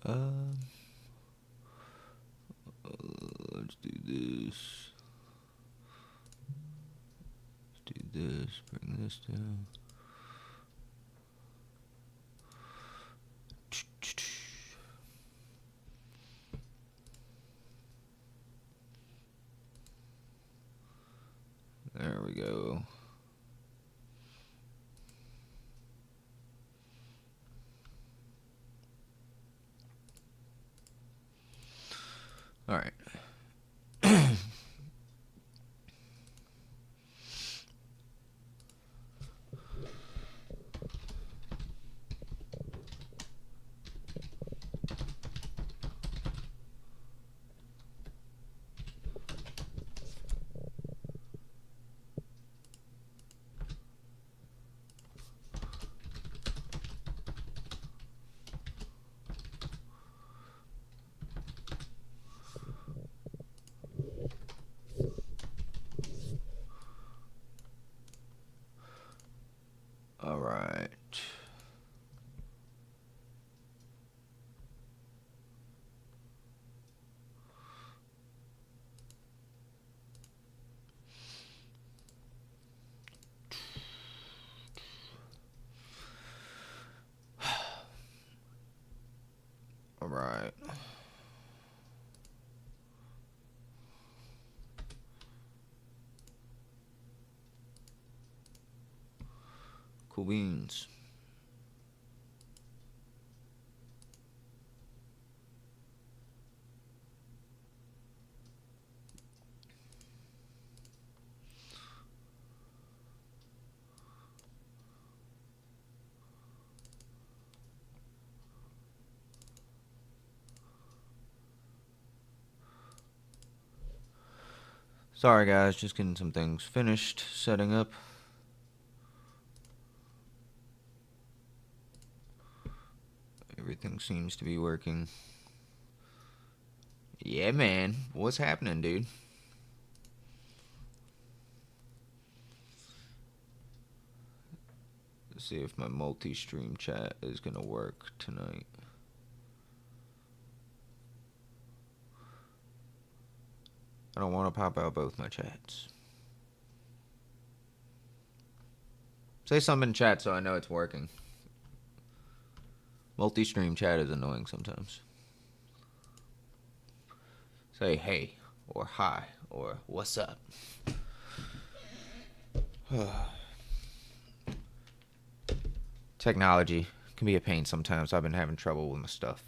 Let's do this. Let's do this. Bring this down. There we go. All right. All right. All right. Cool beans. Sorry guys, just getting some things finished, setting up. Everything seems to be working. Yeah, man. What's happening, dude? Let's see if my multi-stream chat is gonna work tonight. I don't want to pop out both my chats. Say something in chat so I know it's working. Multi-stream chat is annoying sometimes. Say hey, or hi, or what's up. Technology can be a pain sometimes. I've been having trouble with my stuff.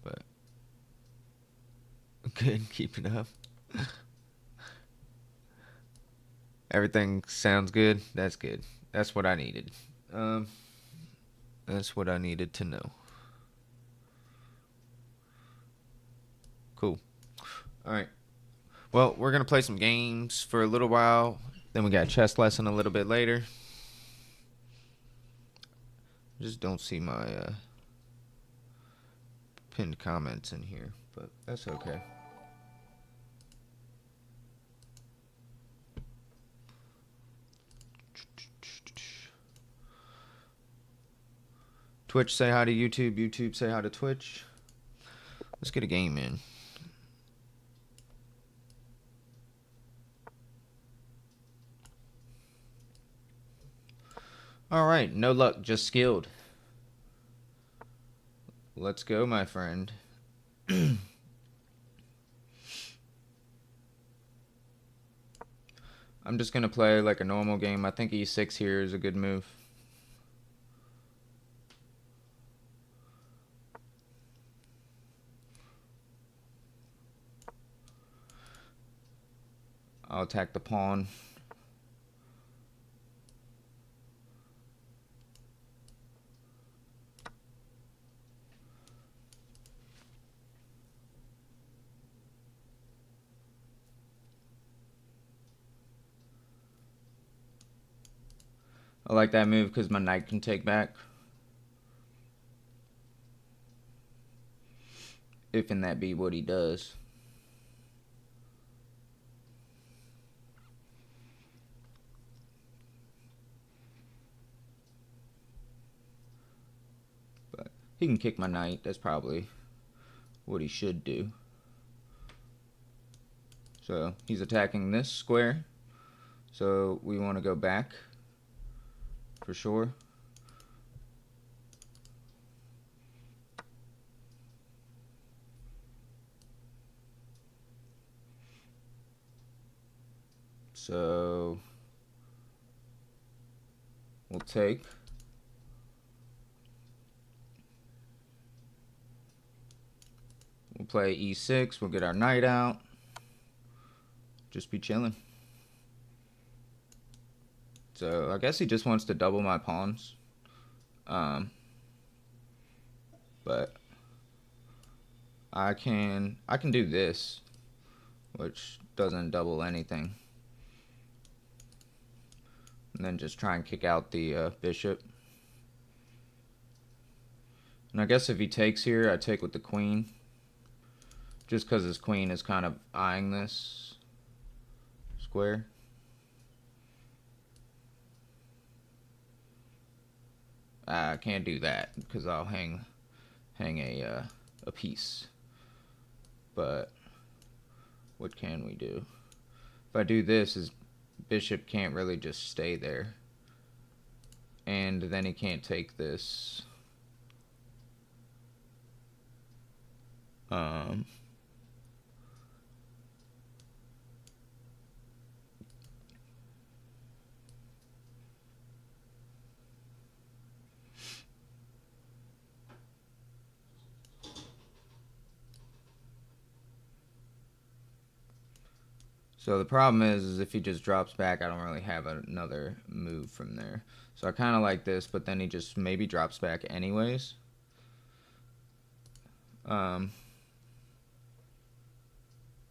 But good, keep it up. Everything sounds good. That's good. That's what I needed. That's what I needed to know. Cool. All right. Well, we're gonna play some games for a little while. Then we got a chess lesson a little bit later. Just don't see my pinned comments in here, but that's okay. Twitch, say hi to YouTube. YouTube, say hi to Twitch. Let's get a game in. All right, no luck, just skilled. Let's go, my friend. I'm just going to play like a normal game. I think e6 here is a good move. I'll attack the pawn. I like that move because my knight can take back. If and that be what he does. He can kick my knight. That's probably what he should do. So he's attacking this square. So we want to go back for sure. So we'll take. We'll play e6. We'll get our knight out. Just be chilling. So I guess he just wants to double my pawns. But I can do this, which doesn't double anything. And then just try and kick out the bishop. And I guess if he takes here, I take with the queen. Just because his queen is kind of eyeing this square. I can't do that because I'll hang a piece. But what can we do? If I do this, his bishop can't really just stay there. And then he can't take this. So the problem is if he just drops back, I don't really have another move from there. So I kind of like this, but then he just maybe drops back anyways.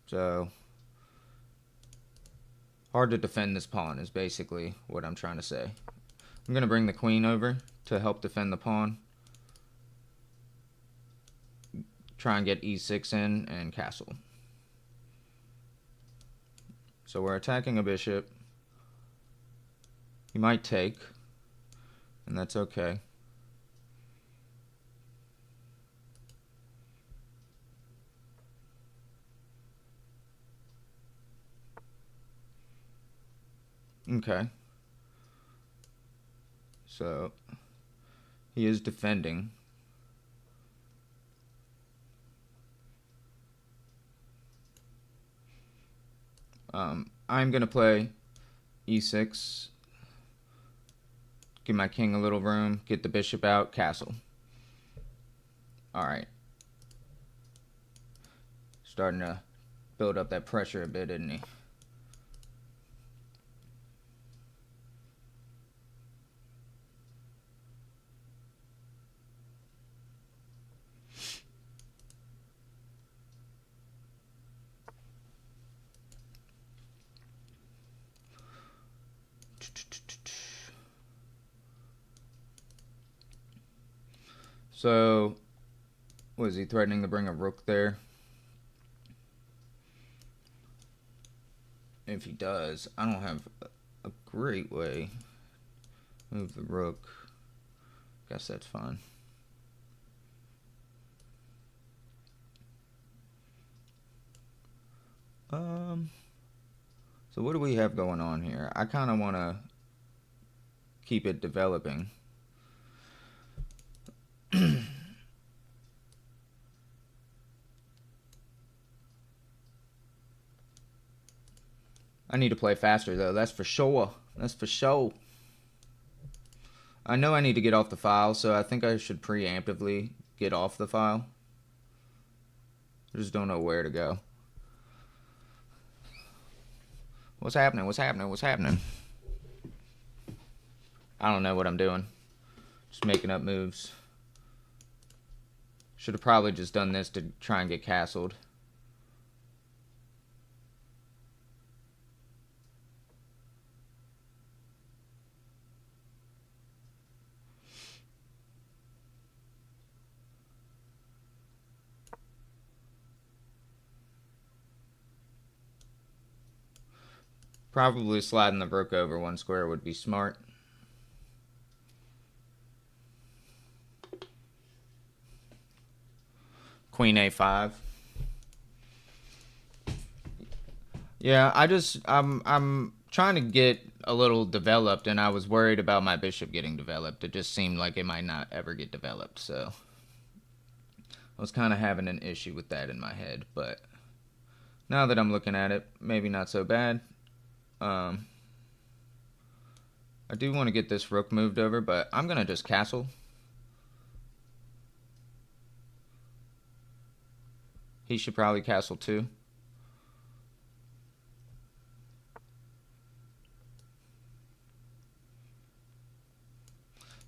So hard to defend this pawn is basically what I'm trying to say. I'm going to bring the queen over to help defend the pawn. Try and get e6 in and castle. So we're attacking a bishop. He might take, and that's okay. Okay. So he is defending. I'm going to play e6, give my king a little room, get the bishop out, castle. Alright. Starting to build up that pressure a bit, isn't he? So, was he threatening to bring a rook there? If he does, I don't have a great way. Move the rook. Guess that's fine. So what do we have going on here? I kind of want to keep it developing. I need to play faster, though. That's for sure. That's for sure. I know I need to get off the file, so I think I should preemptively get off the file. I just don't know where to go. What's happening? What's happening? What's happening? I don't know what I'm doing. Just making up moves. Should have probably just done this to try and get castled. Probably sliding the rook over one square would be smart. Queen A5. Yeah, I'm trying to get a little developed, and I was worried about my bishop getting developed. It just seemed like it might not ever get developed, so I was kind of having an issue with that in my head. But now that I'm looking at it, maybe not so bad. I do want to get this rook moved over, but I'm gonna just castle. He should probably castle too.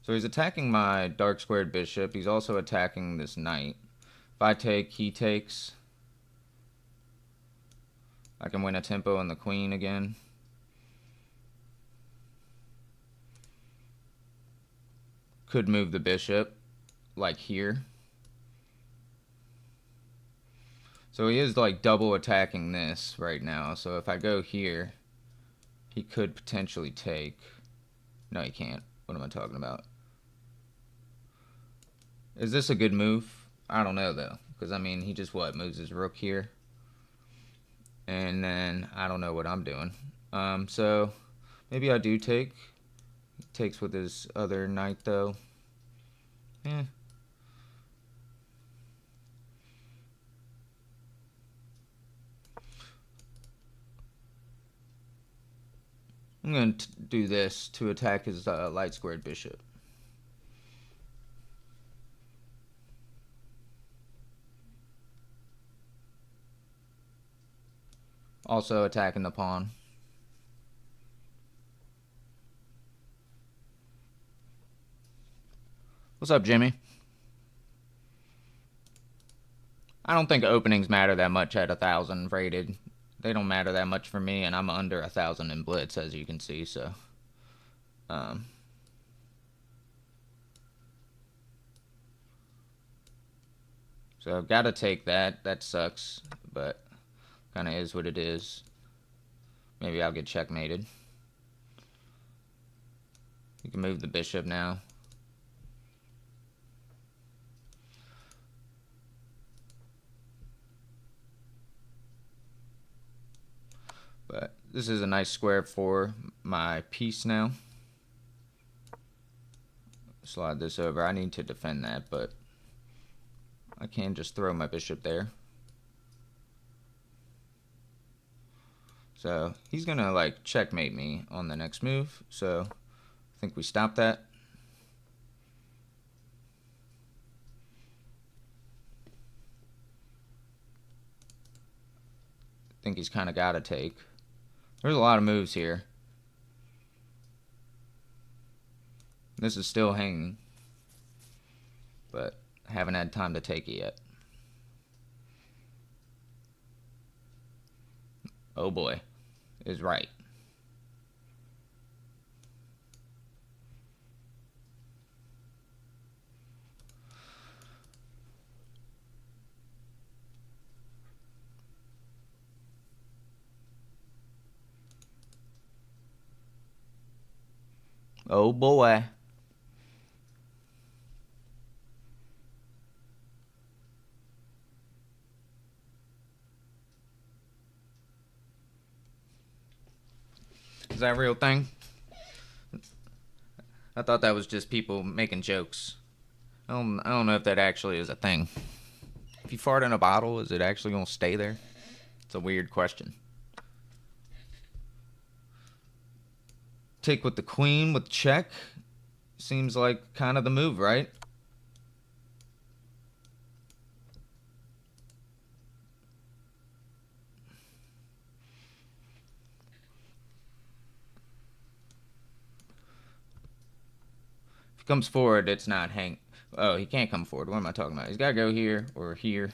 So he's attacking my dark squared bishop. He's also attacking this knight. If I take, he takes. I can win a tempo on the queen again. Could move the bishop, like here. So he is like double attacking this right now. So if I go here, he could potentially take. No, he can't. What am I talking about? Is this a good move? I don't know though, because I mean he just moves his rook here, and then I don't know what I'm doing. So maybe I do take. He takes with his other knight though. Yeah. I'm going to do this to attack his light squared bishop. Also attacking the pawn. What's up, Jimmy? I don't think openings matter that much at 1,000 rated. They don't matter that much for me, and I'm under 1,000 in Blitz, as you can see, so... So I've got to take that. That sucks, but kind of is what it is. Maybe I'll get checkmated. You can move the bishop now. But this is a nice square for my piece now. Slide this over. I need to defend that, but I can just throw my bishop there. So he's gonna like checkmate me on the next move. So I think we stop that. I think he's kind of got to take. There's a lot of moves here. This is still hanging, but I haven't had time to take it yet. Oh boy, is right. Oh boy. Is that a real thing? I thought that was just people making jokes. I don't know if that actually is a thing. If you fart in a bottle, is it actually going to stay there? It's a weird question. Take with the queen with check. Seems like kind of the move, right? If he comes forward, it's not hang. Oh, he can't come forward. What am I talking about? He's got to go here or here.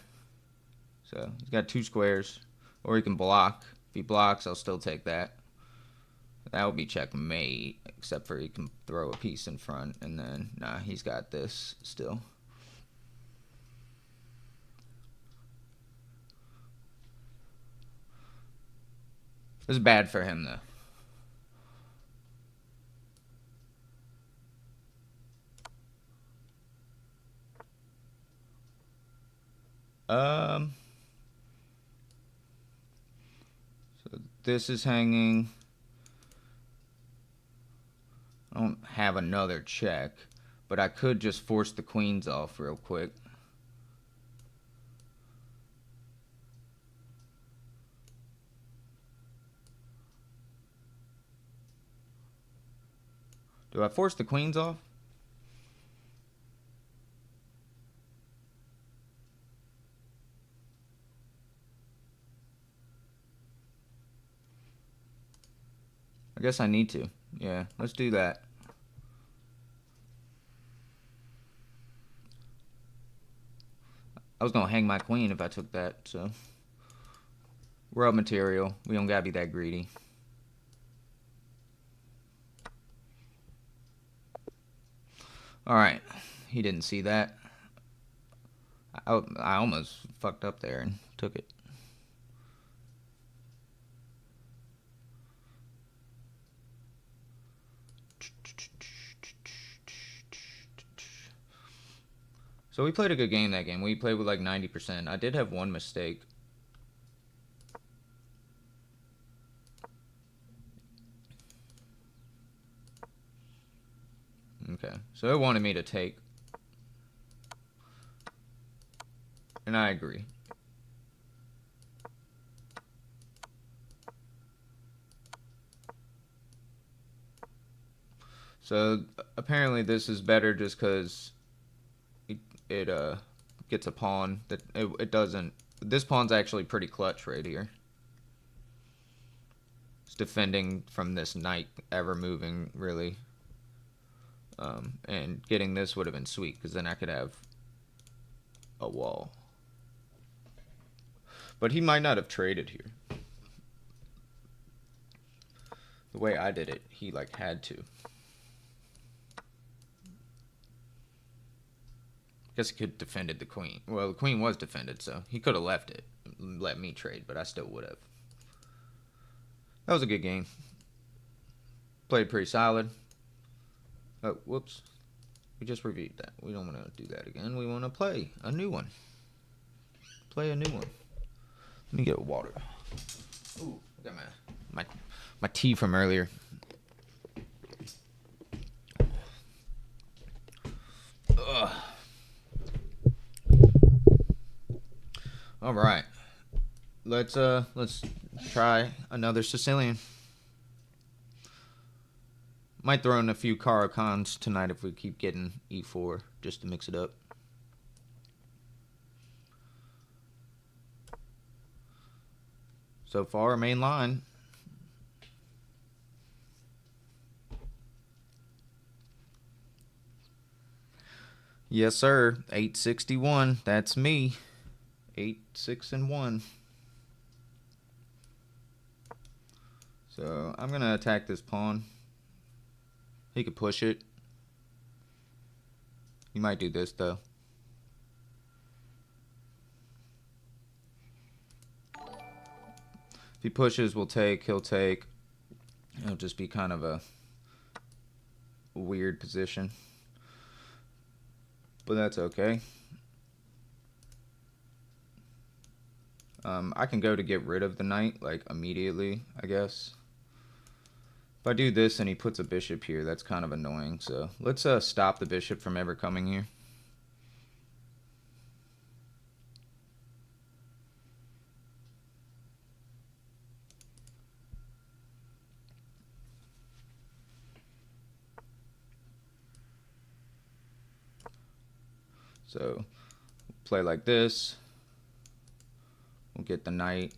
So he's got 2 squares. Or he can block. If he blocks, I'll still take that. That would be checkmate, except for he can throw a piece in front, and then, nah, he's got this still. This is bad for him, though. So this is hanging. I don't have another check, but I could just force the queens off real quick. Do I force the queens off? I guess I need to. Yeah, let's do that. I was gonna hang my queen if I took that, so. We're up material. We don't gotta be that greedy. Alright. He didn't see that. I almost fucked up there and took it. So we played a good game that game. We played with like 90%. I did have one mistake. Okay, so it wanted me to take. And I agree. So apparently this is better just because it gets a pawn that it doesn't. This pawn's actually pretty clutch right here. It's defending from this knight ever moving really. And getting this would have been sweet because then I could have a wall. But he might not have traded here. The way I did it, he like had to. Guess he could have defended the queen. Well, the queen was defended, so he could have left it, let me trade, but I still would have. That was a good game. Played pretty solid. Oh, whoops. We just reviewed that. We don't want to do that again. We want to play a new one. Play a new one. Let me get water. Ooh, I got my tea from earlier. Ugh. All right. Let's try another Sicilian. Might throw in a few Caro Cons tonight if we keep getting E4 just to mix it up. So far, main line. Yes, sir. 861. That's me. 8, 6, and 1. So I'm gonna attack this pawn. He could push it. He might do this though. If he pushes, we'll take. He'll take. It'll just be kind of a weird position. But that's okay. I can go to get rid of the knight, like, immediately, I guess. If I do this and he puts a bishop here, that's kind of annoying. So let's stop the bishop from ever coming here. So play like this. We'll get the knight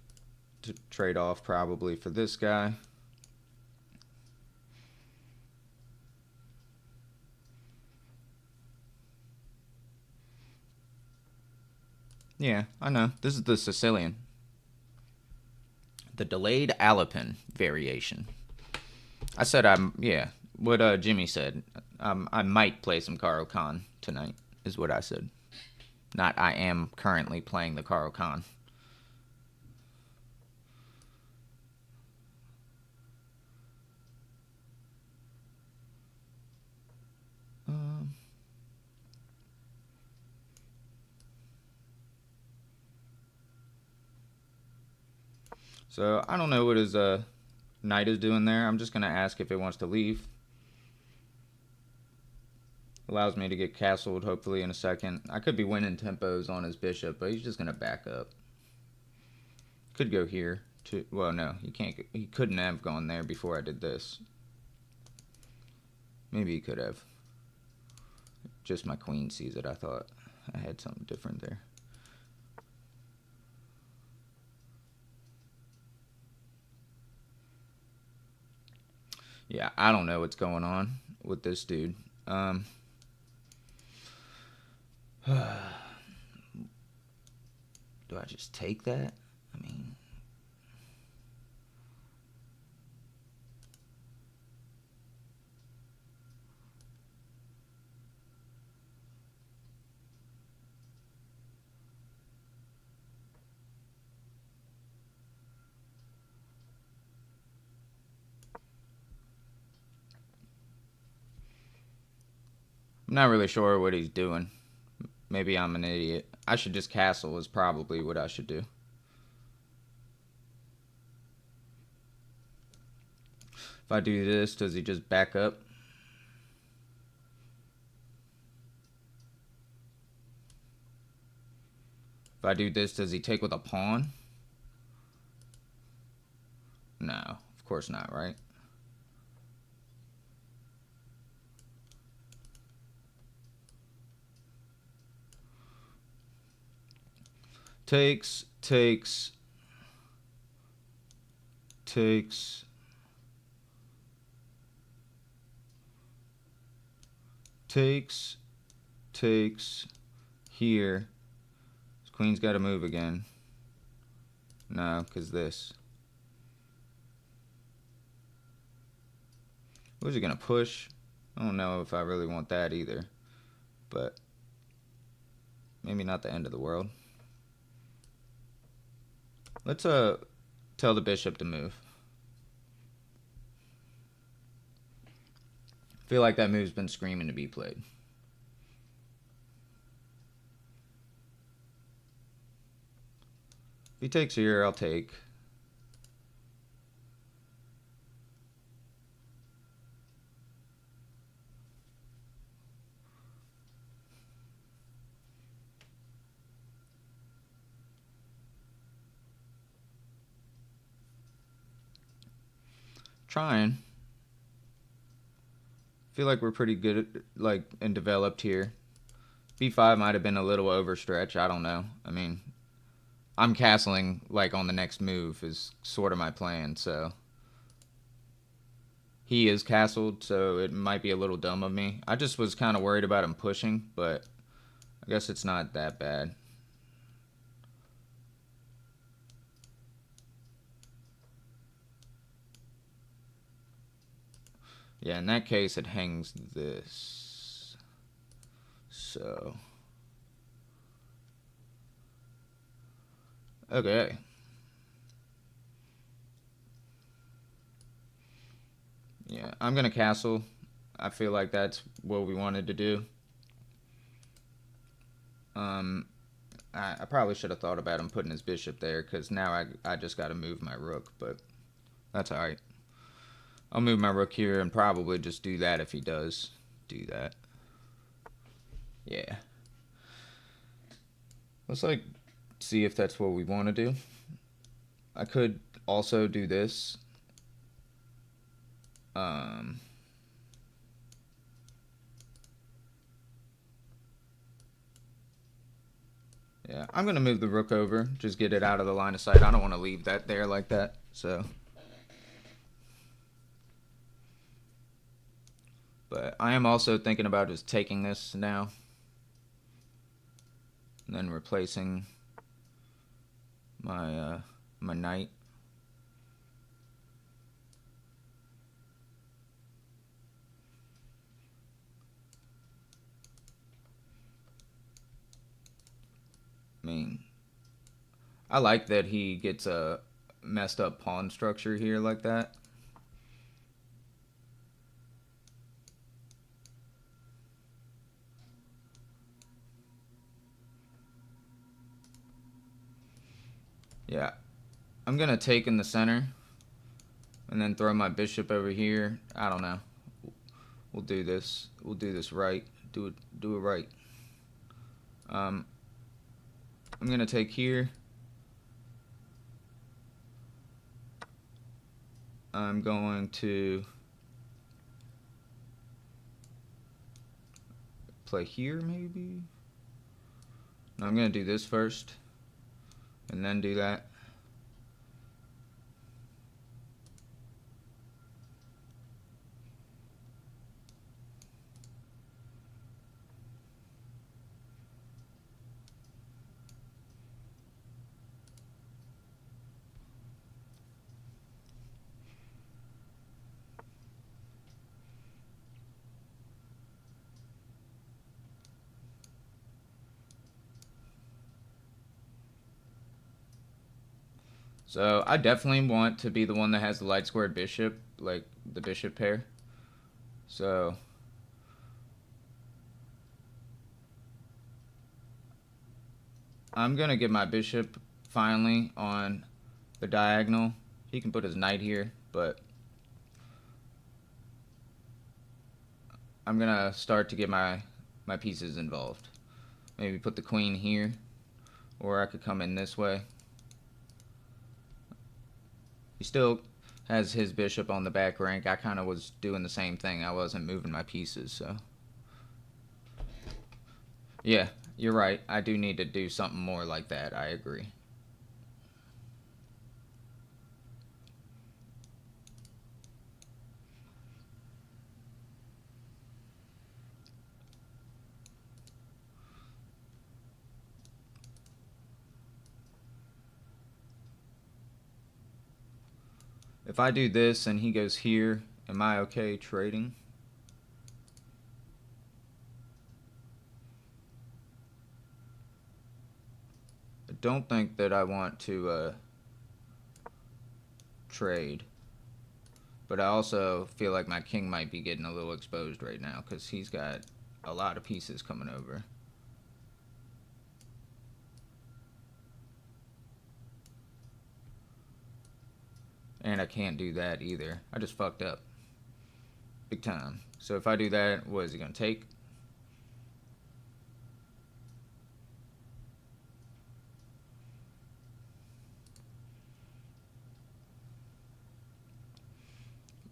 to trade off probably for this guy. Yeah, I know. This is the Sicilian. The delayed Alapin variation. I said yeah, what Jimmy said. I might play some Caro Kann tonight, is what I said. Not I am currently playing the Caro Kann. So I don't know what his knight is doing there. I'm just going to ask if it wants to leave. Allows me to get castled hopefully in a second. I could be winning tempos on his bishop, but he's just going to back up. Could go here. Well, no, he can't. He couldn't have gone there before I did this. Maybe he could have. Just my queen sees it. I thought I had something different there. Yeah, I don't know what's going on with this dude. Do I just take that? I mean, I'm not really sure what he's doing. Maybe I'm an idiot. I should just castle is probably what I should do. If I do this, does he just back up? If I do this, does he take with a pawn? No, of course not, right? Takes, takes, takes, takes, takes, here. His queen's got to move again. No, because this. Who's he going to push? I don't know if I really want that either. But maybe not the end of the world. Let's tell the bishop to move. I feel like that move's been screaming to be played. If he takes here, I'll take. Trying. Feel like we're pretty good and developed here. B5 might have been a little overstretch. I don't know. I mean, I'm castling on the next move is sort of my plan. So he is castled, so it might be a little dumb of me. I just was kind of worried about him pushing, but I guess it's not that bad. Yeah, in that case, it hangs this. So. Okay. Yeah, I'm going to castle. I feel like that's what we wanted to do. I probably should have thought about him putting his bishop there, because now I just got to move my rook, but that's alright. I'll move my rook here and probably just do that if he does do that. Yeah. Let's see if that's what we want to do. I could also do this. Yeah, I'm going to move the rook over. Just get it out of the line of sight. I don't want to leave that there like that. So. But I am also thinking about just taking this now. And then replacing my my knight. I mean, I like that he gets a messed up pawn structure here like that. Yeah. I'm gonna take in the center and then throw my bishop over here. I don't know. We'll do this. We'll do this right. Do it right. I'm gonna take here. I'm going to play here maybe. No, I'm gonna do this first and then do that. So I definitely want to be the one that has the light squared bishop, like the bishop pair. So I'm gonna get my bishop finally on the diagonal. He can put his knight here, but I'm gonna start to get my pieces involved. Maybe put the queen here, or I could come in this way. He still has his bishop on the back rank. I kind of was doing the same thing. I wasn't moving my pieces, so. Yeah, you're right. I do need to do something more like that. I agree. If I do this and he goes here, am I okay trading? I don't think that I want to trade. But I also feel like my king might be getting a little exposed right now because he's got a lot of pieces coming over. And I can't do that either. I just fucked up. Big time. So if I do that, what is he going to take?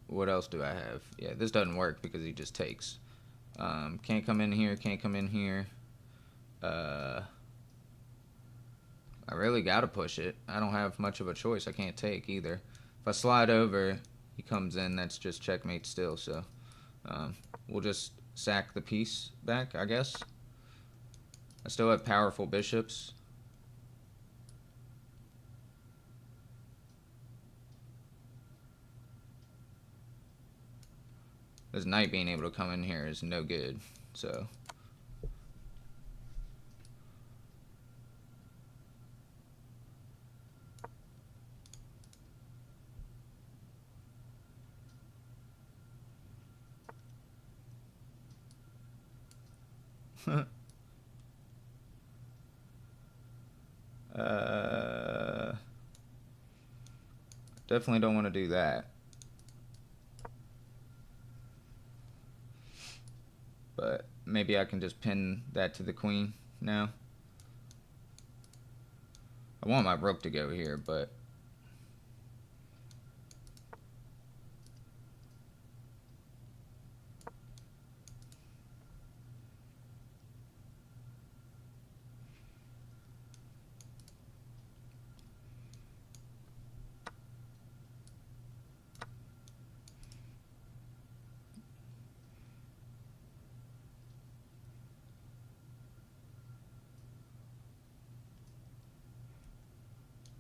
What else do I have? Yeah, this doesn't work because he just takes. Can't come in here, can't come in here. I really gotta push it. I don't have much of a choice. I can't take either. If I slide over, he comes in, that's just checkmate still, so we'll just sack the piece back, I guess. I still have powerful bishops. This knight being able to come in here is no good, so. Definitely don't want to do that. But maybe I can just pin that to the queen now. I want my rook to go here, but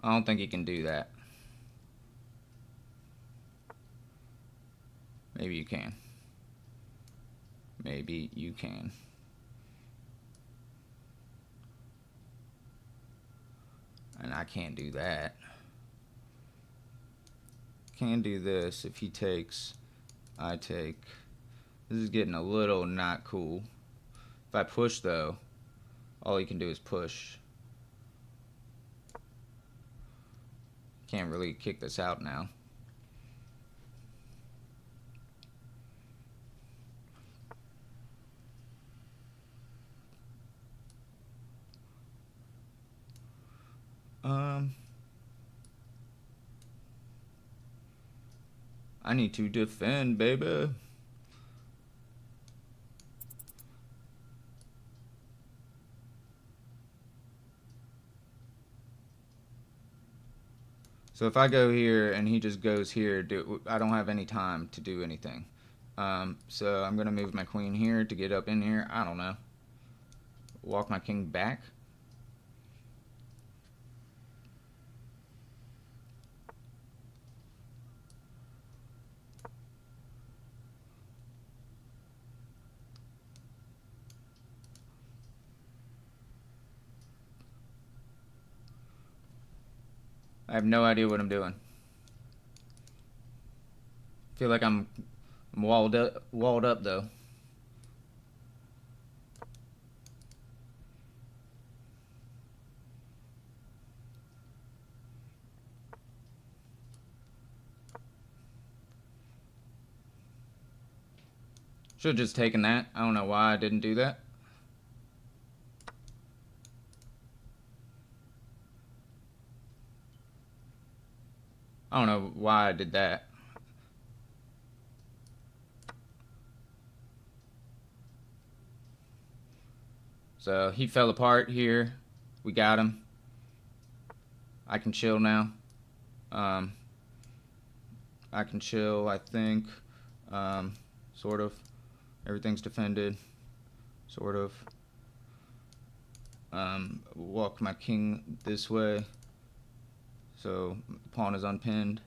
I don't think he can do that. Maybe you can. Maybe you can. And I can't do that. Can do this. If he takes, I take. This is getting a little not cool. If I push, though, all he can do is push. can't really kick this out now. I need to defend, baby. So if I go here and he just goes here, I don't have any time to do anything. So I'm going to move my queen here to get up in here. I don't know. Walk my king back. I have no idea what I'm doing. Feel like I'm walled up though. Should have just taken that. I don't know why I didn't do that. I don't know why I did that. So he fell apart here. We got him. I can chill now. I can chill, I think. Sort of. Everything's defended. Sort of. Walk my king this way. So the pawn is unpinned.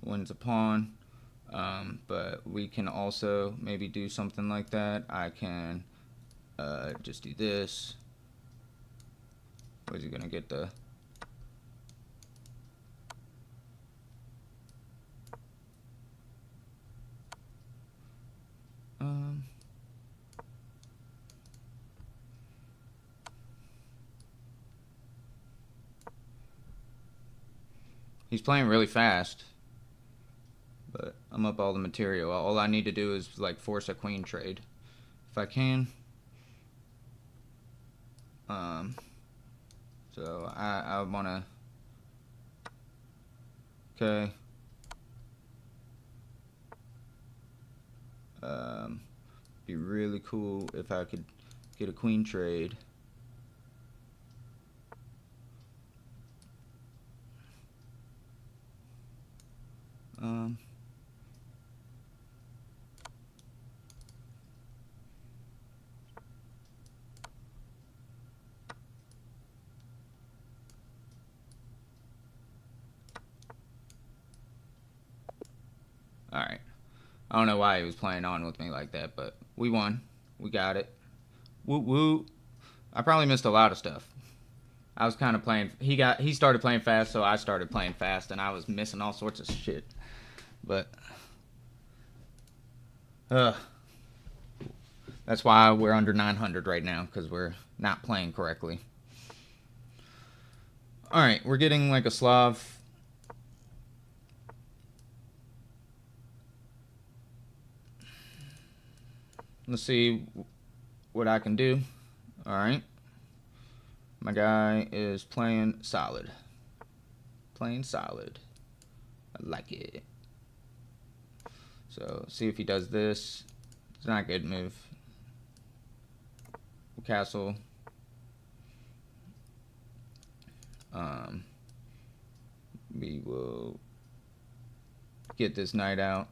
Wins a pawn. But we can also maybe do something like that. I can just do this. Where's he gonna get the... He's playing really fast, but I'm up all the material. All I need to do is like force a queen trade, if I can. So I wanna. Okay. Be really cool if I could get a queen trade. Alright. I don't know why he was playing on with me like that, but we won. We got it. Woo woo. I probably missed a lot of stuff. I was kind of playing... He started playing fast, so I started playing fast, and I was missing all sorts of shit. But... that's why we're under 900 right now, because we're not playing correctly. Alright, we're getting like a Slav. Let's see what I can do. Alright. My guy is playing solid. Playing solid. I like it. So, see if he does this. It's not a good move. Castle. We will get this knight out.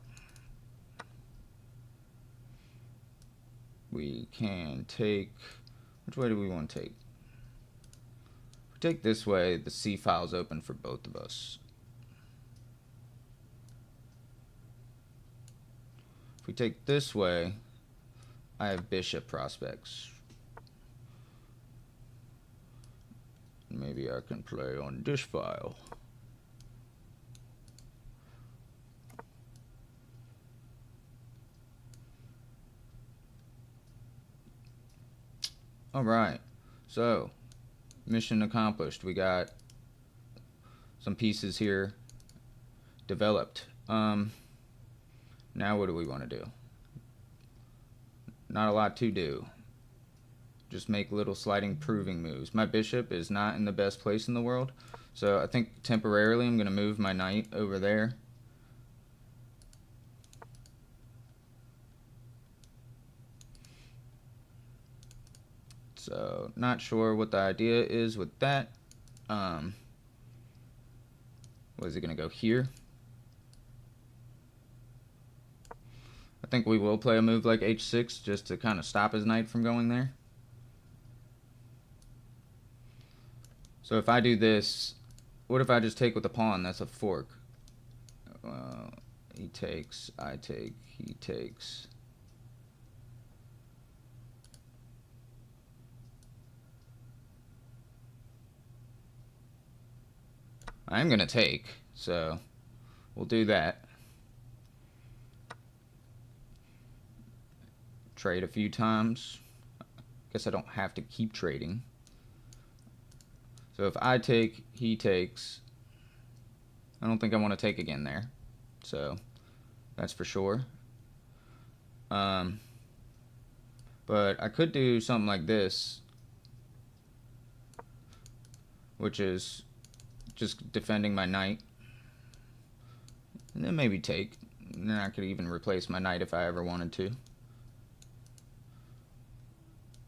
We can take... Which way do we want to take? If we take this way, the C file's open for both of us. If we take this way, I have bishop prospects. Maybe I can play on this file. Alright, so mission accomplished. We got some pieces here developed. Now what do we want to do? Not a lot to do. Just make little sliding proving moves. My bishop is not in the best place in the world, so I think temporarily I'm going to move my knight over there. So, not sure what the idea is with that. What is it going to go here? I think we will play a move like h6 just to kind of stop his knight from going there. So if I do this, what if I just take with the pawn? That's a fork. He takes, I take, he takes. I'm going to take, so we'll do that. Trade a few times. Guess I don't have to keep trading. So if I take, he takes. I don't think I want to take again there. So that's for sure. But I could do something like this, which is just defending my knight. And then maybe take. And then I could even replace my knight if I ever wanted to.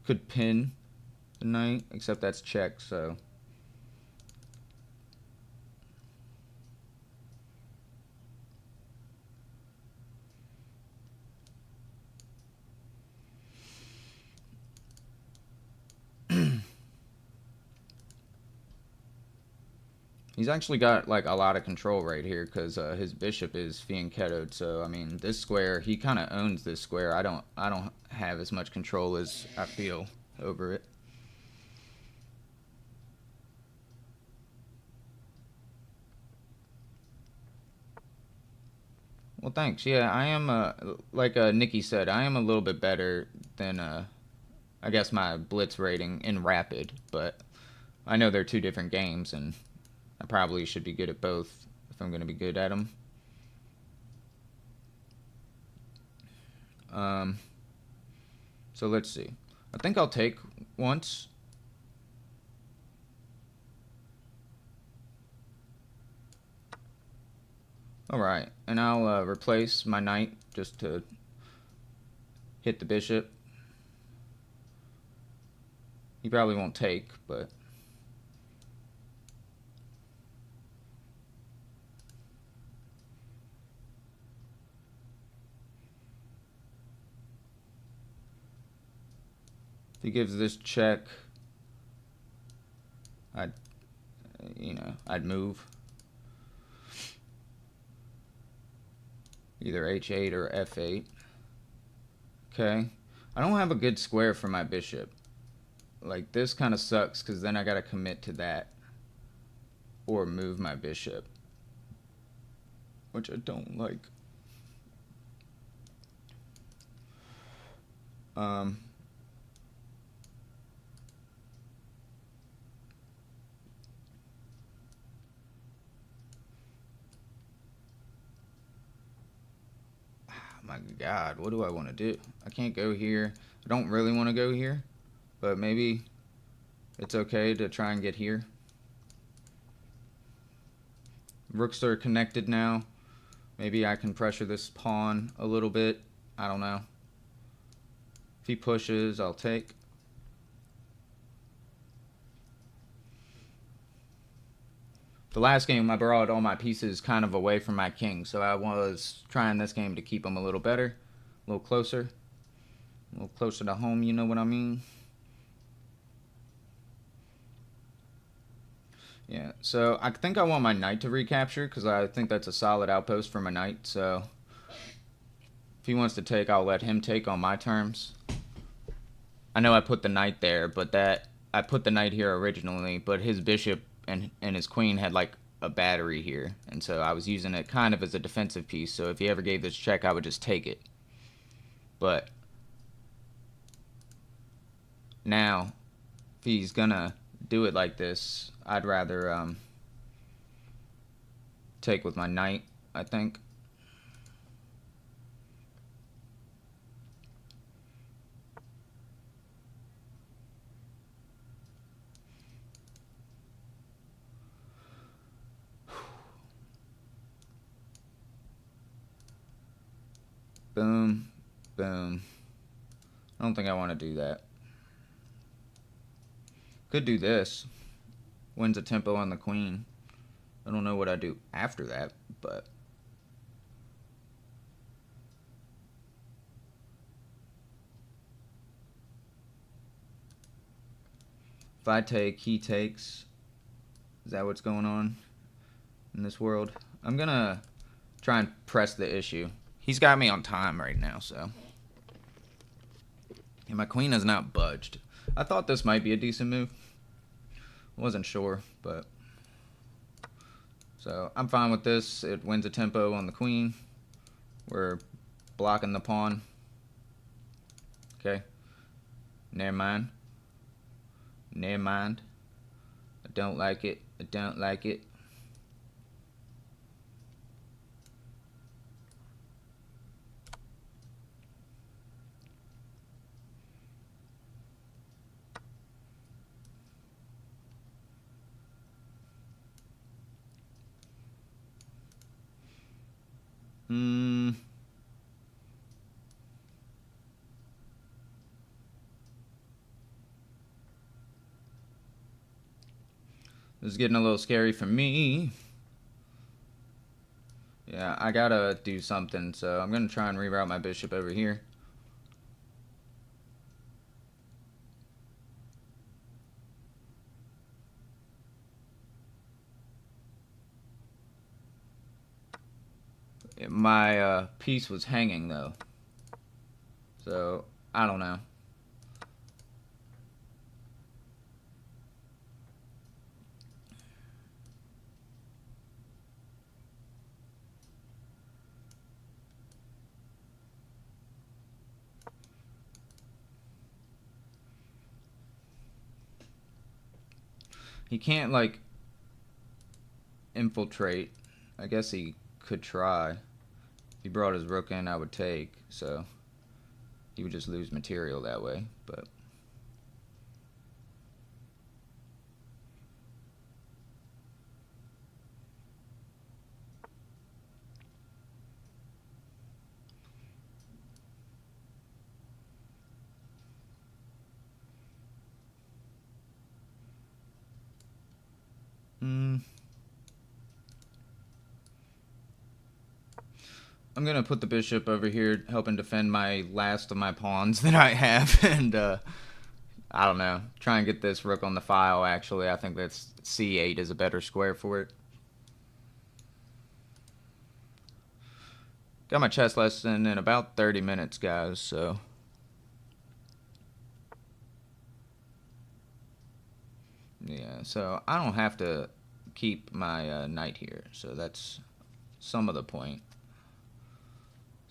Could pin the knight, except that's check, so. He's actually got like a lot of control right here because his bishop is fianchettoed. So I mean, this square, he kind of owns this square. I don't have as much control as I feel over it. Well, thanks. Yeah, I am like Nikki said, I am a little bit better than I guess my Blitz rating in Rapid, but I know they're two different games and I probably should be good at both if I'm going to be good at them. So let's see. I think I'll take once. Alright, and I'll replace my knight just to hit the bishop. He probably won't take, but if he gives this check, I'd move. Either h8 or f8. Okay. I don't have a good square for my bishop. Like, this kind of sucks because then I gotta commit to that. Or move my bishop. Which I don't like. My God, what do I want to do? I can't go here. I don't really want to go here, but maybe it's okay to try and get here. Rooks are connected now. Maybe I can pressure this pawn a little bit. I don't know. If he pushes, I'll take. The last game, I brought all my pieces kind of away from my king, so I was trying this game to keep them a little better, a little closer to home, you know what I mean? Yeah, so I think I want my knight to recapture, because I think that's a solid outpost for my knight, so if he wants to take, I'll let him take on my terms. I know I put the knight there, but I put the knight here originally, but his bishop and his queen had like a battery here, and so I was using it kind of as a defensive piece, so if he ever gave this check I would just take it. But now if he's gonna do it like this, I'd rather take with my knight, I think. Boom, boom. I don't think I want to do that. Could do this. Wins a tempo on the queen. I don't know what I do after that, but if I take, he takes. Is that what's going on in this world? I'm gonna try and press the issue. He's got me on time right now, so. And my queen has not budged. I thought this might be a decent move. Wasn't sure, but. So I'm fine with this. It wins a tempo on the queen. We're blocking the pawn. Okay. Never mind. Never mind. I don't like it. I don't like it. This is getting a little scary for me. Yeah, I gotta do something, so I'm gonna try and reroute my bishop over here. My piece was hanging though, so I don't know. He can't like infiltrate. I guess he could try. If he brought his rook in, I would take, so he would just lose material that way, but I'm gonna put the bishop over here helping defend my last of my pawns that I have, and I don't know, try and get this rook on the file. Actually, I think that's c8 is a better square for it. Got my chess lesson in about 30 minutes, guys, so yeah, so I don't have to keep my knight here, so that's some of the point.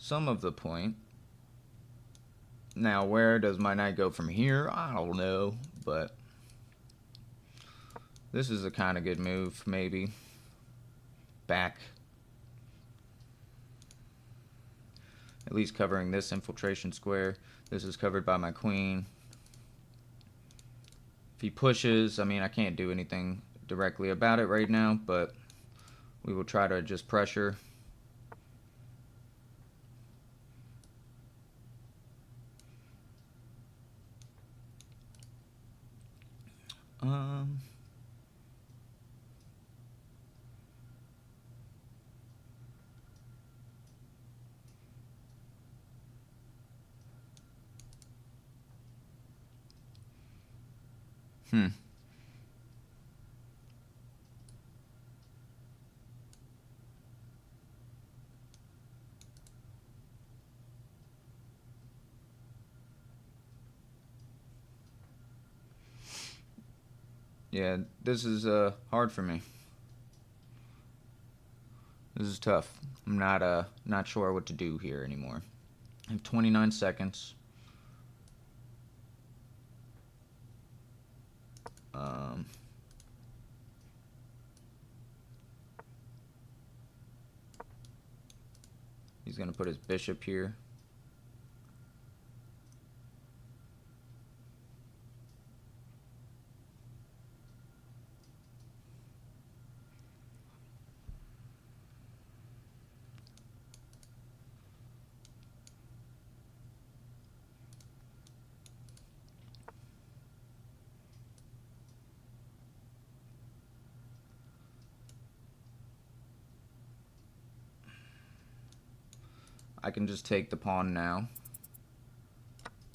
Some of the point. Now, where does my knight go from here? I don't know, but this is a kind of good move, maybe. Back. At least covering this infiltration square. This is covered by my queen. If he pushes, I mean, I can't do anything directly about it right now, but we will try to just pressure. Yeah, this is hard for me. This is tough. I'm not sure what to do here anymore. I have 29 seconds. He's going to put his bishop here. I can just take the pawn now.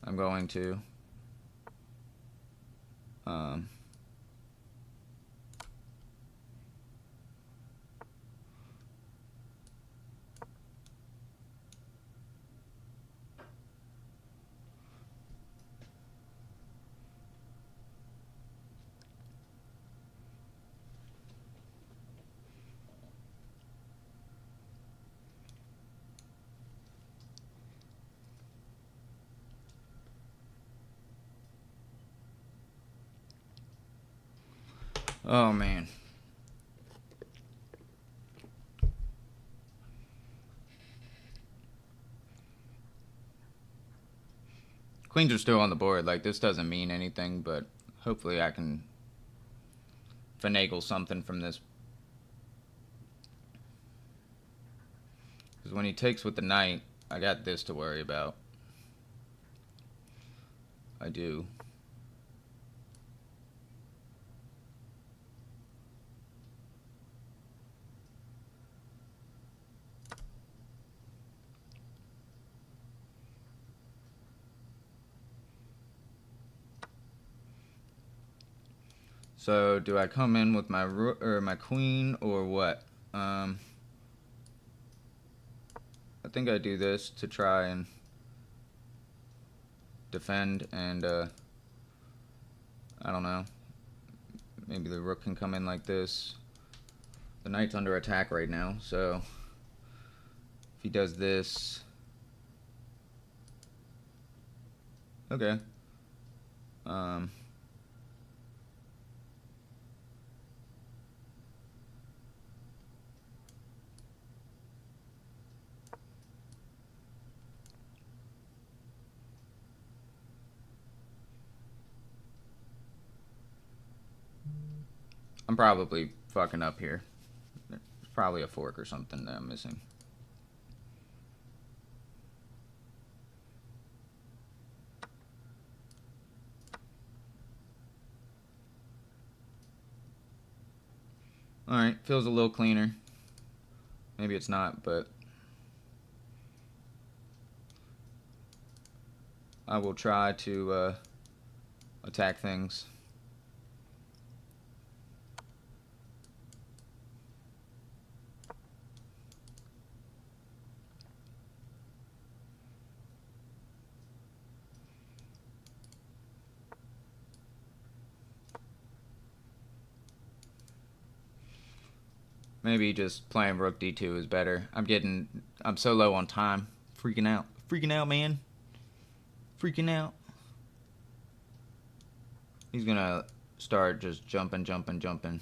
I'm going to. Oh, man. Queens are still on the board. Like, this doesn't mean anything, but hopefully I can finagle something from this. Because when he takes with the knight, I got this to worry about. I do. So, do I come in with my my queen or what? I think I do this to try and defend, and I don't know. Maybe the rook can come in like this. The knight's under attack right now, so if he does this, okay. I'm probably fucking up here. There's probably a fork or something that I'm missing. Alright, feels a little cleaner. Maybe it's not, but I will try to attack things. Maybe just playing rook d2 is better. I'm so low on time. Freaking out. Freaking out, man. Freaking out. He's gonna start just jumping. The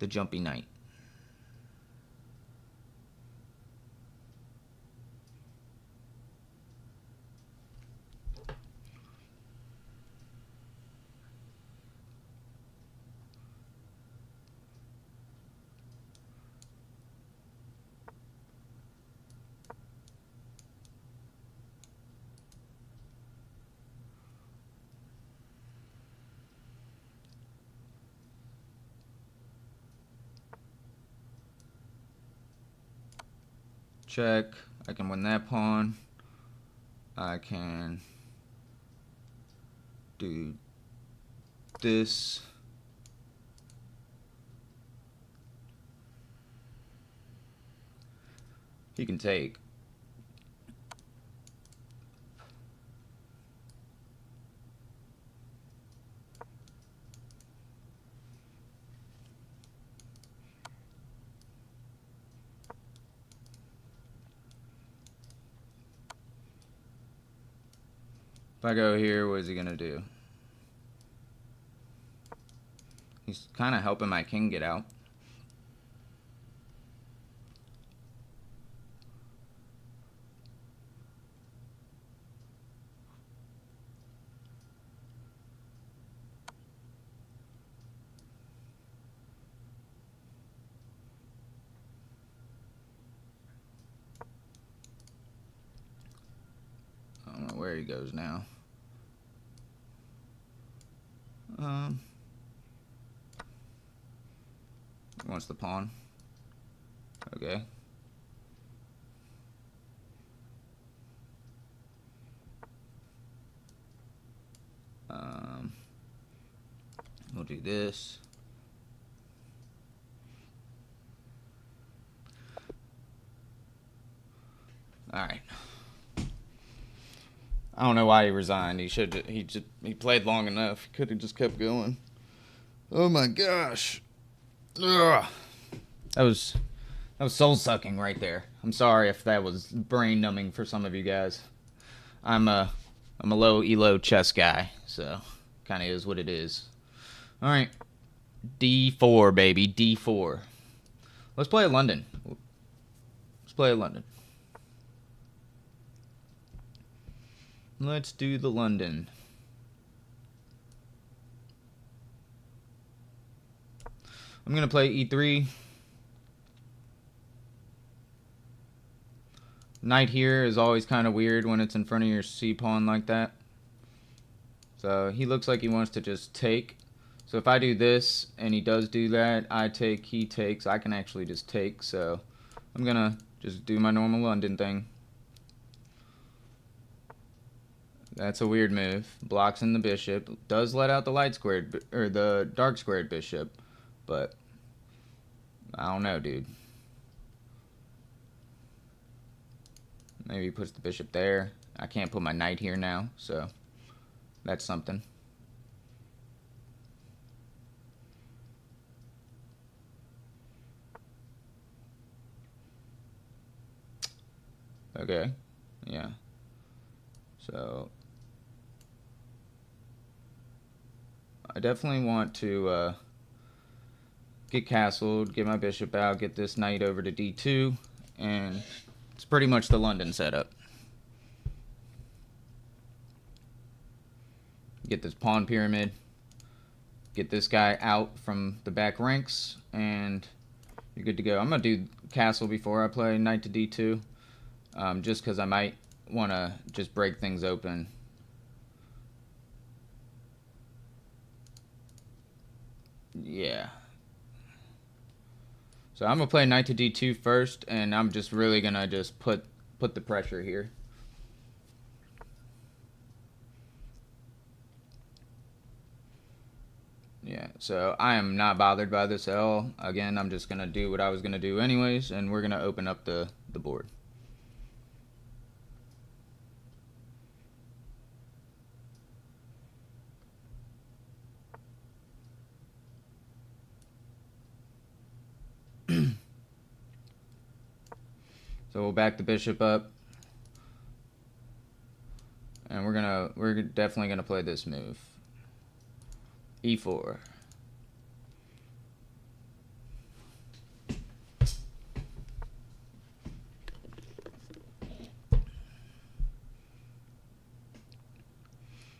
jumpy knight. Check. I can win that pawn. I can do this. He can take. If I go here, what is he gonna do? He's kind of helping my king get out. I don't know where he goes now. He wants the pawn. Okay. We'll do this. All right. I don't know why he resigned. He played long enough. He could have just kept going. Oh my gosh. Ugh. That was soul sucking right there. I'm sorry if that was brain numbing for some of you guys. I'm a low ELO chess guy, so kind of is what it is. All right. D4, baby. D4. Let's play a London. Let's play a London. Let's do the London. I'm going to play E3. Knight here is always kind of weird when it's in front of your c-pawn like that. So he looks like he wants to just take. So if I do this and he does do that, I take, he takes. I can actually just take. So I'm going to just do my normal London thing. That's a weird move. Blocks in the bishop. Does let out the light squared, or the dark squared bishop. But I don't know, dude. Maybe he puts the bishop there. I can't put my knight here now, so that's something. Okay, yeah. So I definitely want to get castled, get my bishop out, get this knight over to d2, and it's pretty much the London setup. Get this pawn pyramid, get this guy out from the back ranks, and you're good to go. I'm going to do castle before I play knight to d2, just because I might want to just break things open. Yeah. So I'm going to play knight to d2 first, and I'm just really going to just put the pressure here. Yeah, so I am not bothered by this at all. Again, I'm just going to do what I was going to do anyways, and we're going to open up the board. So we'll back the bishop up, and we're definitely gonna play this move. E4.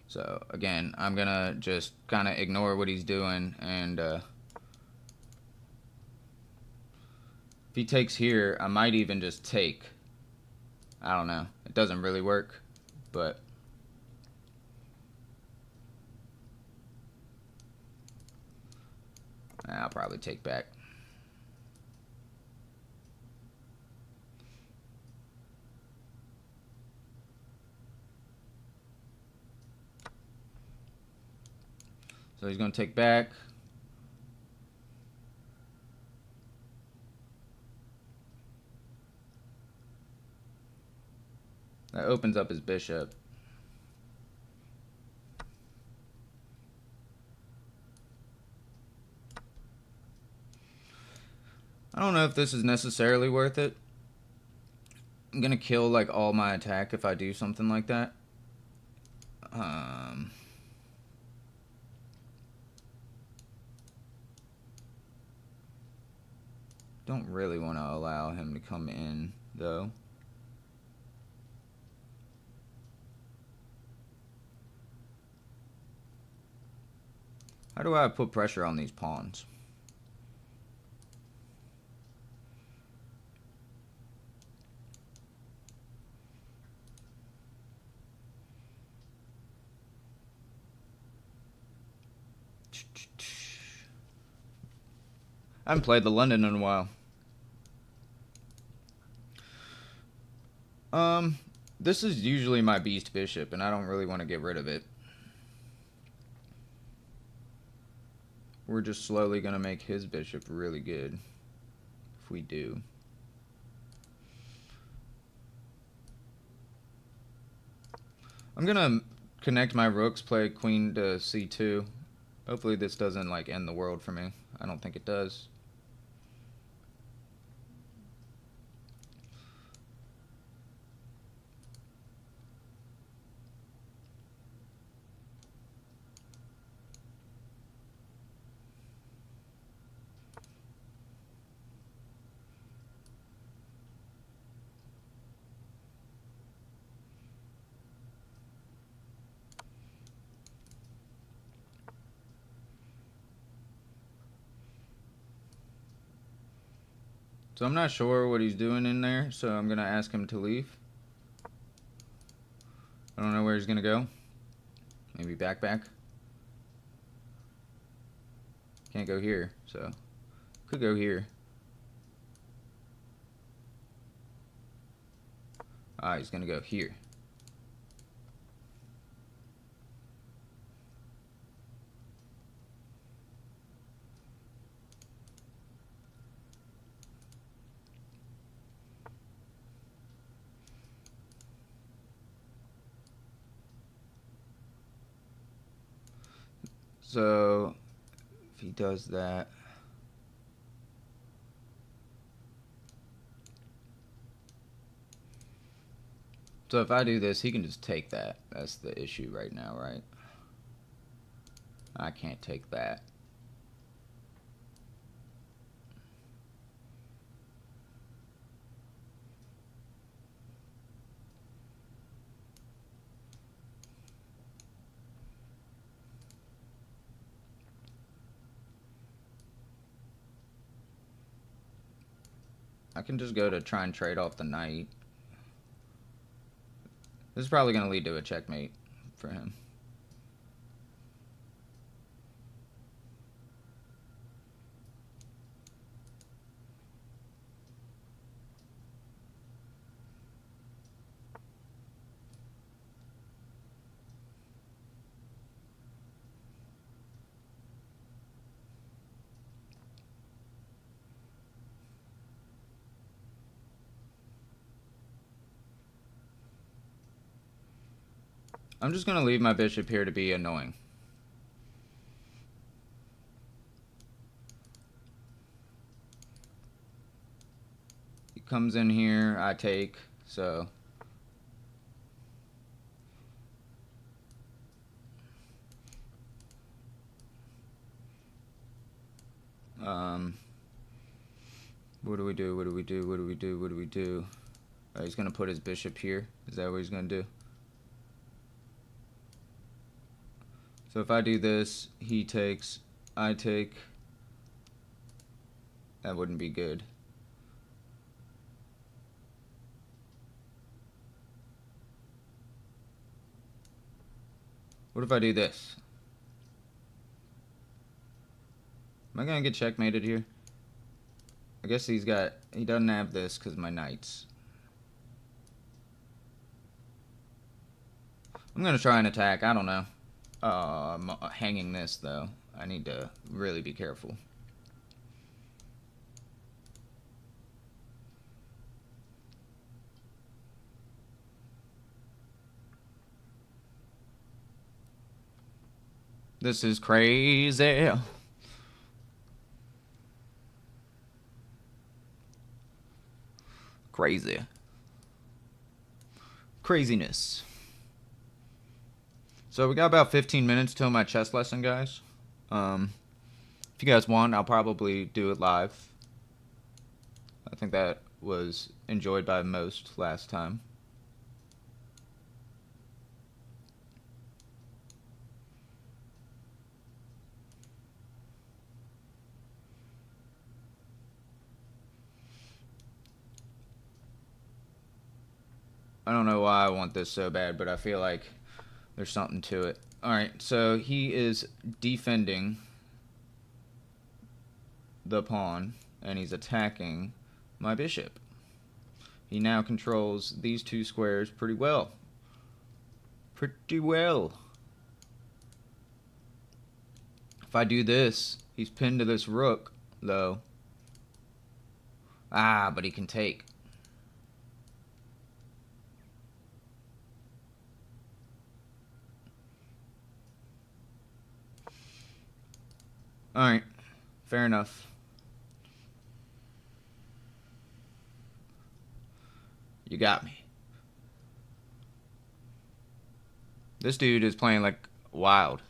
So again, I'm gonna just kind of ignore what he's doing, and if he takes here, I might even just take. I don't know. It doesn't really work, but I'll probably take back. So he's going to take back. That opens up his bishop. I don't know if this is necessarily worth it. I'm going to kill like all my attack if I do something like that. Don't really want to allow him to come in, though. How do I put pressure on these pawns? I haven't played the London in a while. This is usually my beast bishop, and I don't really want to get rid of it. We're just slowly going to make his bishop really good, if we do. I'm going to connect my rooks, play queen to c2. Hopefully this doesn't, like, end the world for me. I don't think it does. So I'm not sure what he's doing in there, so I'm going to ask him to leave. I don't know where he's going to go. Maybe back. Can't go here, so could go here. He's going to go here. So if he does that, so if I do this, he can just take that. That's the issue right now, right? I can't take that. I can just go to try and trade off the knight. This is probably going to lead to a checkmate for him. I'm just going to leave my bishop here to be annoying. He comes in here, I take, so... What do we do? Oh, he's going to put his bishop here. Is that what he's going to do? So if I do this, he takes, I take. That wouldn't be good. What if I do this? Am I going to get checkmated here? I guess he doesn't have this because my knights. I'm going to try and attack. I don't know. I'm hanging this, though. I need to really be careful. This is crazy. Craziness. So we got about 15 minutes till my chess lesson, guys. If you guys want, I'll probably do it live. I think that was enjoyed by most last time. I don't know why I want this so bad, but I feel like there's something to it. Alright, so he is defending the pawn, and he's attacking my bishop. He now controls these two squares pretty well. Pretty well. If I do this, he's pinned to this rook, though. Ah, but he can take. Alright, fair enough. You got me. This dude is playing like wild.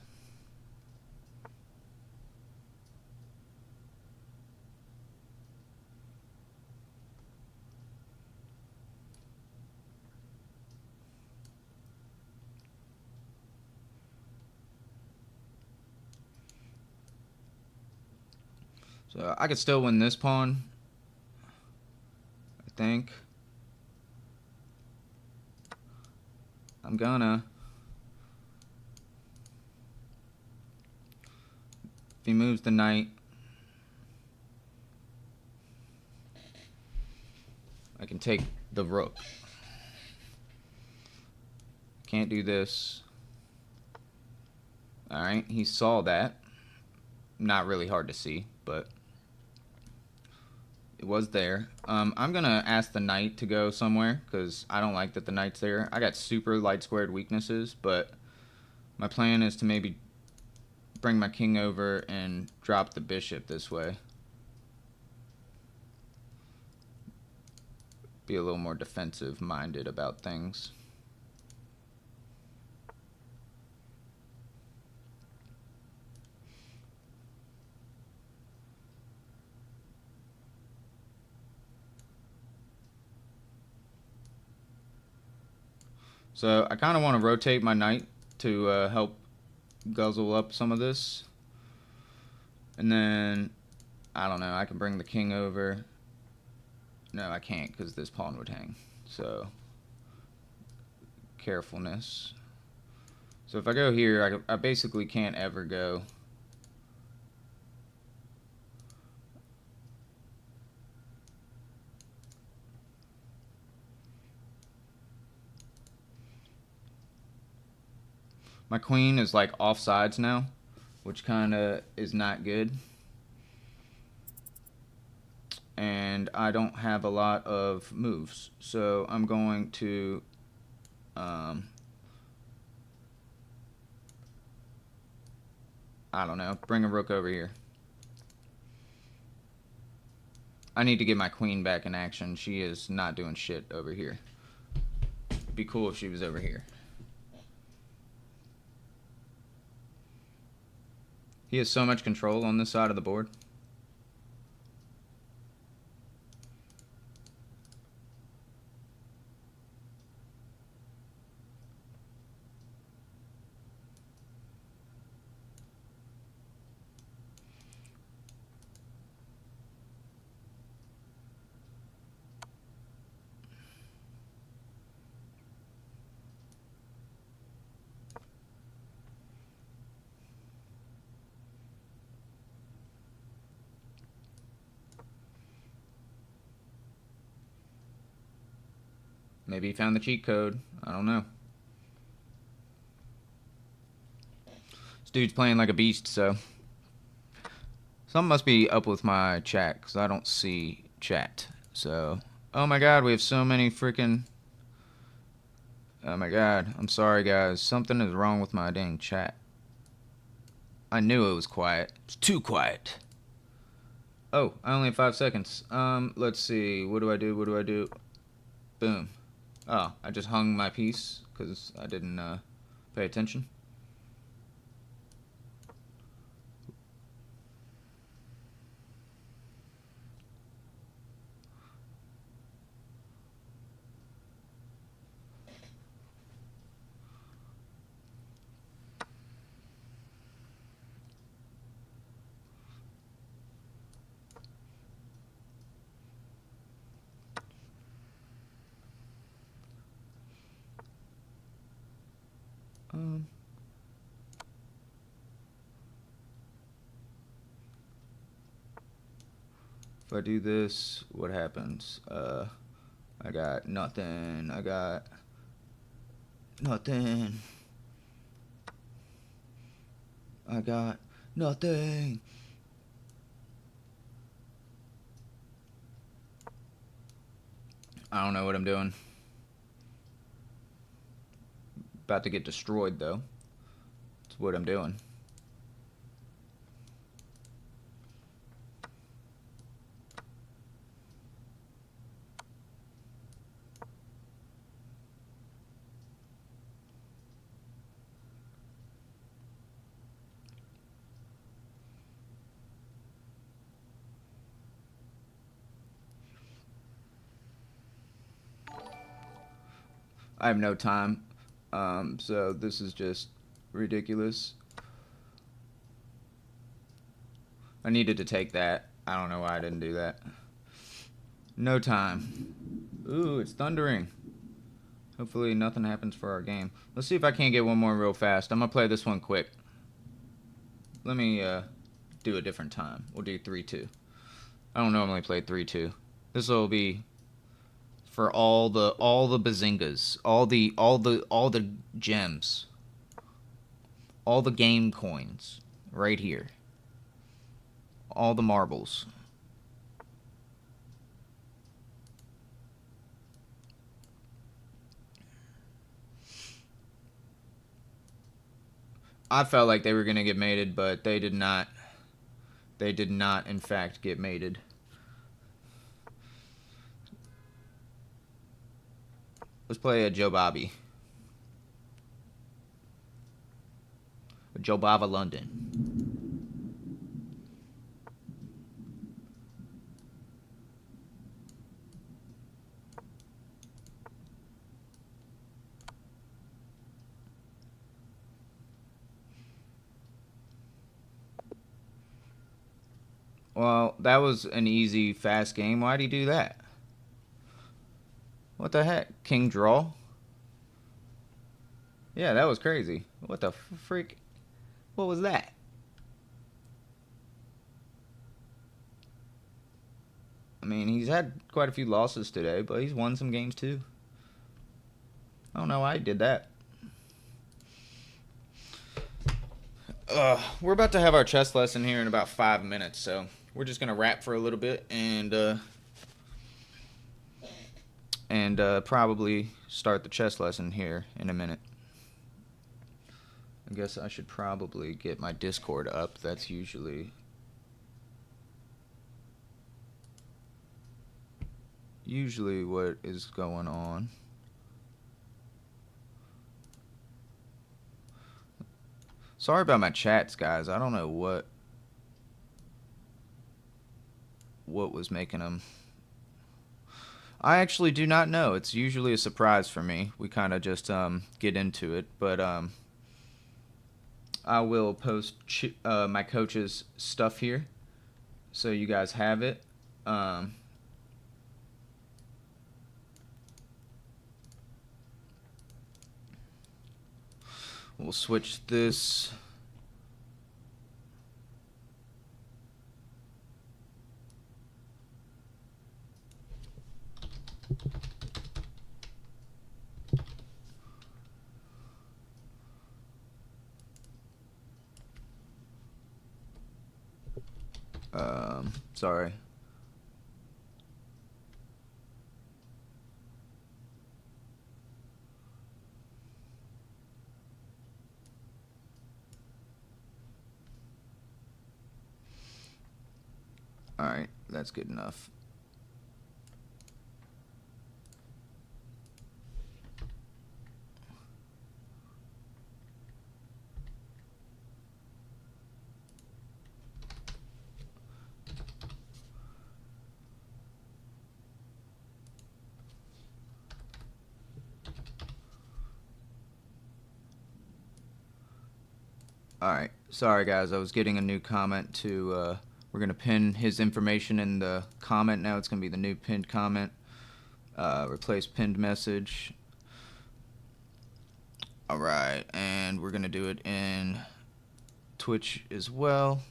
So I could still win this pawn, I think. I'm gonna. If he moves the knight, I can take the rook. Can't do this. Alright, he saw that. Not really hard to see, but it was there. I'm gonna ask the knight to go somewhere, because I don't like that the knight's there. I got super light squared weaknesses, but my plan is to maybe bring my king over and drop the bishop this way. Be a little more defensive minded about things. So I kind of want to rotate my knight to help guzzle up some of this. And then, I don't know, I can bring the king over. No, I can't because this pawn would hang. So, carefulness. So if I go here, I basically can't ever go. My queen is like offsides now, which kind of is not good. And I don't have a lot of moves, so I'm going to I don't know, bring a rook over here. I need to get my queen back in action. She is not doing shit over here. It'd be cool if she was over here. He has so much control on this side of the board. Maybe he found the cheat code. I don't know. This dude's playing like a beast, so something must be up with my chat, because I don't see chat. So, oh my god, we have so many freaking... Oh my god, I'm sorry guys. Something is wrong with my dang chat. I knew it was quiet. It's too quiet. Oh, I only have 5 seconds. Let's see. What do I do? What do I do? Boom. Oh, I just hung my piece because I didn't pay attention. If I do this, what happens? I got nothing. I got nothing. I got nothing. I don't know what I'm doing. About to get destroyed, though. That's what I'm doing. I have no time, so this is just ridiculous. I needed to take that. I don't know why I didn't do that. No time. Ooh, it's thundering. Hopefully nothing happens for our game. Let's see if I can't get one more real fast. I'm going to play this one quick. Let me do a different time. We'll do 3-2. I don't normally play 3-2. This will be for all the bazingas, all the gems, all the game coins right here, all the marbles. I felt like they were gonna get mated, but they did not. They did not, in fact, get mated. Let's play a Joe Bobby. Joe Bava London. Well, that was an easy, fast game. Why'd he do that? What the heck? King draw? Yeah, that was crazy. What the freak? What was that? I mean, he's had quite a few losses today, but he's won some games too. I don't know why he did that. We're about to have our chess lesson here in about 5 minutes, so we're just gonna rap for a little bit and probably start the chess lesson here in a minute. I guess I should probably get my Discord up. That's usually what is going on. Sorry about my chats, guys. I don't know what was making them. I actually do not know. It's usually a surprise for me. We kind of just get into it, but I will post my coach's stuff here so you guys have it. We'll switch this. Sorry. Alright, that's good enough. Alright, sorry guys, I was getting a new comment to, we're going to pin his information in the comment now. It's going to be the new pinned comment. Replace pinned message. All right, and we're gonna do it in Twitch as well.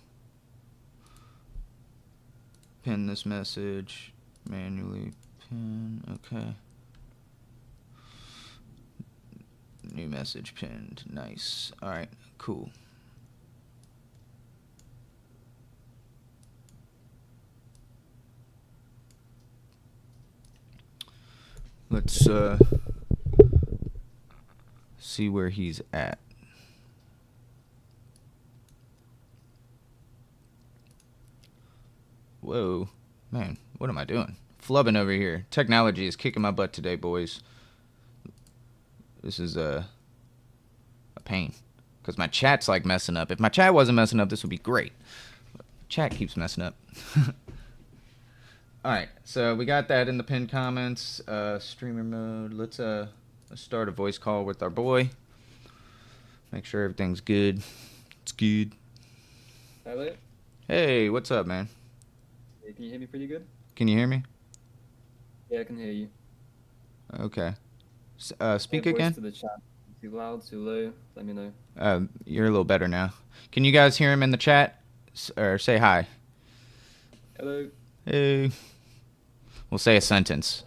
Pin this message, manually pin, okay. New message pinned, nice. All right, cool. Let's see where he's at. Whoa, man, what am I doing? Flubbing over here. Technology is kicking my butt today, boys. This is a pain. Because my chat's like messing up. If my chat wasn't messing up, this would be great. Chat keeps messing up. Alright, so we got that in the pinned comments. Streamer mode. Let's start a voice call with our boy. Make sure everything's good. It's good. Hello? Hey, what's up, man? Hey, can you hear me pretty good? Can you hear me? Yeah, I can hear you. Okay. Speak Voice again? to the chat. Too loud, too low? Let me know. You're a little better now. Can you guys hear him in the chat? Or say hi. Hello? Hey. We'll say a sentence.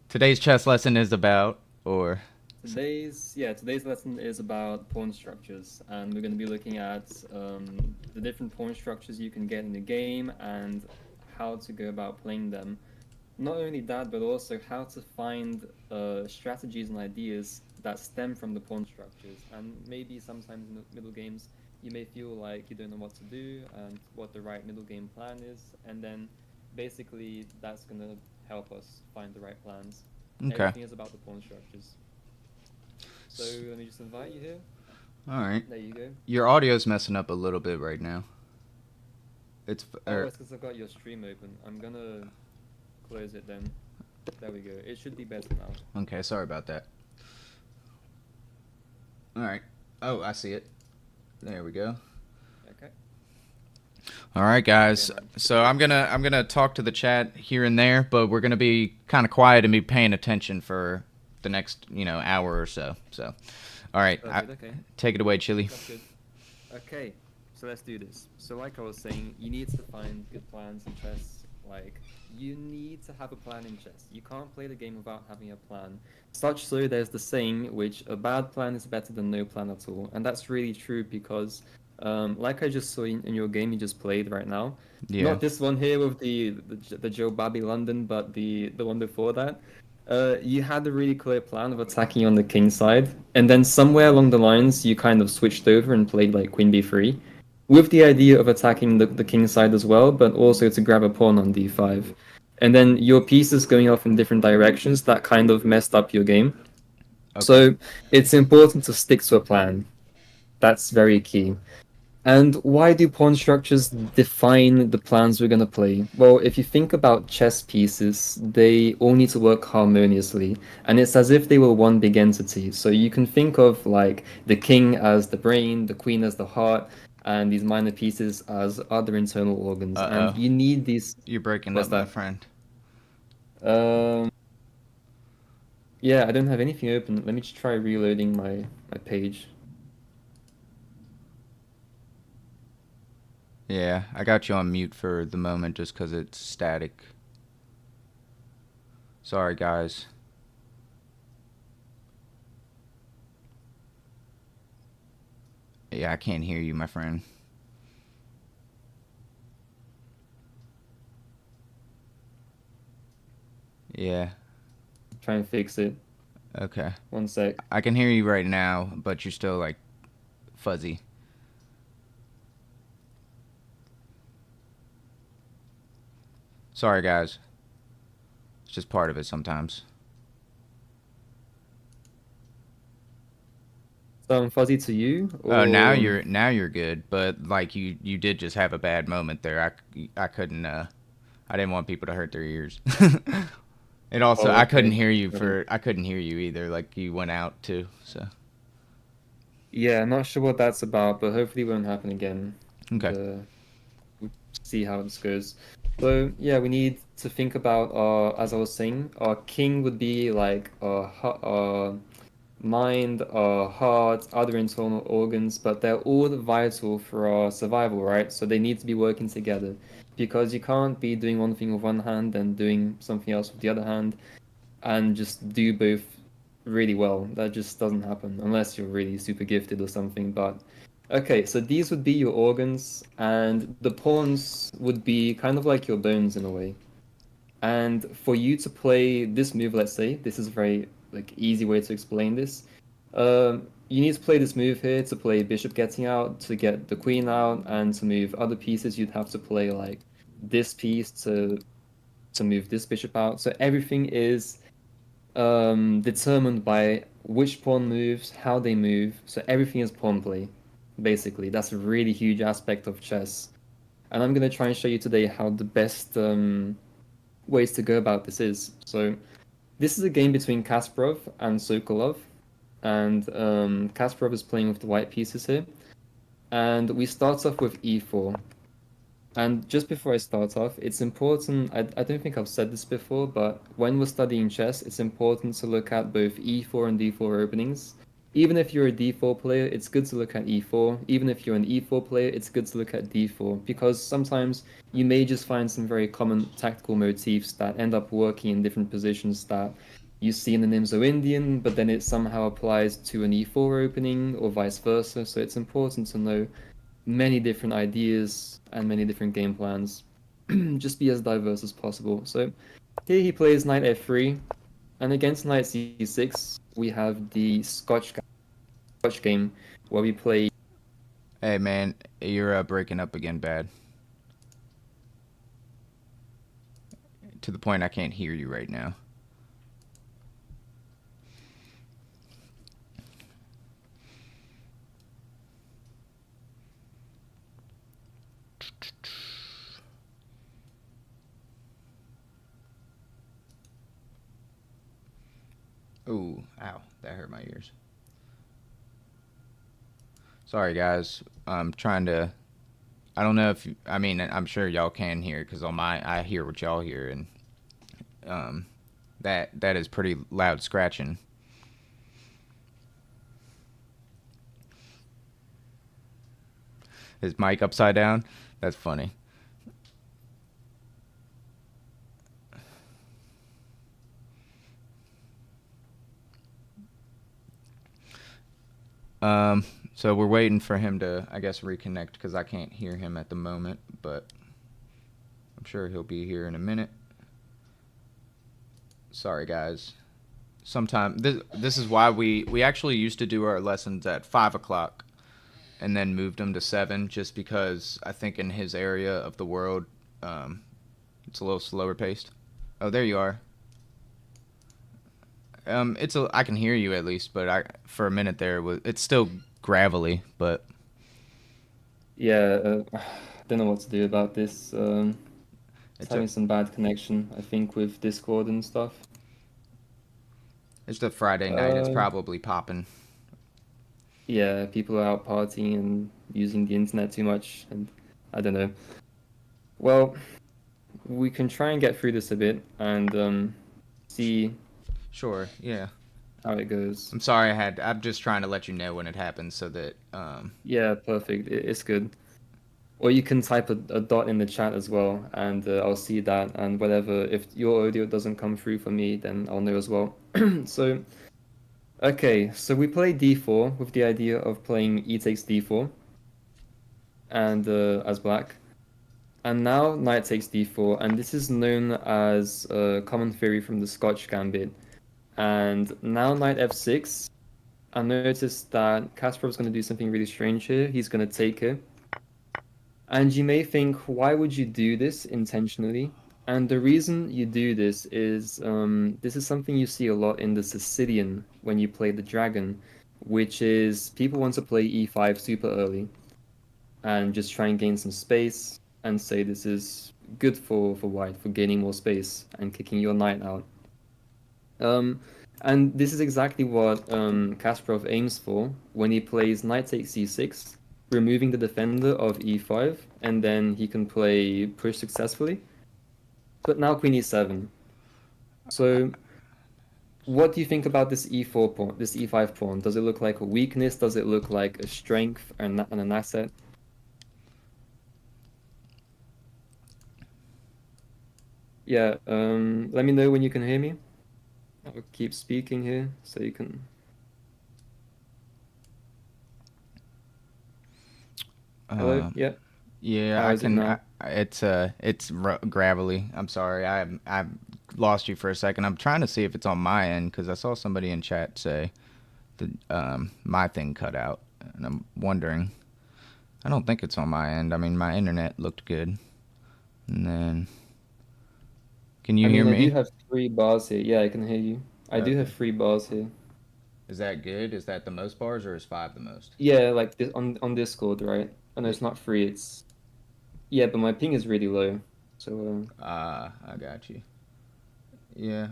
Today's chess lesson is about, or... Today's lesson is about pawn structures, and we're going to be looking at the different pawn structures you can get in the game and how to go about playing them. Not only that, but also how to find strategies and ideas that stem from the pawn structures. And maybe sometimes in the middle games, you may feel like you don't know what to do and what the right middle game plan is, and then basically that's going to help us find the right plans. Okay. Everything is about the pawn structures. So let me just invite you here. All right. There you go. Your audio's messing up a little bit right now. It's it's because I've got your stream open. I'm gonna close it then. There we go. It should be better now. Okay, sorry about that. All right. Oh, I see it. There we go. Okay. All right, guys. So I'm gonna talk to the chat here and there, but we're gonna be kind of quiet and be paying attention for the next, hour or so. So, all right. Okay. Take it away, Chili. That's good. Okay, so let's do this. So like I was saying, you need to find good plans in chess. Like, you need to have a plan in chess. You can't play the game without having a plan. Such so there's the saying, which a bad plan is better than no plan at all. And that's really true because, like I just saw in your game you just played right now, not this one here with the Joe Babby London, but the one before that. You had a really clear plan of attacking on the king side, and then somewhere along the lines you kind of switched over and played like queen b3, with the idea of attacking the king side as well, but also to grab a pawn on d5. And then your pieces going off in different directions, that kind of messed up your game. Okay. So it's important to stick to a plan. That's very key. And why do pawn structures define the plans we're going to play? Well, if you think about chess pieces, they all need to work harmoniously. And it's as if they were one big entity. So you can think of like the king as the brain, the queen as the heart, and these minor pieces as other internal organs. And you need these... You're breaking up, my friend. Yeah, I don't have anything open. Let me just try reloading my page. Yeah, I got you on mute for the moment just because it's static. Sorry, guys. Yeah, I can't hear you, my friend. Yeah. Try and fix it. Okay. 1 sec. I can hear you right now, but you're still, like, fuzzy. Sorry, guys. It's just part of it sometimes. So I'm fuzzy to you? Or... Oh, now you're good, but like you did just have a bad moment there. I couldn't I didn't want people to hurt their ears. And also I couldn't hear you either. Like you went out too. So. Yeah, I'm not sure what that's about, but hopefully it won't happen again. Okay. We'll see how this goes. So yeah, we need to think about as I was saying, our king would be like our mind, our heart, other internal organs, but they're all vital for our survival, right? So they need to be working together because you can't be doing one thing with one hand and doing something else with the other hand and just do both really well. That just doesn't happen unless you're really super gifted or something. But okay, so these would be your organs, and the pawns would be kind of like your bones in a way. And for you to play this move, let's say, this is a very like easy way to explain this. You need to play this move here to play bishop getting out, to get the queen out, and to move other pieces. You'd have to play like this piece to move this bishop out. So everything is determined by which pawn moves, how they move. So everything is pawn play, basically. That's a really huge aspect of chess. And I'm gonna try and show you today how the best ways to go about this is. So this is a game between Kasparov and Sokolov, and Kasparov is playing with the white pieces here. And we start off with e4. And just before I start off, it's important, I don't think I've said this before, but when we're studying chess, it's important to look at both e4 and d4 openings. Even if you're a d4 player, it's good to look at e4. Even if you're an e4 player, it's good to look at d4, because sometimes you may just find some very common tactical motifs that end up working in different positions that you see in the Nimzo-Indian, but then it somehow applies to an e4 opening or vice versa. So it's important to know many different ideas and many different game plans. Just be as diverse as possible. So here he plays knight f3, and against knight c6, we have the Scotch game where we play. Hey man, you're breaking up again bad. To the point I can't hear you right now. Ooh, ow, that hurt my ears. Sorry guys, I'm trying to, I don't know if you, I mean, I'm sure y'all can hear, because on my, I hear what y'all hear, and that is pretty loud scratching. Is mic upside down? That's funny. So we're waiting for him to, I guess, reconnect, because I can't hear him at the moment, but I'm sure he'll be here in a minute. Sorry, guys. Sometime this is why we actually used to do our lessons at 5 o'clock, and then moved them to 7, just because I think in his area of the world, it's a little slower paced. Oh, there you are. I can hear you at least, but for a minute there it's still gravelly, but Yeah, don't know what to do about this. It's having some bad connection, I think, with Discord and stuff. It's the Friday night. It's probably popping. Yeah, people are out partying and using the internet too much, and I don't know. Well, we can try and get through this a bit and see. Sure, yeah. How it goes. I'm sorry I'm just trying to let you know when it happens so that Yeah, perfect. It's good. Or you can type a dot in the chat as well, and I'll see that, and whatever. If your audio doesn't come through for me, then I'll know as well. So, okay, so we play d4 with the idea of playing e takes d4, and as black. And now knight takes d4, and this is known as a common theory from the Scotch gambit. And now knight f6. I noticed that Kasparov's going to do something really strange here. He's going to take it. And you may think, why would you do this intentionally? And the reason you do this is something you see a lot in the Sicilian when you play the dragon, which is people want to play e5 super early and just try and gain some space and say this is good for white, for gaining more space and kicking your knight out. And this is exactly what Kasparov aims for when he plays knight takes c6, removing the defender of e5, and then he can play push successfully. But now queen e7. So what do you think about this e4 pawn, this e5 pawn? Does it look like a weakness? Does it look like a strength and an asset? Yeah, let me know when you can hear me. I'll keep speaking here so you can. Hello? Uh, Yeah. yeah, How I is it can. now? It's gravelly. I'm sorry. I lost you for a second. I'm trying to see if it's on my end because I saw somebody in chat say that my thing cut out, and I'm wondering. I don't think it's on my end. I mean, my internet looked good. And then, can I you hear mean, I do me? have 3 bars here. Yeah, I can hear you. I do have Okay. 3 bars here. Is that good? Is that the most bars, or is five the most? Yeah, like this on Discord, right? Oh, no, Yeah. it's not 3. It's yeah, but my ping is really low. So I got you. Yeah.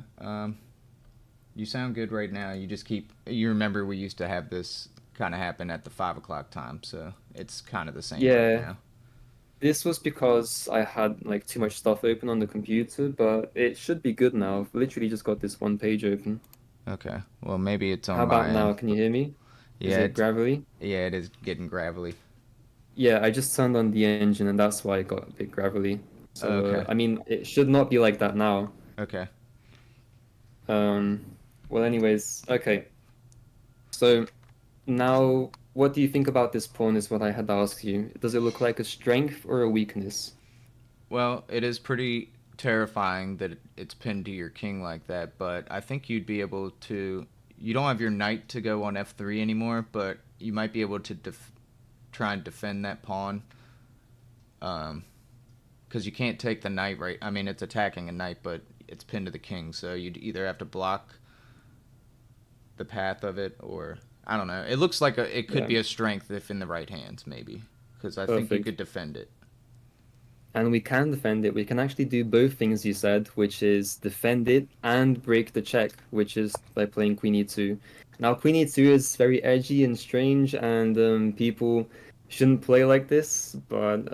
You sound good right now. You just keep. You remember we used to have this kind of happen at the 5 o'clock time, so it's kind of the same right yeah, now. this was because I had like too much stuff open on the computer, but it should be good now. I've literally just got this one page open. Okay. Well, maybe it's on How about my end. now? Can you hear me? Is Yeah. it gravelly? It is getting gravelly. Yeah, I just turned on the engine and that's why it got a bit gravelly. So Okay. I mean, it should not be like that now. Okay. Um, well, anyways, okay. So now, what do you think about this pawn? Is what I had asked you. Does it look like a strength or a weakness? Well, it is pretty terrifying that it's pinned to your king like that, but I think you'd be able to. You don't have your knight to go on f3 anymore, but you might be able to try and defend that pawn. Because you can't take the knight right. I mean, it's attacking a knight, but it's pinned to the king, so you'd either have to block the path of it, or I don't know. It looks like it could Yeah, be a strength if in the right hands, maybe, because I think you perfect. could defend it. And we can defend it. We can actually do both things you said, which is defend it and break the check, which is by playing Queen E2. Now, Queen E2 is very edgy and strange, and people shouldn't play like this, but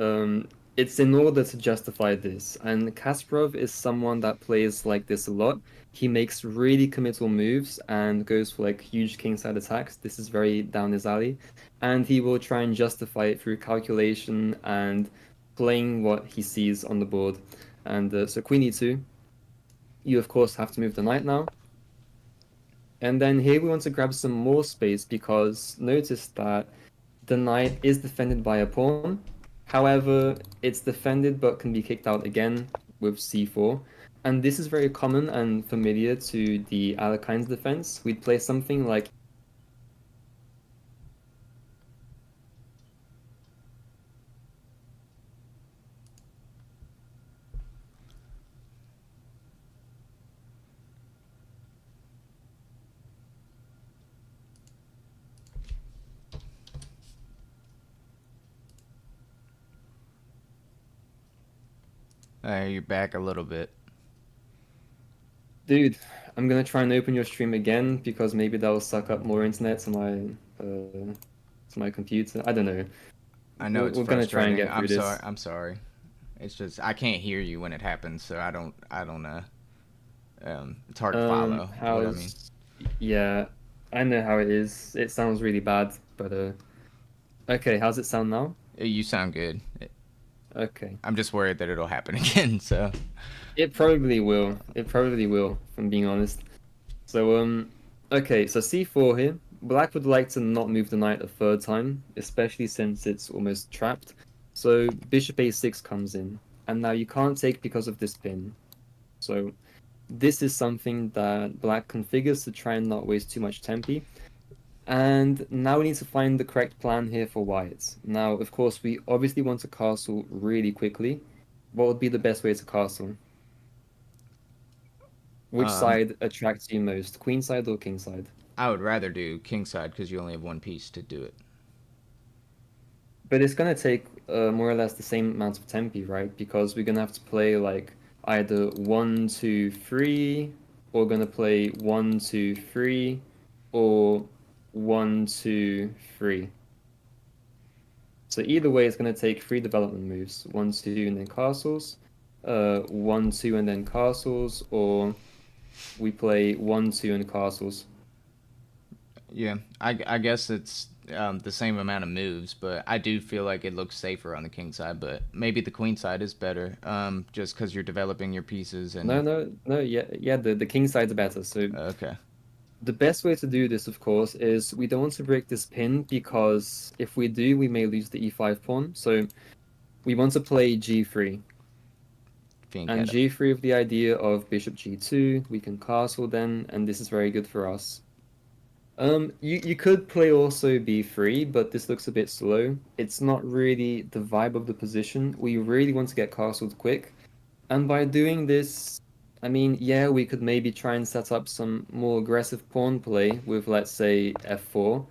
it's in order to justify this. And Kasparov is someone that plays like this a lot. He makes really committal moves and goes for like huge kingside attacks. This is very down his alley. And he will try and justify it through calculation and playing what he sees on the board. And so Queen E2, you of course have to move the knight now. And then here we want to grab some more space because notice that the knight is defended by a pawn. However, it's defended but can be kicked out again with c4. And this is very common and familiar to the Alekhine's defense. We'd play something like You're back a little bit. dude, I'm gonna try and open your stream again because maybe that will suck up more internet to my computer. I don't know. I know it's We're gonna try and frustrating. get I'm through sorry. this. I'm sorry. It's just I can't hear you when it happens, so I don't know. It's hard to follow. What I mean. How's yeah, I know how it is. It sounds really bad, but okay, how's it sound now? You sound good. Okay. I'm just worried that it'll happen again. So. It probably will. It probably will, if I'm being honest. So okay, so c4 here. Black would like to not move the knight a third time, especially since it's almost trapped. So bishop a6 comes in, and now you can't take because of this pin. So this is something that Black configures to try and not waste too much tempi. And now we need to find the correct plan here for white. Now, of course, we obviously want to castle really quickly. What would be the best way to castle? Which Um, side attracts you most, queen side or king side? I would rather do kingside because you only have one piece to do it. But it's gonna take more or less the same amount of tempi, right? Because we're gonna have to play like either 1, 2, 3, or gonna play 1, 2, 3, or 1, 2, 3. So either way, it's gonna take 3 development moves: 1, 2, and then castles, 1, 2, and then castles, or we play 1, 2, and castles. Yeah, I guess it's the same amount of moves, but I do feel like it looks safer on the king side. But maybe the queen side is better, just because you're developing your pieces No, and no, no, yeah, the king side's better. So okay. the best way to do this, of course, is we don't want to break this pin because if we do, we may lose the e5 pawn. So we want to play g3. Think And at g3 with the idea of bishop g2, we can castle then, and this is very good for us. You could play also b3, but this looks a bit slow. It's not really the vibe of the position. We really want to get castled quick. And by doing this, I mean, yeah, we could maybe try and set up some more aggressive pawn play with, let's say, f4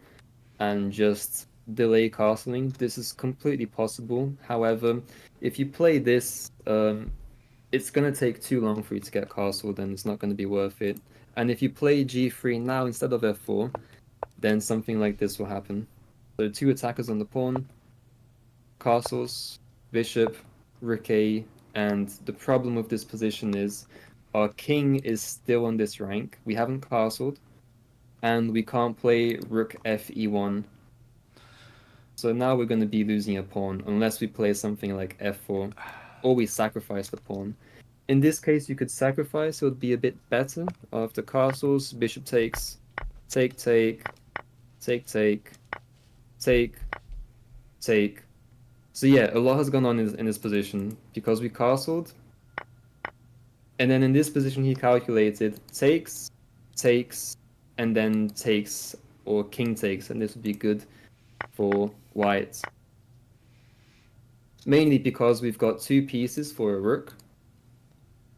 and just delay castling. This is completely possible. However, if you play this, it's going to take too long for you to get castled, and it's not going to be worth it. And if you play g3 now instead of f4, then something like this will happen. So 2 attackers on the pawn, castles, bishop, rook a, and the problem with this position is our king is still on this rank. We haven't castled, and we can't play rook f e1. So now we're going to be losing a pawn unless we play something like f4, or we sacrifice the pawn. In this case, you could sacrifice, it would be a bit better. After castles, bishop takes, take, take, take, take, take, take. So yeah, a lot has gone on in this position because we castled. And then in this position, he calculated takes, takes, and then takes, or king takes, and this would be good for white. Mainly because we've got 2 pieces for a rook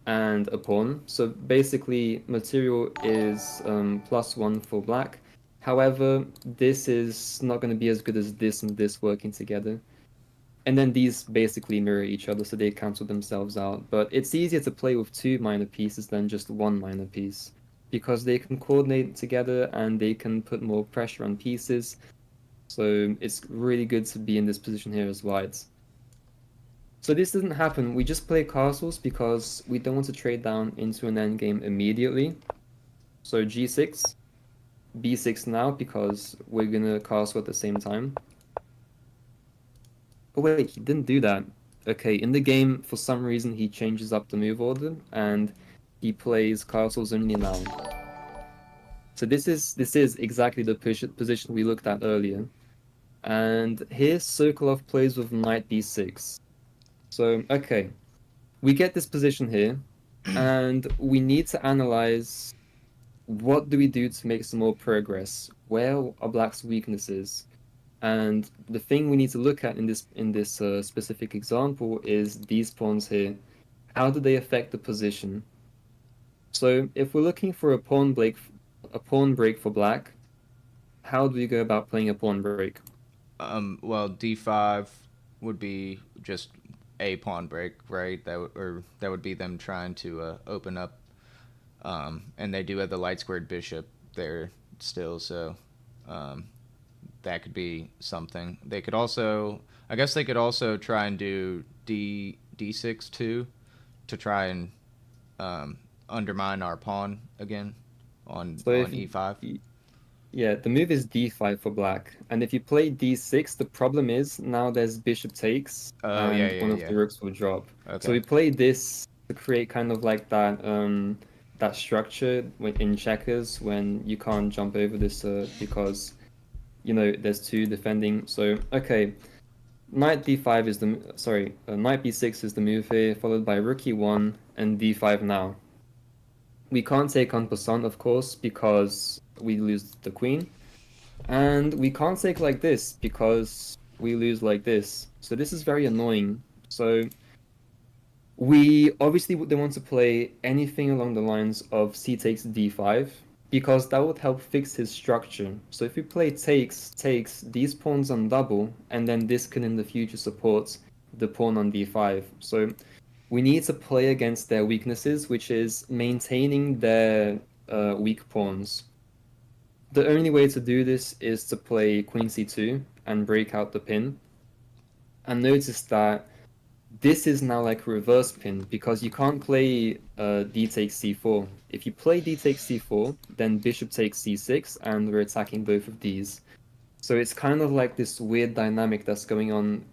and a pawn. So basically, material is +1 for black. However, this is not going to be as good as this and this working together. And then these basically mirror each other, so they cancel themselves out. But it's easier to play with 2 minor pieces than just 1 minor piece, because they can coordinate together and they can put more pressure on pieces. So it's really good to be in this position here as white. So this doesn't happen. We just play castles because we don't want to trade down into an endgame immediately. So g6, b6 now because we're gonna castle at the same time. Oh wait, he didn't do that. Okay, in the game, for some reason, he changes up the move order and he plays castles only now. So this is exactly the position we looked at earlier. And here Sokolov plays with knight b6. So, okay, we get this position here, and we need to analyze what do we do to make some more progress? Where are black's weaknesses? And the thing we need to look at in this specific example is these pawns here. How do they affect the position? So if we're looking for a pawn break for black, how do we go about playing a pawn break? Well, d5 would be just a pawn break, right? That would be them trying to open up, and they do have the light squared bishop there still, so that could be something. They could also, I guess, they could also try and do d6 too, to try and undermine our pawn again on e5. Yeah, the move is d5 for black, and if you play d6, the problem is now there's bishop takes, and one of the rooks will drop. Okay. So we play this to create kind of like that that structure in checkers when you can't jump over this because there's 2 defending. So okay, knight d5 is knight b6 is the move here, followed by rook e1 and d5 now. We can't take en passant, of course, because we lose the queen. And we can't take like this because we lose like this. So this is very annoying. So we obviously don't want to play anything along the lines of c takes d5 because that would help fix his structure. So if we play takes, these pawns on double, and then this can in the future support the pawn on d5. So we need to play against their weaknesses, which is maintaining their weak pawns. The only way to do this is to play queen c2 and break out the pin. And notice that this is now like a reverse pin because you can't play d takes c4. If you play d takes c4, then bishop takes c6, and we're attacking both of these. So it's kind of like this weird dynamic that's going on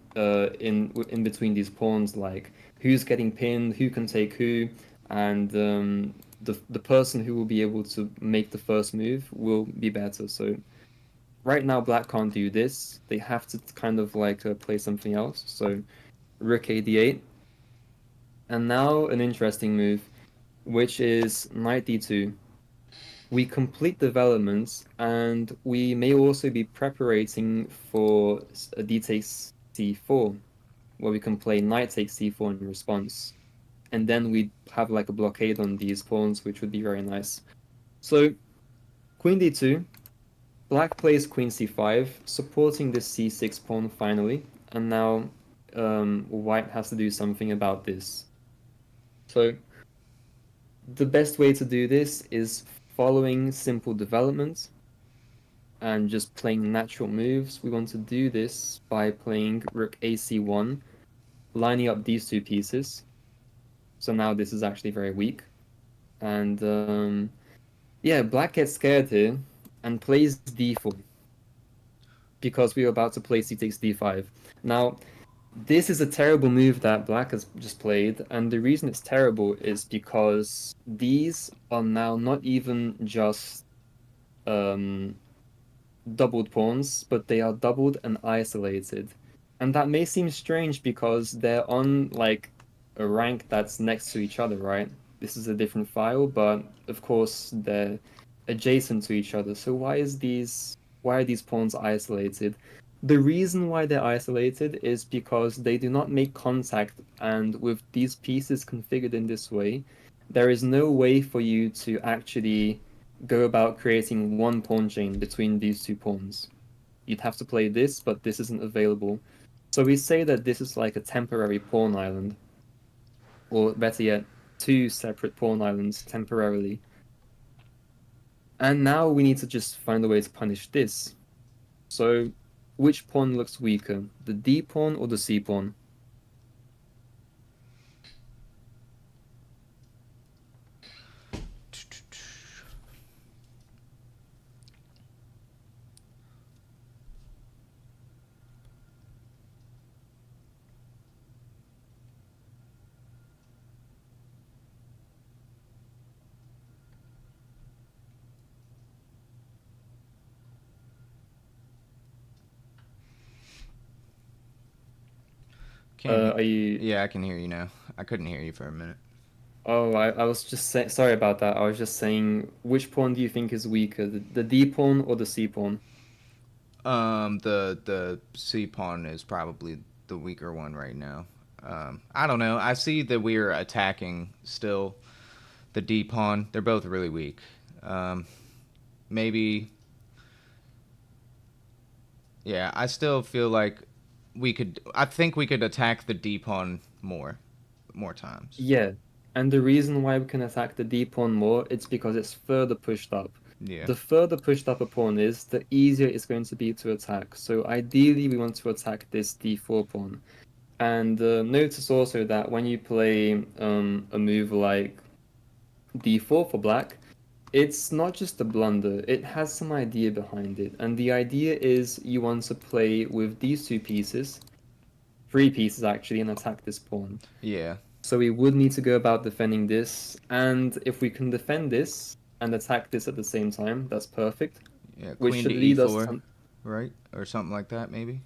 in between these pawns, like who's getting pinned, who can take who, and the person who will be able to make the first move will be better. So right now, black can't do this. They have to kind of like play something else. So rook a d8, and now an interesting move, which is knight d2. We complete developments, and we may also be preparating for a d takes c4, where we can play knight takes c4 in response. And then we have like a blockade on these pawns, which would be very nice. So queen d2, black plays queen c5, supporting this c6 pawn finally, and now white has to do something about this. So the best way to do this is following simple development and just playing natural moves. We want to do this by playing rook ac1, lining up these two pieces. So now this is actually very weak. And yeah, black gets scared here and plays d4 because we were about to play c takes d5. Now, this is a terrible move that black has just played, and the reason it's terrible is because these are now not even just doubled pawns, but they are doubled and isolated. And that may seem strange because they're on like a rank that's next to each other, right? This is a different file, but of course they're adjacent to each other. So why are these pawns isolated? The reason why they're isolated is because they do not make contact, and with these pieces configured in this way, there is no way for you to actually go about creating one pawn chain between these two pawns. You'd have to play this, but this isn't available. So we say that this is like a temporary pawn island, or better yet, two separate pawn islands temporarily. And now we need to just find a way to punish this. So which pawn looks weaker, the d pawn or the c pawn? Are you? Yeah, I can hear you now. I couldn't hear you for a minute. Oh, I was just sorry about that. I was just saying, which pawn do you think is weaker, the d pawn or the c pawn? The C pawn is probably the weaker one right now. I don't know. I see that we're attacking still the D pawn. They're both really weak. Maybe. Yeah, I still feel like we could. I think we could attack the D pawn more times. Yeah, and the reason why we can attack the d pawn more, it's because it's further pushed up. Yeah. The further pushed up a pawn is, the easier it's going to be to attack. So ideally, we want to attack this d4 pawn. And notice also that when you play a move like d4 for black, it's not just a blunder, it has some idea behind it. And the idea is you want to play with these two pieces, three pieces actually, and attack this pawn. Yeah. So we would need to go about defending this, and if we can defend this and attack this at the same time, that's perfect. Yeah. Which Queen should to lead us E4, to right, or something like that, maybe.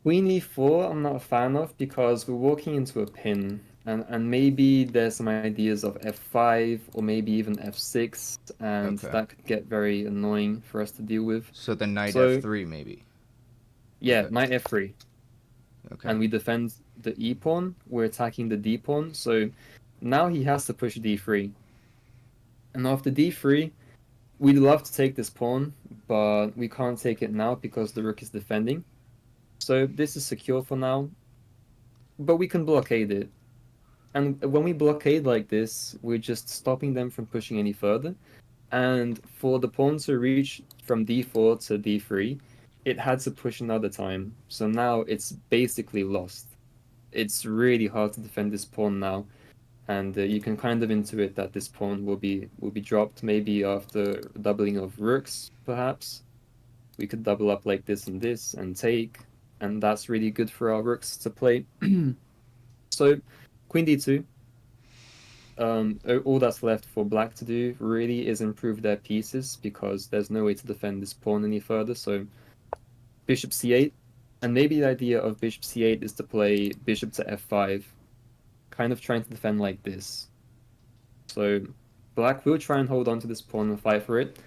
Queen e4. I'm not a fan of because we're walking into a pin, and maybe there's some ideas of f5 or maybe even f6, and Okay. that could get very annoying for us to deal with. So the knight So F3 maybe. yeah, Okay. knight f3, Okay. and we defend the e pawn. We're attacking the d pawn, so now he has to push d3, and after d3. We'd love to take this pawn, but we can't take it now because the rook is defending. So this is secure for now, but we can blockade it. And when we blockade like this, we're just stopping them from pushing any further. And for the pawn to reach from d4 to d3, it had to push another time. So now it's basically lost. it's really hard to defend this pawn now, and you can kind of intuit that this pawn will be dropped maybe after doubling of rooks, perhaps. We could double up like this and take, and that's really good for our rooks to play. So, queen d2. All that's left for black to do really is improve their pieces because there's no way to defend this pawn any further. So, bishop c8, and maybe the idea of bishop c8 is to play bishop to f5, kind of trying to defend like this. So, black will try and hold on to this pawn and fight for it,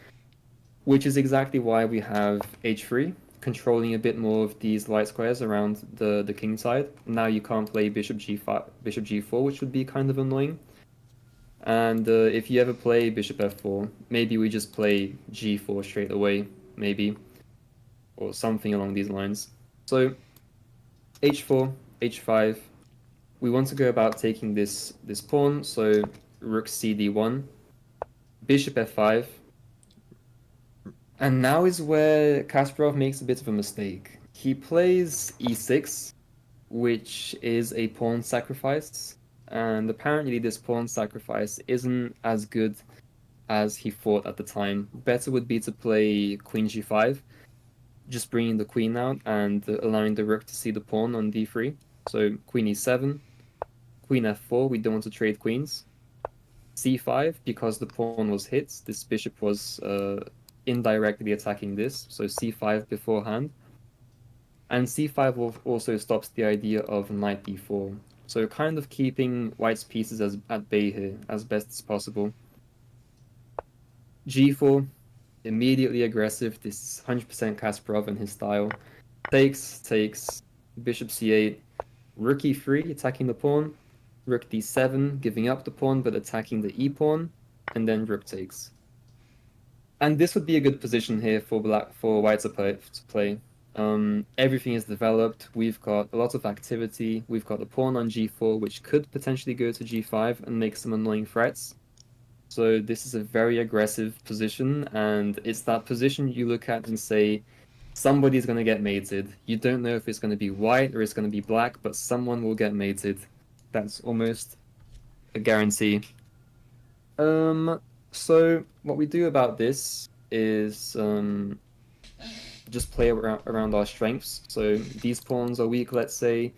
which is exactly why we have h3, controlling a bit more of these light squares around the king side. Now you can't play bishop g5, bishop g4, which would be kind of annoying. And if you ever play bishop f4, maybe we just play g4 straight away, maybe, or something along these lines. So h4, h5, we want to go about taking this pawn, so rook cd1, bishop f5, and now is where Kasparov makes a bit of a mistake. He plays e6, which is a pawn sacrifice, and apparently this pawn sacrifice isn't as good as he thought at the time. Better would be to play queen g5, just bringing the queen out and allowing the rook to see the pawn on d3. So queen e7, queen f4, we don't want to trade queens. c5, because the pawn was hit, this bishop was indirectly attacking this, so c5 beforehand. And c5 also stops the idea of knight d4. So kind of keeping white's pieces at bay here as best as possible. g4, immediately aggressive. This is 100% Kasparov in his style. Takes, bishop c8, rook e3, attacking the pawn, rook d7, giving up the pawn but attacking the e-pawn, and then rook takes. And this would be a good position here for white to play. Everything is developed. We've got a lot of activity. We've got the pawn on g4, which could potentially go to g5 and make some annoying threats. So this is a very aggressive position, and it's that position you look at and say, somebody's going to get mated. You don't know if it's going to be white or it's going to be black, but someone will get mated. That's almost a guarantee. So what we do about this is just play around our strengths. So these pawns are weak, let's say.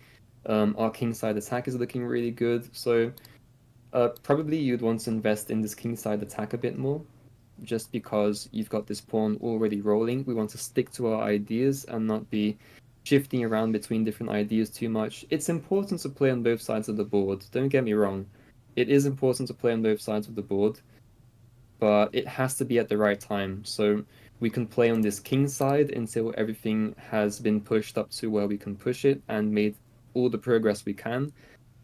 Our kingside attack is looking really good. So probably you'd want to invest in this kingside attack a bit more, just because you've got this pawn already rolling. We want to stick to our ideas and not be shifting around between different ideas too much. It's important to play on both sides of the board. Don't get me wrong. It is important to play on both sides of the board, but it has to be at the right time. So we can play on this king side until everything has been pushed up to where we can push it and made all the progress we can.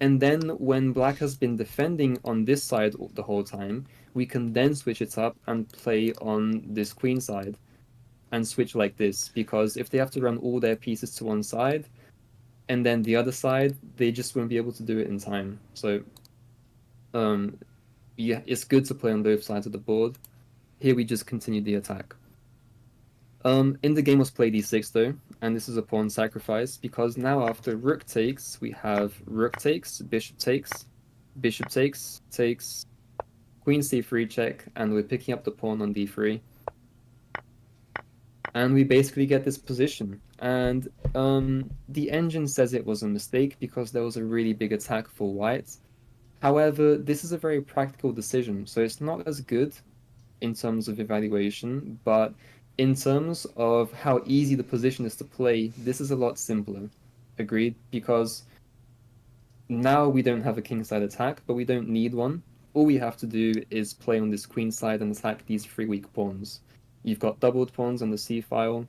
And then when black has been defending on this side the whole time, we can then switch it up and play on this queen side and switch like this, because if they have to run all their pieces to one side and then the other side, they just won't be able to do it in time. So yeah, it's good to play on both sides of the board. Here we just continue the attack. In the game was play d6 though, and this is a pawn sacrifice, because now after rook takes, we have rook takes, bishop takes, takes, queen c3 check, and we're picking up the pawn on d3. And we basically get this position. And the engine says it was a mistake because there was a really big attack for white. However, this is a very practical decision, so it's not as good in terms of evaluation, but in terms of how easy the position is to play, this is a lot simpler. Agreed? Because now we don't have a kingside attack, but we don't need one. All we have to do is play on this queen side and attack these three weak pawns. You've got doubled pawns on the c-file,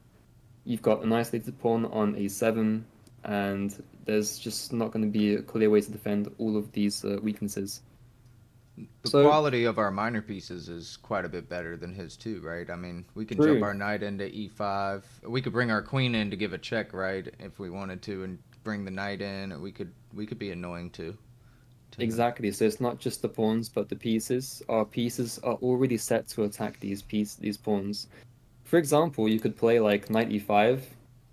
you've got an isolated pawn on a7, and there's just not going to be a clear way to defend all of these weaknesses. The quality of our minor pieces is quite a bit better than his too, right? I mean, we can jump our knight into e5. We could bring our queen in to give a check, right, if we wanted to, and bring the knight in. We could be annoying too. Exactly. So it's not just the pawns, but the pieces. Our pieces are already set to attack these pawns. For example, you could play like knight e5,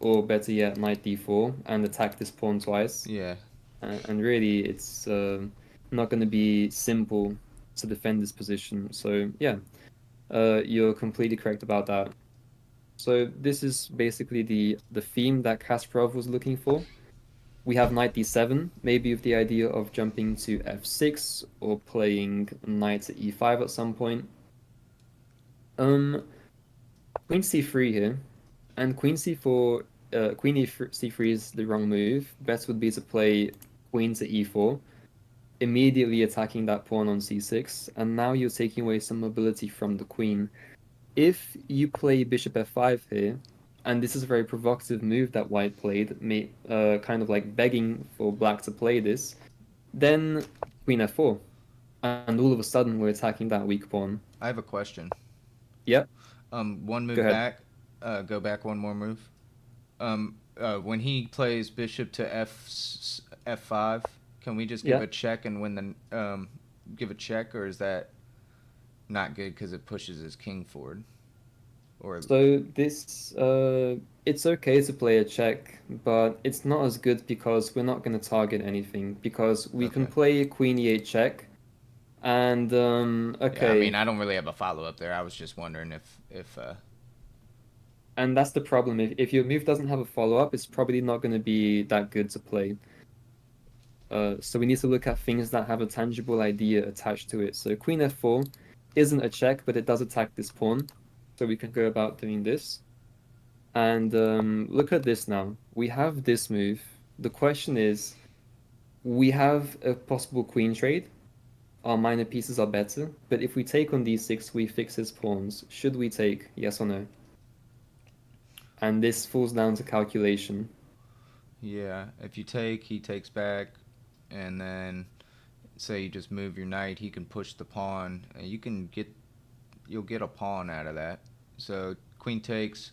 or better yet, knight d4, and attack this pawn twice. Yeah. and really it's not going to be simple to defend this position. So yeah, you're completely correct about that. So this is basically the theme that Kasparov was looking for. We have knight d7, maybe with the idea of jumping to f6 or playing knight to e5 at some point. Queen c3 here, and queen c4, queen c3 is the wrong move. Best would be to play queen to e4, immediately attacking that pawn on c6, and now you're taking away some mobility from the queen. If you play bishop f5 here, and this is a very provocative move that white played, kind of like begging for black to play this, then queen f4, and all of a sudden we're attacking that weak pawn. I have a question. Yep. One Go move ahead. back. Go back one more move. When he plays bishop to f5, can we just give Yeah. a check and win the give a check, or is that not good because it pushes his king forward? Or So this, it's okay to play a check, but it's not as good because we're not going to target anything because we can okay. play queen e8 check, and Yeah, I mean, okay, I don't really have a follow up there. I was just wondering if and that's the problem. If your move doesn't have a follow up, it's probably not going to be that good to play. So we need to look at things that have a tangible idea attached to it. So queen f4 isn't a check, but it does attack this pawn. So we can go about doing this. And look at this now. We have this move. The question is, we have a possible queen trade. Our minor pieces are better, but if we take on d6, we fix his pawns. Should we take? Yes or no? And this falls down to calculation. yeah, if you take, he takes back, and then say you just move your knight, he can push the pawn, and you'll get a pawn out of that. So queen takes,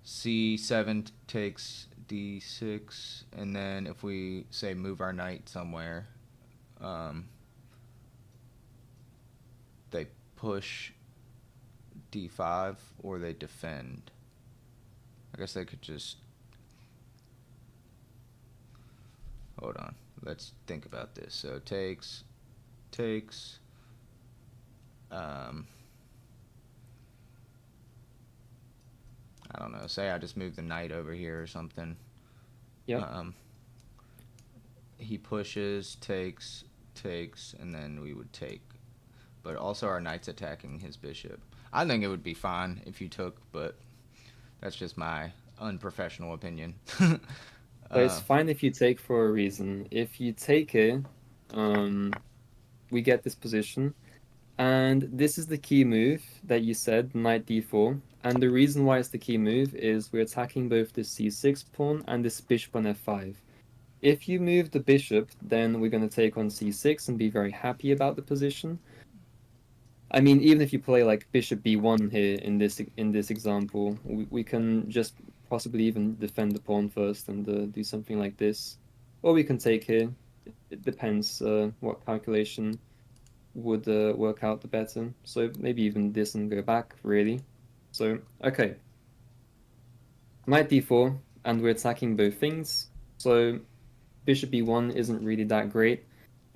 c7 takes d6, and then if we say move our knight somewhere, they push d5 or they defend. I guess they could just hold on. Let's think about this. So takes, um, I don't know. Say I just move the knight over here or something. Yep. He pushes, takes, and then we would take. But also our knight's attacking his bishop. I think it would be fine if you took, but that's just my unprofessional opinion. So it's fine if you take for a reason. If you take it, we get this position. And this is the key move that you said, knight d4. And the reason why it's the key move is we're attacking both the c6 pawn and this bishop on f5. If you move the bishop, then we're going to take on c6 and be very happy about the position. I mean, even if you play like bishop b1 here in this example, we can just possibly even defend the pawn first and do something like this. Or we can take here. It depends what calculation would work out the better. So maybe even this and go back, really. So, okay. Knight d4, and we're attacking both things. So bishop b1 isn't really that great.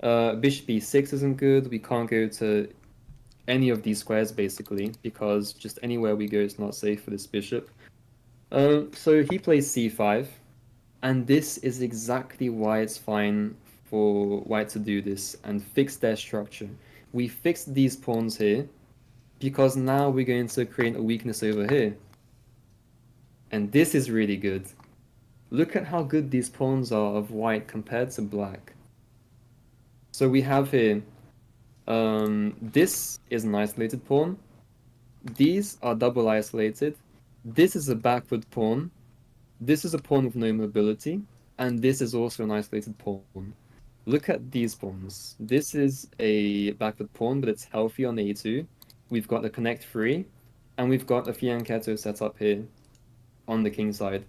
Bishop b6 isn't good. We can't go to any of these squares, basically, because just anywhere we go is not safe for this bishop. So he plays c5, and this is exactly why it's fine for white to do this and fix their structure. We fixed these pawns here because now we're going to create a weakness over here. And this is really good. Look at how good these pawns are of white compared to black. So we have here, this is an isolated pawn. These are double isolated. This is a backward pawn. This is a pawn with no mobility. And this is also an isolated pawn. Look at these pawns. This is a backward pawn, but it's healthy on a2. We've got a connect free, and we've got a fianchetto set up here on the king side.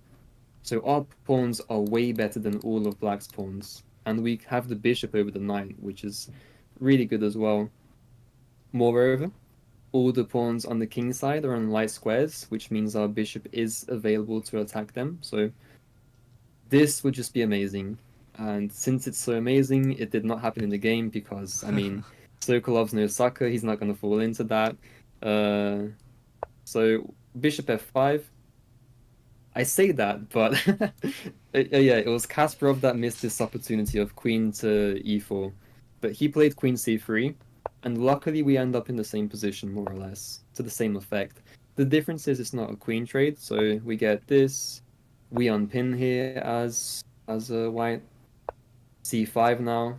So our pawns are way better than all of black's pawns. And we have the bishop over the knight, which is really good as well. Moreover, all the pawns on the king side are on light squares, which means our bishop is available to attack them. So this would just be amazing. And since it's so amazing, it did not happen in the game because, I mean, Sokolov's no sucker. He's not going to fall into that. So bishop f5. I say that, but yeah, it was Kasparov that missed this opportunity of queen to e4. But he played queen c3, and luckily we end up in the same position, more or less, to the same effect. The difference is it's not a queen trade, so we get this. We unpin here as a white. c5 now.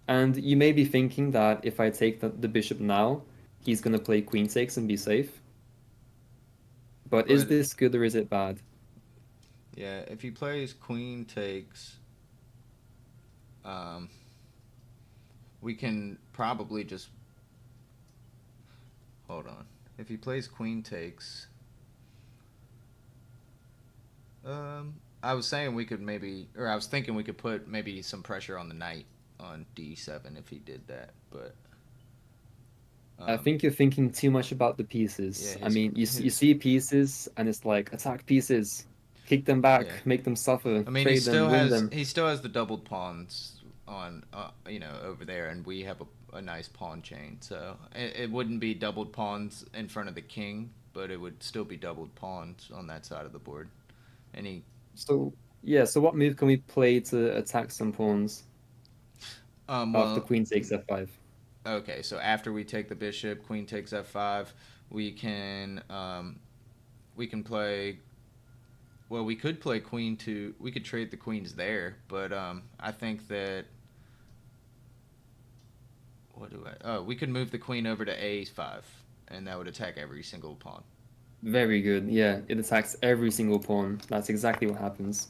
And you may be thinking that if I take the bishop now, he's going to play queen takes and be safe. But is this good or is it bad? Yeah, if he plays queen takes, we can probably just... Hold on. If he plays queen takes... I was saying we could maybe... Or I was thinking we could put maybe some pressure on the knight on d7 if he did that, but... I think you're thinking too much about the pieces. Yeah, I mean, you see pieces, and it's like, attack pieces, kick them back, make them suffer, I mean, trade them, win them. He still has the doubled pawns on, over there, and we have a nice pawn chain. So it wouldn't be doubled pawns in front of the king, but it would still be doubled pawns on that side of the board. So what move can we play to attack some pawns? After queen takes f5. Okay, so after we take the bishop, queen takes f5, we can play... Well, we could play queen to... We could trade the queens there, but I think that... we could move the queen over to a5, and that would attack every single pawn. Very good, yeah. It attacks every single pawn. That's exactly what happens.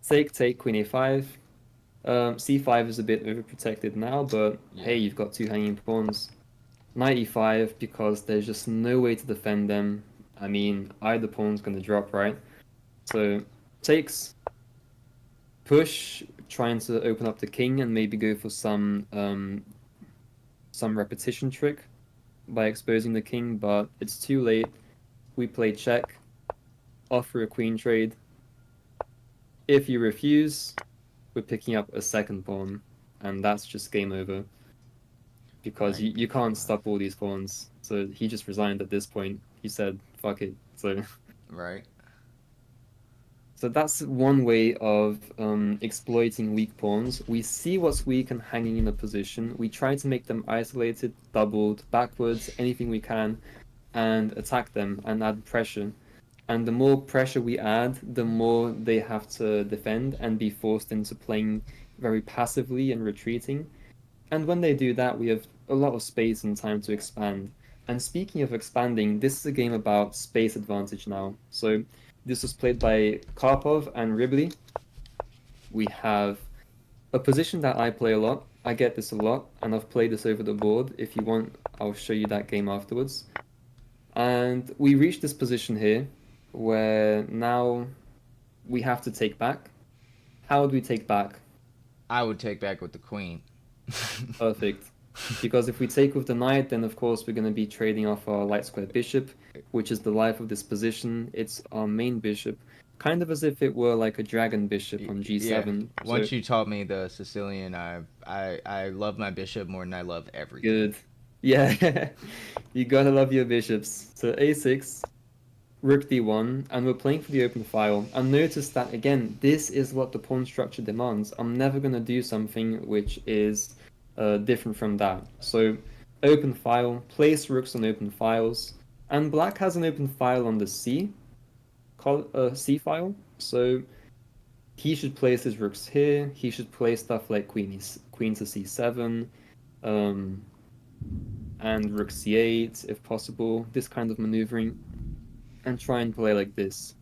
Take, queen a5. c5 is a bit overprotected now, but hey, you've got two hanging pawns. Knight e5, because there's just no way to defend them. I mean, either pawn's going to drop, right? So, takes, push, trying to open up the king and maybe go for some repetition trick by exposing the king, but it's too late. We play check, offer a queen trade. If you refuse, we're picking up a second pawn, and that's just game over. Because you can't stop all these pawns. So he just resigned at this point. He said, fuck it. So right. So that's one way of exploiting weak pawns. We see what's weak and hanging in a position. We try to make them isolated, doubled, backwards, anything we can, and attack them and add pressure. And the more pressure we add, the more they have to defend and be forced into playing very passively and retreating. And when they do that, we have a lot of space and time to expand. And speaking of expanding, this is a game about space advantage now. So this was played by Karpov and Ribley. We have a position that I play a lot. I get this a lot, and I've played this over the board. If you want, I'll show you that game afterwards. And we reached this position here, where now we have to take back. How would we take back? I would take back with the queen. Perfect. Because if we take with the knight, then of course we're going to be trading off our light square bishop, which is the life of this position. It's our main bishop, kind of as if it were like a dragon bishop on g7. Yeah. Once you taught me the Sicilian, I love my bishop more than I love everything. Good. Yeah, you gotta love your bishops. So a6, rook d1, and we're playing for the open file. And notice that, again, this is what the pawn structure demands. I'm never going to do something which is different from that. So open file, place rooks on open files. And black has an open file on the C file. So he should place his rooks here. He should play stuff like queen to c7, and rook c8 if possible, this kind of maneuvering, and try and play like this.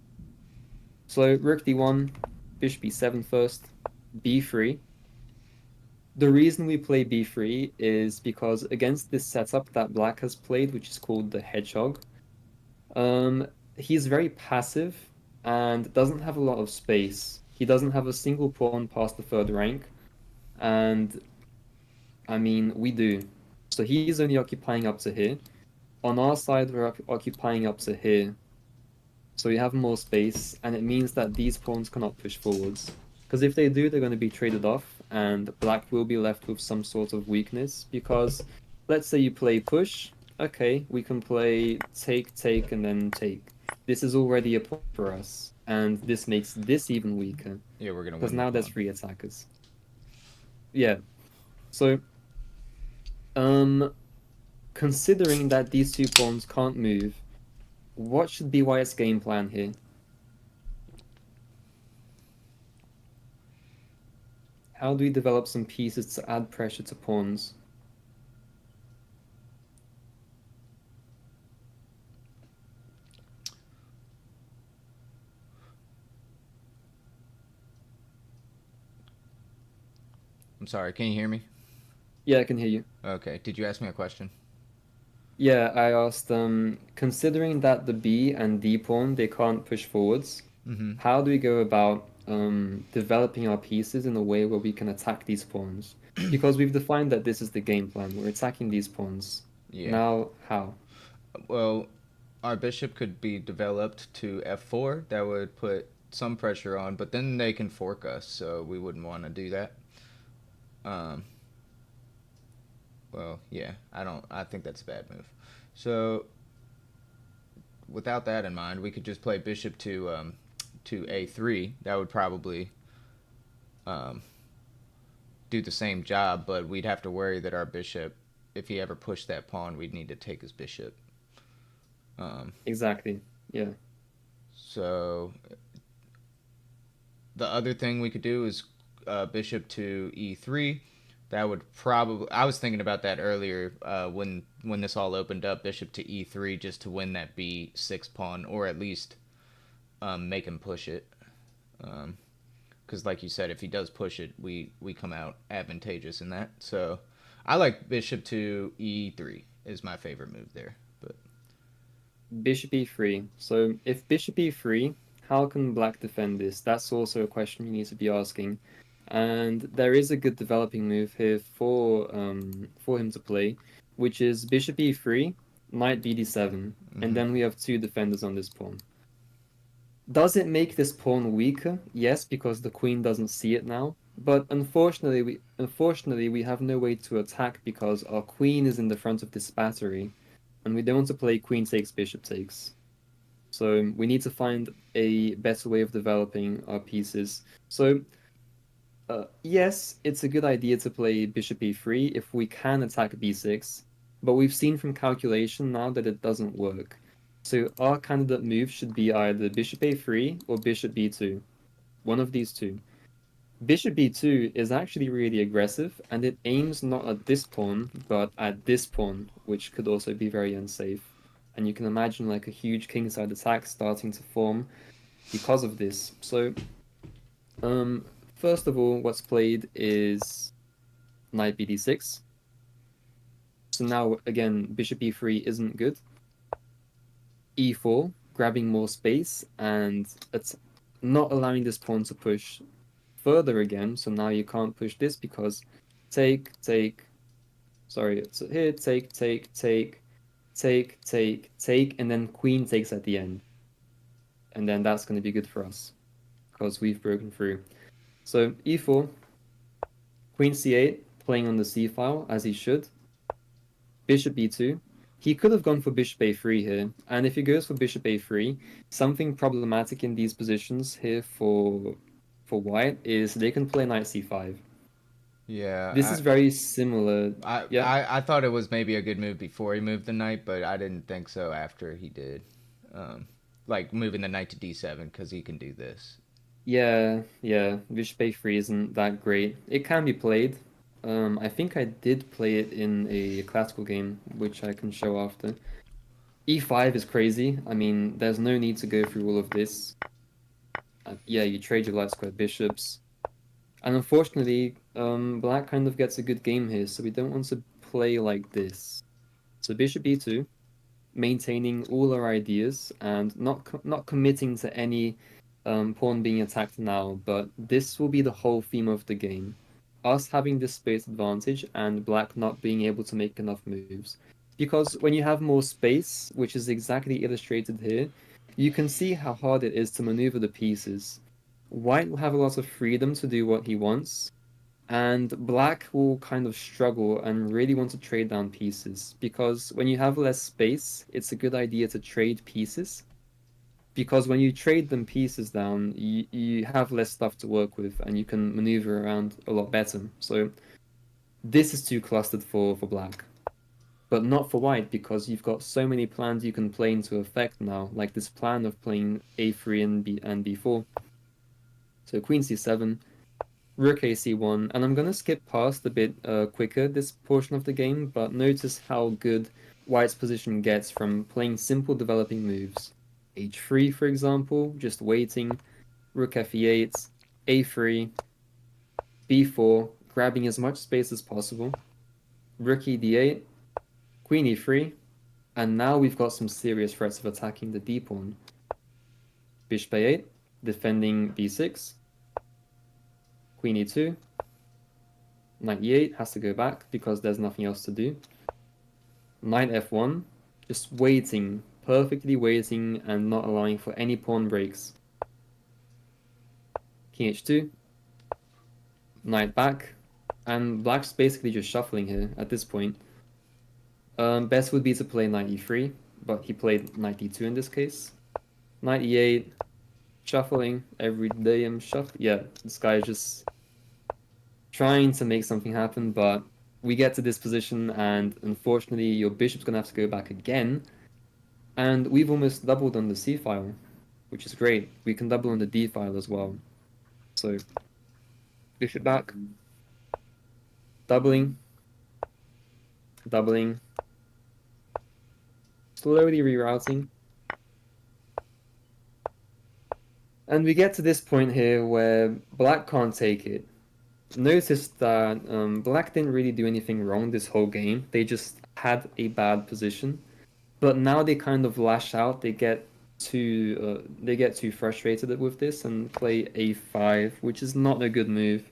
So rook d1, bishop b7 first, b3. The reason we play b3 is because against this setup that black has played, which is called the hedgehog, he's very passive and doesn't have a lot of space. He doesn't have a single pawn past the third rank, and I mean, we do. So he's only occupying up to here. On our side, we're occupying up to here. So we have more space, and it means that these pawns cannot push forwards. Because if they do, they're going to be traded off, and black will be left with some sort of weakness. Because let's say you play push, okay, we can play take, and then take. This is already a point for us, and this makes this even weaker. Yeah, we're gonna Because win the now there's pawn. 3 attackers. Yeah. So, um, considering that these 2 pawns can't move, what should be White's game plan here? How do we develop some pieces to add pressure to pawns? I'm sorry, can you hear me? Yeah, I can hear you. Okay, did you ask me a question? Yeah, I asked, considering that the B and D pawn, they can't push forwards, Mm-hmm. how do we go about developing our pieces in a way where we can attack these pawns? Because we've defined that this is the game plan. We're attacking these pawns. Yeah. Now, how? Well, our bishop could be developed to f4. That would put some pressure on, but then they can fork us, so we wouldn't want to do that. Um, well, yeah, I think that's a bad move. So, without that in mind, we could just play bishop to a3. That would probably um, do the same job, but we'd have to worry that our bishop, if he ever pushed that pawn, we'd need to take his bishop. Exactly. Yeah. So the other thing we could do is bishop to e3. That would probably. I was thinking about that earlier when this all opened up. Bishop to e3 just to win that b6 pawn, or at least make him push it. Because, like you said, if he does push it, we come out advantageous in that. So I like bishop to e3 is my favorite move there. But Bishop e3. So if bishop e3, how can black defend this? That's also a question you need to be asking. And there is a good developing move here for him to play, which is bishop e3, knight bd7, and then we have 2 defenders on this pawn. Does it make this pawn weaker? Yes, because the queen doesn't see it now. But unfortunately, we have no way to attack because our queen is in the front of this battery, and we don't want to play queen takes, bishop takes. So we need to find a better way of developing our pieces. So yes, it's a good idea to play bishop e3 if we can attack b6, but we've seen from calculation now that it doesn't work. So our candidate move should be either bishop a3 or bishop b2. One of these two. Bishop b2 is actually really aggressive, and it aims not at this pawn, but at this pawn, which could also be very unsafe. And you can imagine like a huge kingside attack starting to form because of this. So, first of all, what's played is knight bd6. So now, again, bishop e3 isn't good. e4, grabbing more space, and it's not allowing this pawn to push further again. So now you can't push this because take, sorry, so here, take, and then queen takes at the end. And then that's going to be good for us because we've broken through. So e4, queen c8, playing on the c file as he should. Bishop b2. He could have gone for bishop a3 here, and if he goes for bishop a3, something problematic in these positions here for white is they can play knight c5. yeah, This is very similar. I thought it was maybe a good move before he moved the knight, but I didn't think so after he did. Like moving the knight to d7 because he can do this. Yeah, bishop a3 isn't that great. It can be played. I think I did play it in a classical game, which I can show after. e5 is crazy. I mean, there's no need to go through all of this. Yeah, you trade your light square bishops. And unfortunately, black kind of gets a good game here, so we don't want to play like this. So bishop e2, maintaining all our ideas and not committing to any pawn being attacked now, but this will be the whole theme of the game. Us having this space advantage and black not being able to make enough moves. Because when you have more space, which is exactly illustrated here, you can see how hard it is to maneuver the pieces. white will have a lot of freedom to do what he wants, and black will kind of struggle and really want to trade down pieces, because when you have less space, it's a good idea to trade pieces, because when you trade them pieces down, you have less stuff to work with and you can maneuver around a lot better. So this is too clustered for black, but not for white, because you've got so many plans you can play into effect now, like this plan of playing a3 and b4. So queen c7, rook ac1, and I'm gonna skip past a bit quicker this portion of the game, but notice how good white's position gets from playing simple developing moves. h3, for example, just waiting, rook fe8, a3, b4, grabbing as much space as possible, rook e d8, queen e3, and now we've got some serious threats of attacking the d-pawn. Bishop a8, defending b6, queen e2, knight e8 has to go back because there's nothing else to do. Knight f1, just waiting, perfectly waiting and not allowing for any pawn breaks. King h2, knight back, and black's basically just shuffling here at this point. Best would be to play knight e3, but he played knight d2 in this case. Knight e8, shuffling every day. Yeah, this guy is just trying to make something happen, but we get to this position, and unfortunately, your bishop's gonna have to go back again. And we've almost doubled on the c file, which is great. We can double on the d file as well. So, bishop back, doubling, doubling, slowly rerouting. And we get to this point here where black can't take it. Notice that black didn't really do anything wrong this whole game. They just had a bad position. But now they kind of lash out. They get too frustrated with this and play a5, which is not a good move.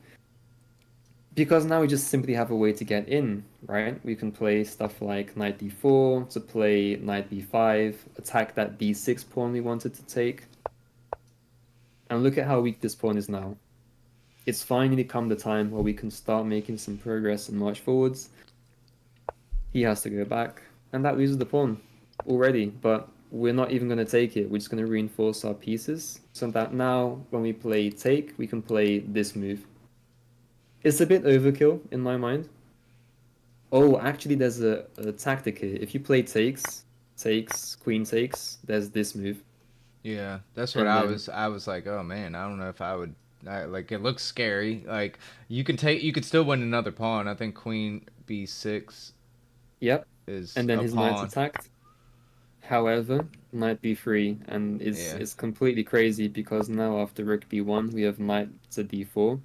Because now we just simply have a way to get in, right? We can play stuff like knight d4 to play knight b5, attack that d6 pawn we wanted to take. And look at how weak this pawn is now. It's finally come the time where we can start making some progress and march forwards. He has to go back, and that loses the pawn already, but we're not even going to take it. We're just going to reinforce our pieces so that now when we play take, we can play this move. It's a bit overkill in my mind. Oh, actually there's a tactic here. If you play takes, queen takes, there's this move. Yeah, that's what I was like, oh man, I don't know if I would. Like, it looks scary. Like, you could still win another pawn. I think queen b6. Yep. Is and then a his pawn. knight's attacked. However, knight b3, and it's completely crazy because now after rook b1 we have knight to d4.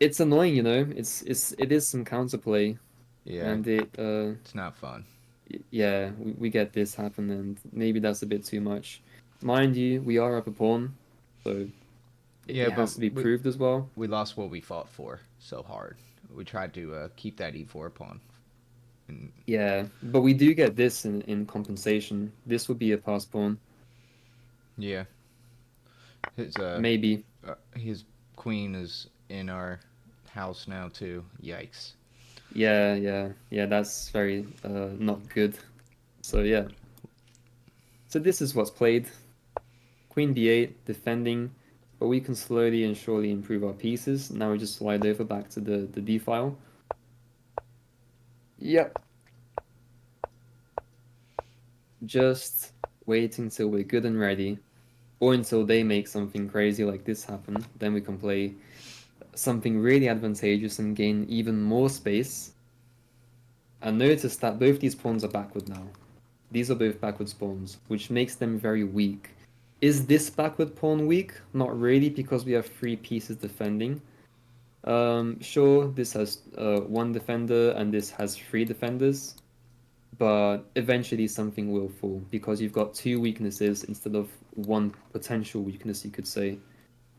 It's annoying, you know. It is some counterplay. Yeah. And it's not fun. Yeah, we get this happen, and maybe that's a bit too much. Mind you, we are up a pawn, so it has to be proved as well. We lost what we fought for so hard. We tried to keep that e4 pawn. Yeah, but we do get this in compensation. This would be a pass pawn. Yeah. His maybe his queen is in our house now too. Yikes. Yeah. That's very not good. So yeah. So this is what's played. Queen d8, defending, but we can slowly and surely improve our pieces. Now we just slide over back to the d file. Yep. Just wait until we're good and ready, or until they make something crazy like this happen. Then we can play something really advantageous and gain even more space. And notice that both these pawns are backward now. These are both backward pawns, which makes them very weak. Is this backward pawn weak? Not really, because we have 3 pieces defending. Sure, this has 1 defender and this has 3 defenders, but eventually something will fall because you've got 2 weaknesses instead of 1 potential weakness, you could say,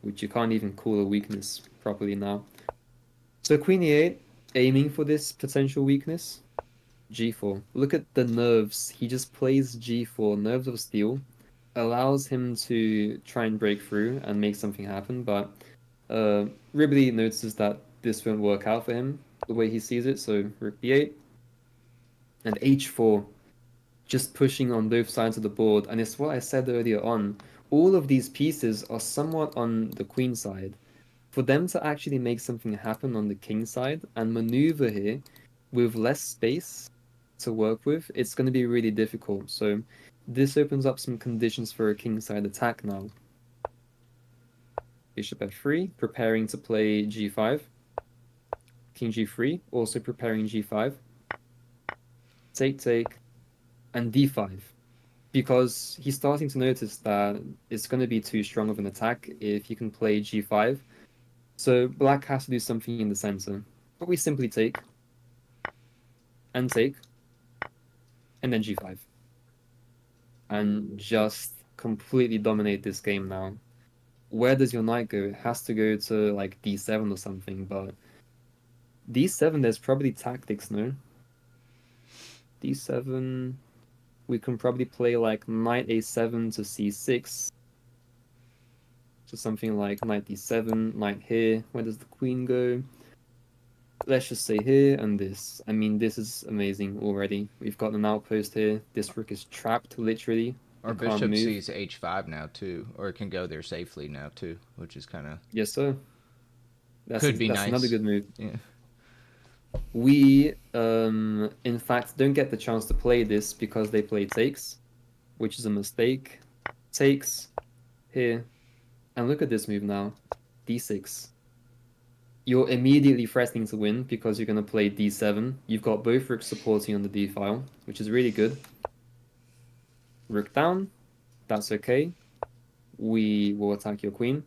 which you can't even call a weakness properly now. So queen e8, aiming for this potential weakness. G4. Look at the nerves. He just plays G4, nerves of steel. allows him to try and break through and make something happen, but Ridley notices that this won't work out for him the way he sees it, so rook b8 and h4, just pushing on both sides of the board. And it's what I said earlier on, all of these pieces are somewhat on the queen side. For them to actually make something happen on the king side and maneuver here with less space to work with, it's going to be really difficult. So this opens up some conditions for a king side attack now. Bishop f3, preparing to play g5. King g3, also preparing g5. Take, take, and d5. Because he's starting to notice that it's going to be too strong of an attack if you can play g5. So black has to do something in the center. But we simply take, and take, and then g5. And just completely dominate this game now. Where does your knight go? It has to go to like d7 or something, but d7 there's probably tactics, no? d7, we can probably play like knight a7 to c6. So something like knight d7, knight here. Where does the queen go? Let's just say here and this. I mean, this is amazing already. We've got an outpost here. This rook is trapped, literally. Our It can't bishop move. sees h5 now too, or it can go there safely now too, which is kind of Yes, sir. That's could be nice. another good move. Yeah. We, in fact, don't get the chance to play this because they play takes, which is a mistake. Takes here. And look at this move now. d6. You're immediately threatening to win because you're going to play d7. You've got both rooks supporting on the d file, which is really good. Rook down. That's okay. We will attack your queen.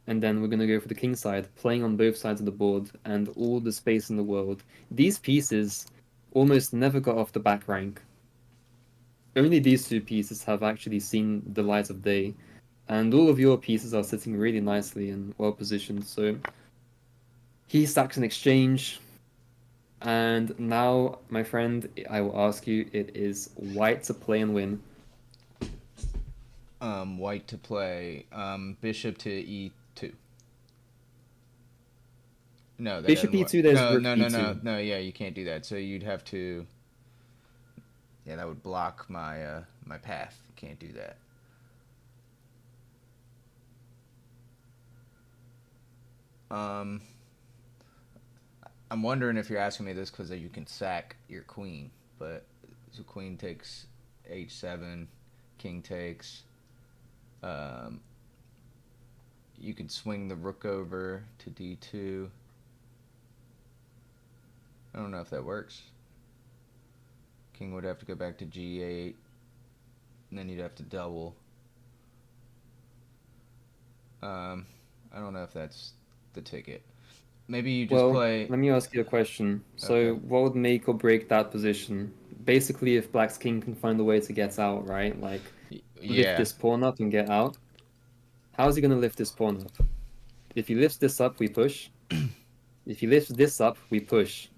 And then we're going to go for the king side, playing on both sides of the board and all the space in the world. These pieces almost never got off the back rank. Only these two pieces have actually seen the light of day. And all of your pieces are sitting really nicely and well positioned. So he sacks an exchange. And now, my friend, I will ask you, it is white to play and win. White to play. Bishop to e2. No, that Bishop doesn't e2, there's work. rook No, e2. no, yeah, you can't do that. So you'd have to. Yeah, that would block my my path. You can't do that. I'm wondering if you're asking me this because you can sack your queen, but so queen takes h7, king takes. You could swing the rook over to d2. I don't know if that works. King would have to go back to g8, and then you'd have to double. I don't know if that's the ticket. Maybe you just play. Let me ask you a question. So, Okay. what would make or break that position? Basically, if Black's king can find a way to get out, right? Like, lift Yeah. this pawn up and get out. How is he going to lift this pawn up? If he lifts this up, we push. If he lifts this up, we push.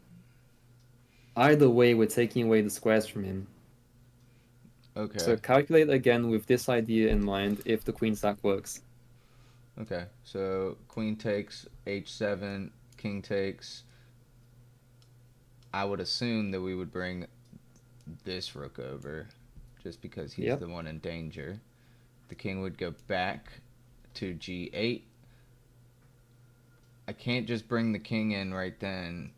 Either way, we're taking away the squares from him. Okay. So calculate again with this idea in mind if the queen sack works. Okay. So queen takes h7, king takes. I would assume that we would bring this rook over, just because he's the one in danger. The king would go back to g8. I can't just bring the king in right then.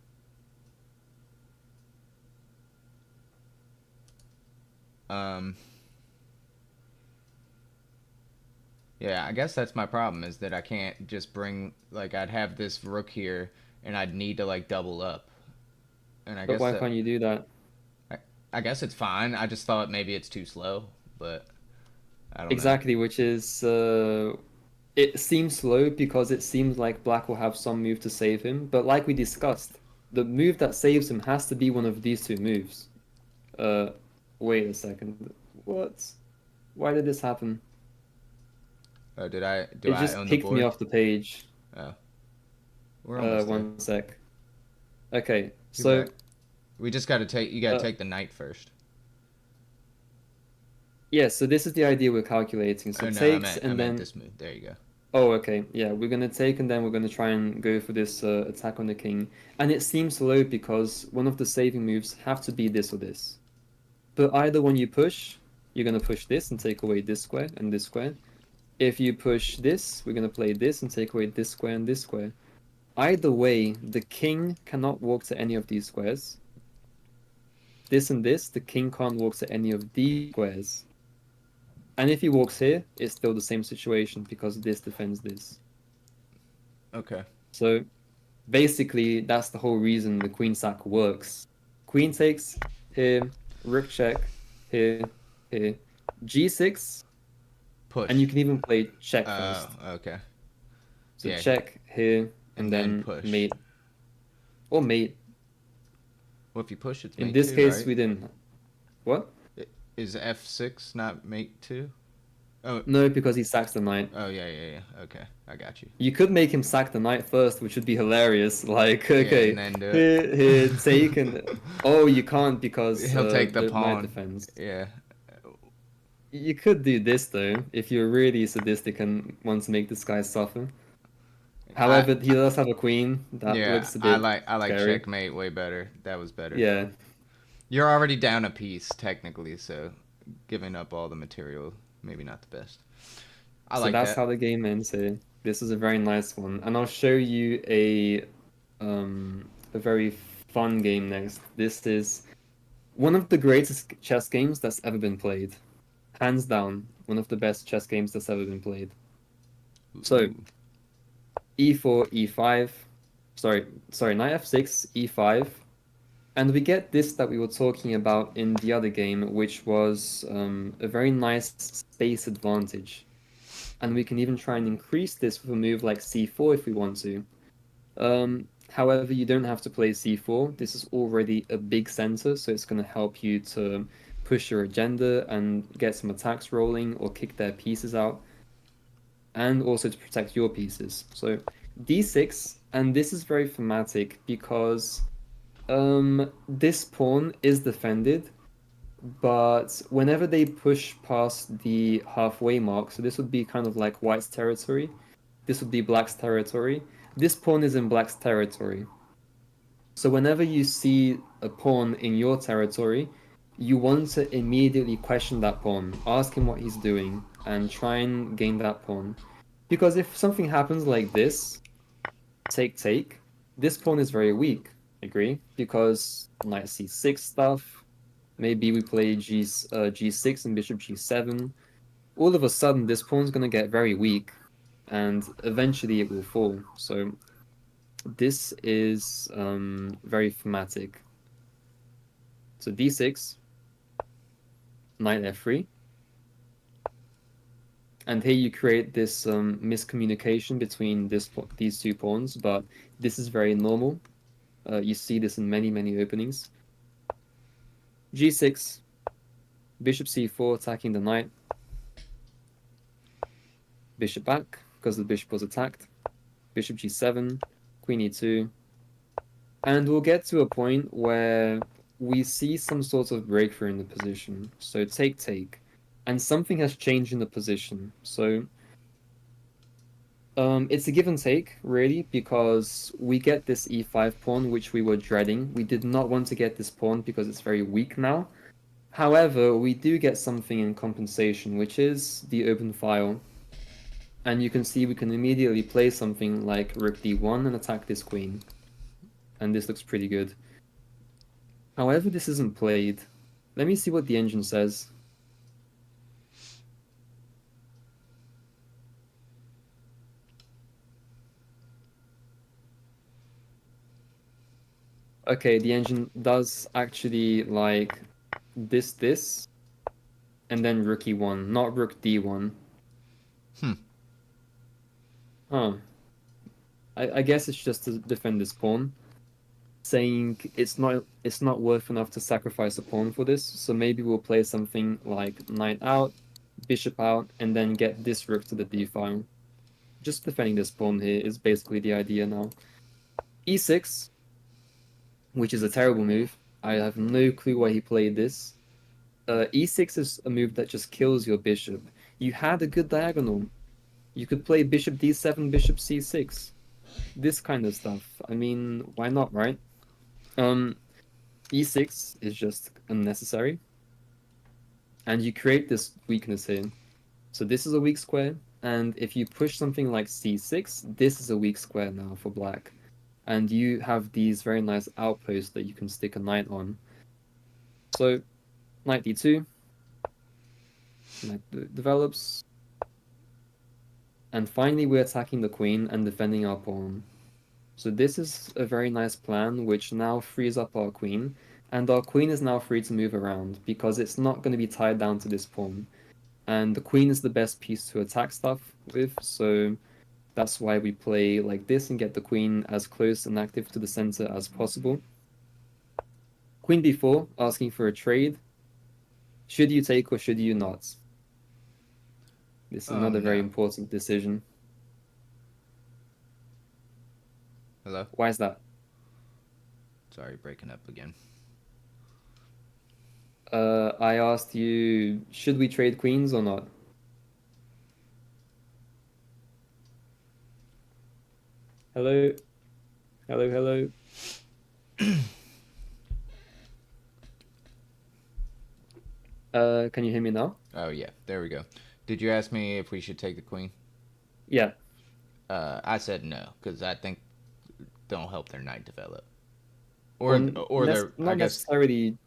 Yeah, I guess that's my problem, is that I can't just bring, like, I'd have this rook here and I'd need to like double up. And I But guess why can't you do that? I guess it's fine. I just thought maybe it's too slow, but I don't Exactly, which is it seems slow because it seems like Black will have some move to save him, but like we discussed, the move that saves him has to be one of these two moves. Wait a second. What? Why did this happen? know. Do I It just own the kicked board? me off the page. Oh, we're almost there. One sec. Okay, You're so back. We just gotta take. You gotta take the knight first. Yeah, so this is the idea we're calculating. So Oh no, takes I and meant then... this move. There you go. Oh, okay. Yeah, we're gonna take and then we're gonna try and go for this attack on the king. And it seems low because one of the saving moves have to be this or this. But either when you push, you're gonna push this and take away this square and this square. If you push this, we're gonna play this and take away this square and this square. Either way, the king cannot walk to any of these squares. This and this, the king can't walk to any of these squares. And if he walks here, it's still the same situation because this defends this. Okay. So basically, that's the whole reason the queen sack works. Queen takes here, rook check here, here, g6, Push. and you can even play check Oh, first. okay. So yeah. check here, and then push. mate. Or mate. Well, if you push, it's In mate this two, case, right? we didn't. What? Is f6 not mate two? Oh. No, because he sacks the knight. Oh yeah. Okay, I got you. You could make him sack the knight first, which would be hilarious. Like, okay, and then do it. here, take, and oh, you can't because He'll take the pawn. knight defends. Yeah. You could do this though, if you're really sadistic and want to make this guy suffer. However, he does have a queen. That looks a bit I like scary. checkmate way better. That was better. Yeah. You're already down a piece technically, so giving up all the material maybe not the best. So that's how the game ends here. This is a very nice one, and I'll show you a very fun game next. This is one of the greatest chess games that's ever been played, hands down. One of the best chess games that's ever been played. So, e4, e5, sorry, knight f6, e5, and we get this that we were talking about in the other game, which was a very nice space advantage. And we can even try and increase this with a move like c4 if we want to. However, you don't have to play c4. This is already a big center, so it's going to help you to push your agenda and get some attacks rolling or kick their pieces out. And also to protect your pieces. So d6, and this is very thematic because this pawn is defended, but whenever they push past the halfway mark, so this would be kind of like white's territory, this would be black's territory, this pawn is in black's territory. So whenever you see a pawn in your territory, you want to immediately question that pawn, ask him what he's doing, and try and gain that pawn. Because if something happens like this, take, this pawn is very weak, agree? Because knight c6 stuff, maybe we play g6 and bishop g7. All of a sudden, this pawn's going to get very weak, and eventually it will fall. So this is very thematic. So d6, knight f3. And here you create this miscommunication between these two pawns, but this is very normal. You see this in many openings. g6, bishop c4 attacking the knight. Bishop back, because the bishop was attacked. Bishop g7, queen e2. And we'll get to a point where we see some sort of breakthrough in the position. So take. And something has changed in the position. So it's a give and take, really, because we get this e5 pawn, which we were dreading. We did not want to get this pawn because it's very weak now. However, we do get something in compensation, which is the open file. And you can see we can immediately play something like rook d1 and attack this queen. And this looks pretty good. However, this isn't played. Let me see what the engine says. Okay, the engine does actually like this, and then rook e1, not rook d1. Huh. I guess it's just to defend this pawn, saying it's not worth enough to sacrifice a pawn for this. So maybe we'll play something like knight out, bishop out, and then get this rook to the d file. Just defending this pawn here is basically the idea now. e6. Which is a terrible move. I have no clue why he played this. E6 is a move that just kills your bishop. You had a good diagonal. You could play bishop d7, bishop c6. This kind of stuff. I mean, why not, right? E6 is just unnecessary. And you create this weakness here. So this is a weak square, and if you push something like c6, this is a weak square now for black. And you have these very nice outposts that you can stick a knight on. So, knight d2, knight develops, and finally we're attacking the queen and defending our pawn. So this is a very nice plan, which now frees up our queen, and our queen is now free to move around, because it's not going to be tied down to this pawn. And the queen is the best piece to attack stuff with, so that's why we play like this and get the queen as close and active to the center as possible. Queen b4, asking for a trade. Should you take or should you not? This is another very important decision. Hello? Why is that? Sorry, breaking up again. I asked you, should we trade queens or not? Hello? Hello, hello? Can you hear me now? Oh, yeah. There we go. Did you ask me if we should take the queen? Yeah. I said no, because I think don't help their knight develop. Or they're not necessarily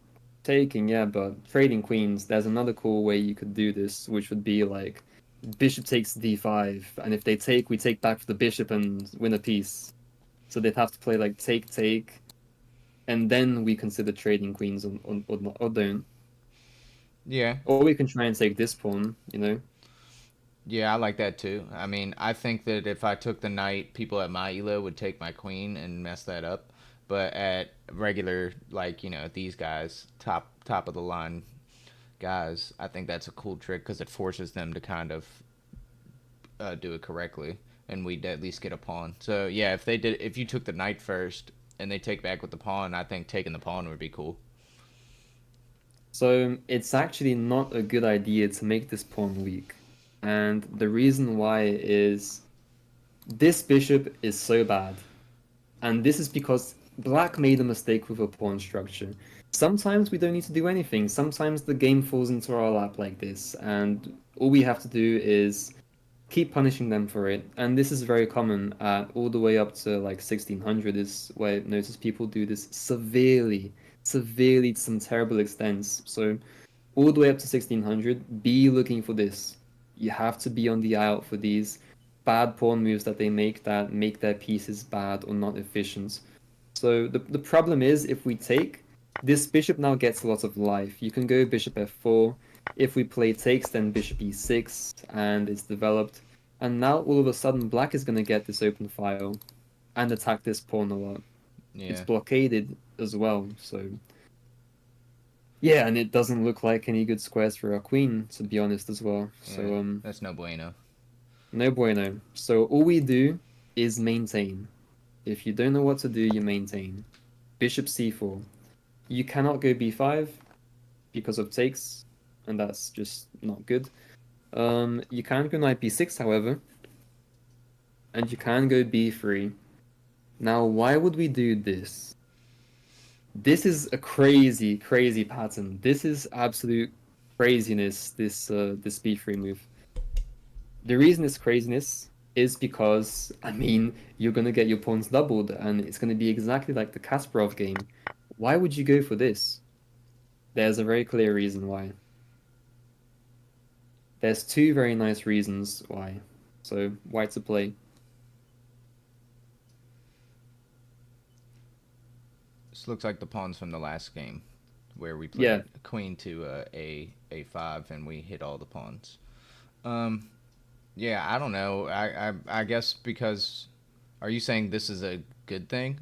taking, yeah, but trading queens. There's another cool way you could do this, which would be like bishop takes d5, and if they take, we take back the bishop and win a piece. So they'd have to play like take, and then we consider trading queens or don't. Yeah. Or we can try and take this pawn, you know? Yeah, I like that too. I mean, I think that if I took the knight, people at my ELO would take my queen and mess that up. But at regular, like, you know, these guys, top of the line guys, I think that's a cool trick because it forces them to kind of do it correctly, and we'd at least get a pawn. So yeah, if you took the knight first and they take back with the pawn, I think taking the pawn would be cool. So it's actually not a good idea to make this pawn weak. And the reason why is this bishop is so bad. And this is because black made a mistake with a pawn structure. Sometimes we don't need to do anything. Sometimes the game falls into our lap like this. And all we have to do is keep punishing them for it. And this is very common at all the way up to like 1600 is where I notice people do this severely to some terrible extents. So all the way up to 1600, be looking for this. You have to be on the eye out for these bad pawn moves that they make that make their pieces bad or not efficient. So the problem is if we take, this bishop now gets a lot of life. You can go bishop f4. If we play takes, then bishop e6, and it's developed. And now all of a sudden black is going to get this open file and attack this pawn a lot. Yeah. It's blockaded as well, so yeah, and it doesn't look like any good squares for our queen, to be honest, as well. Yeah, so that's no bueno. No bueno. So all we do is maintain. If you don't know what to do, you maintain. Bishop c4. You cannot go b5 because of takes, and that's just not good. You can go knight b6, however, and you can go b3. Now, why would we do this? This is a crazy pattern. This is absolute craziness, this b3 move. The reason it's craziness is because, I mean, you're going to get your pawns doubled, and it's going to be exactly like the Kasparov game. Why would you go for this? There's a very clear reason why. There's two very nice reasons why. So, white to play. This looks like the pawns from the last game, where we played queen to a5 and we hit all the pawns. Yeah, I don't know. I guess because, are you saying this is a good thing?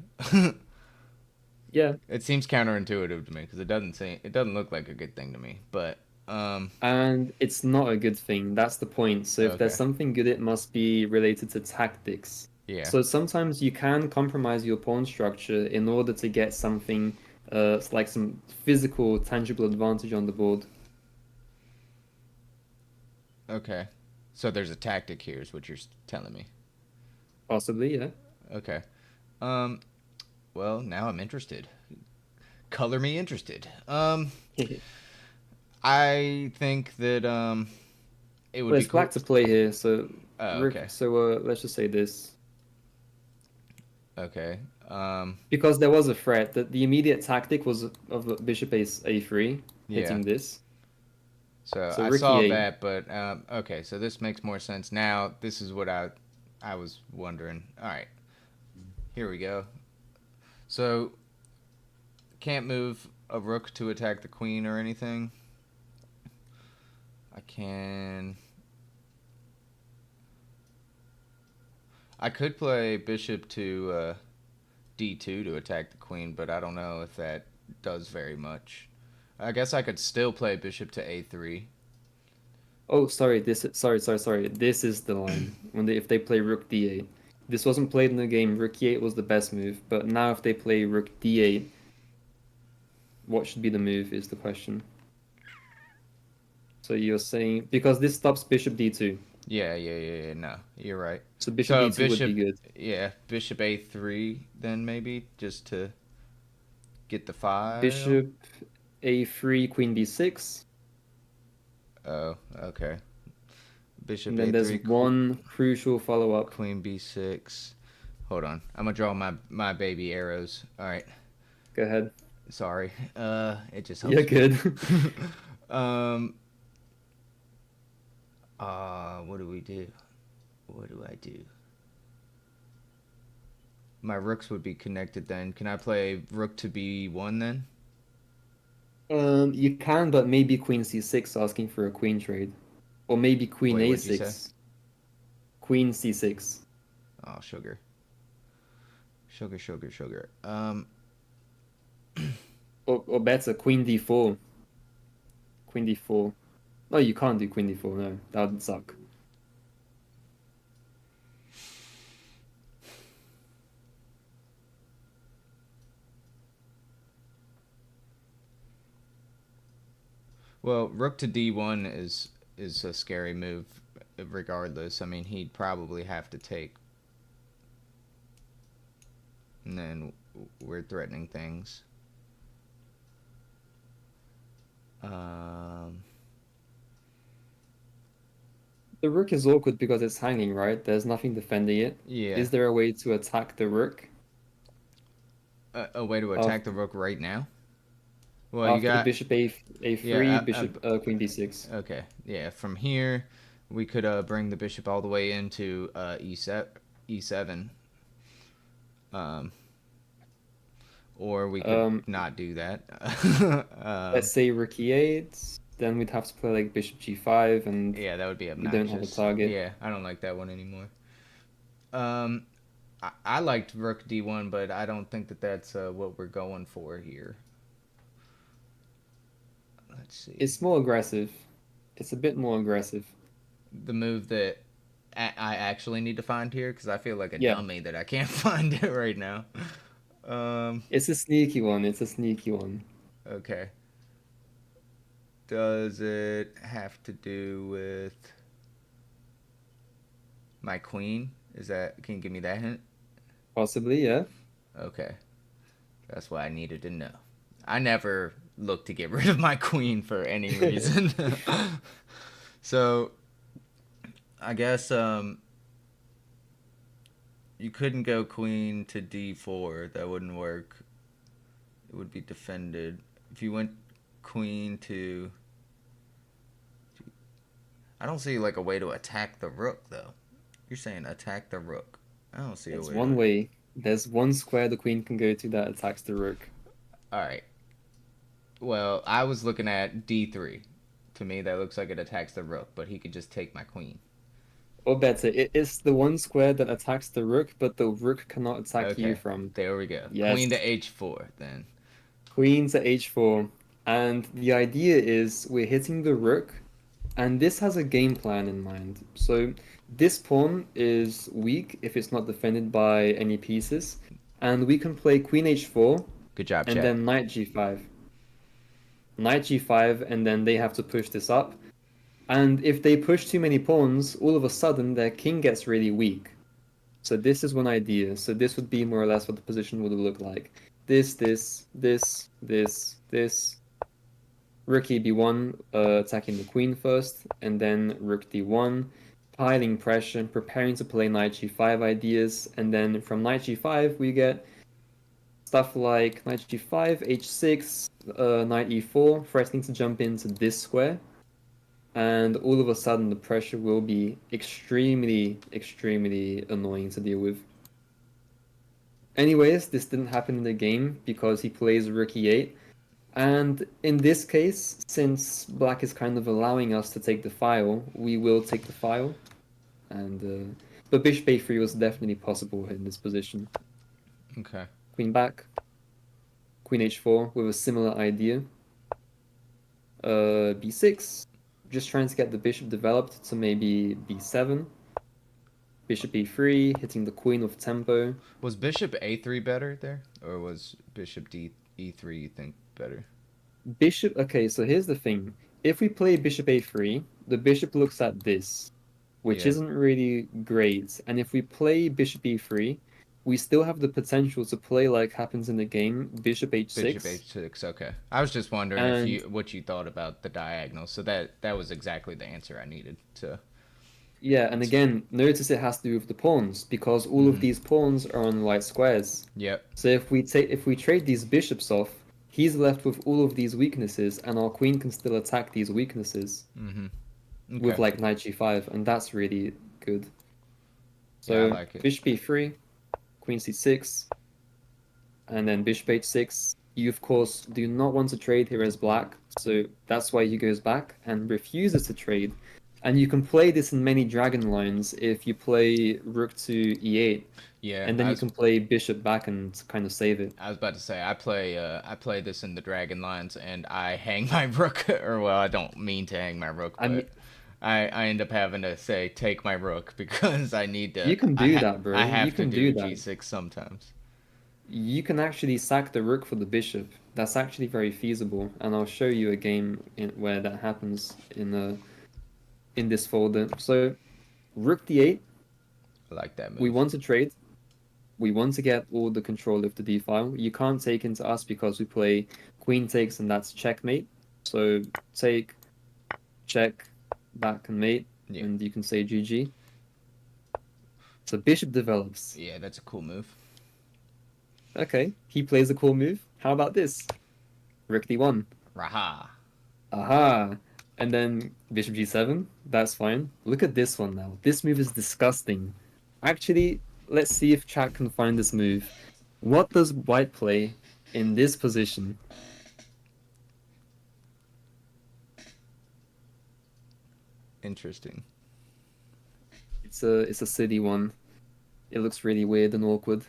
Yeah. It seems counterintuitive to me because it doesn't look like a good thing to me. But and it's not a good thing. That's the point. So if there's something good, it must be related to tactics. Yeah. So sometimes you can compromise your pawn structure in order to get something like some physical, tangible advantage on the board. Okay. So there's a tactic here, is what you're telling me. Possibly, yeah. Okay. Um. Well, now I'm interested. Color me interested. I think that it would Well, be it's black cool. to play here, so Oh, rook. okay. So let's just say this. Okay. Because there was a threat that the immediate tactic was of bishop a3 Yeah. hitting this. So So I rook saw e8. that, but okay. So this makes more sense now. This is what I was wondering. All right. Here we go. So can't move a rook to attack the queen or anything. I can. I could play bishop to d2 to attack the queen, but I don't know if that does very much. I guess I could still play bishop to a3. Oh, sorry. Sorry. This is the line when if they play rook d8. This wasn't played in the game. Rook e8 was the best move, but now if they play rook d8, what should be the move is the question. So you're saying because this stops bishop d2, Yeah. No, you're right. so bishop So d2 would be good. yeah, bishop a3 then maybe just to get the file. Bishop a3, queen b6, Oh, okay. Bishop and then there's a3, one crucial follow-up. queen b6. Hold on, I'm gonna draw my baby arrows. All right, Go ahead. sorry. It just You're helps me. good. um. What do we do? What do I do? My rooks would be connected then. Can I play rook to b1 then? You can, but maybe queen c6 asking for a queen trade, or maybe queen Wait, what'd you say? a6, queen c6. Oh, sugar. Sugar. Or better, queen d4. Queen d4. No, you can't do queen d4. No, that would suck. Well, rook to d1 is a scary move regardless. I mean, he'd probably have to take. And then we're threatening things. The rook is awkward because it's hanging, right? There's nothing defending it. Yeah. Is there a way to attack the rook A way to attack the rook right now? Well, after you got the bishop a3, yeah, bishop queen d6? okay. Yeah, from here we could bring the bishop all the way into e7. Or we could not do that. Let's say rook e8, then we'd have to play like bishop g5, and yeah, that would be you obnoxious. don't have a target. Yeah, I don't like that one anymore. I liked rook d1, but I don't think that that's what we're going for here. Let's see. It's more aggressive. It's a bit more aggressive. The move that I actually need to find here, because I feel like a Yeah. dummy that I can't find it right now. It's a sneaky one. It's a sneaky one. Okay. Does it have to do with my queen? Can you give me that hint? Possibly, yeah. Okay. That's what I needed to know. I never look to get rid of my queen for any reason. So, I guess you couldn't go queen to d4. That wouldn't work. It would be defended. If you went queen to... I don't see like a way to attack the rook, though. You're saying attack the rook. I don't see There's a way. one way. There's one square the queen can go to that attacks the rook. All right. Well, I was looking at d3. To me, that looks like it attacks the rook, but he could just take my queen. Or better, it is the one square that attacks the rook, but the rook cannot attack you from. There we go. Yes. Queen to h4, then. Queen to h4. And the idea is we're hitting the rook, and this has a game plan in mind. So this pawn is weak if it's not defended by any pieces. And we can play queen h4. Good job, and chat. then knight g5. Knight g5, and then they have to push this up. And if they push too many pawns, all of a sudden their king gets really weak. So this is one idea. So this would be more or less what the position would look like. This, this. Rook b1, attacking the queen first, and then rook d1, piling pressure, preparing to play knight g5 ideas, and then from knight g5 we get stuff like knight g5, h6, knight e4, threatening to jump into this square, and all of a sudden the pressure will be extremely, extremely annoying to deal with. Anyways, this didn't happen in the game because he plays rook e8, and in this case, since black is kind of allowing us to take the file, we will take the file. And but bishop a3 was definitely possible in this position. Okay. Queen back, queen h4 with a similar idea. B6, just trying to get the bishop developed to maybe b7. Bishop e3, hitting the queen with tempo. Was bishop a3 better there, or was bishop e3 you think better? Bishop. Okay, so here's the thing. If we play bishop a3, the bishop looks at this, which isn't really great. And if we play bishop e3, we still have the potential to play like happens in the game, bishop h6. Bishop h6, okay. I was just wondering what you thought about the diagonal. So that was exactly the answer I needed to. Yeah, and again, notice it has to do with the pawns because all of these pawns are on white squares. Yep. So if we trade these bishops off, he's left with all of these weaknesses, and our queen can still attack these weaknesses with like knight g5, and that's really good. So I like it. bishop e3, queen c6, and then bishop h6. You of course do not want to trade here as black, so that's why he goes back and refuses to trade. And you can play this in many dragon lines if you play rook to e8. Yeah. And then you can play bishop back and kind of save it. I was about to say I play this in the dragon lines and I hang my rook, or well, I don't mean to hang my rook, but I end up having to say take my rook because I need to. You can do that, bro. I have you can to do that. g6 sometimes. You can actually sack the rook for the bishop. That's actually very feasible, and I'll show you a game where that happens in this folder. So, rook d8. I like that move. We want to trade. We want to get all the control of the d file. You can't take into us because we play queen takes, and that's checkmate. So take, check, back and mate, and you can say GG. So bishop develops. Yeah, that's a cool move. Okay, he plays a cool move. How about this? Rook d1. Raha. Aha. And then bishop g7. That's fine. Look at this one now. This move is disgusting. Actually, let's see if chat can find this move. What does white play in this position? Interesting. It's a city one. It looks really weird and awkward.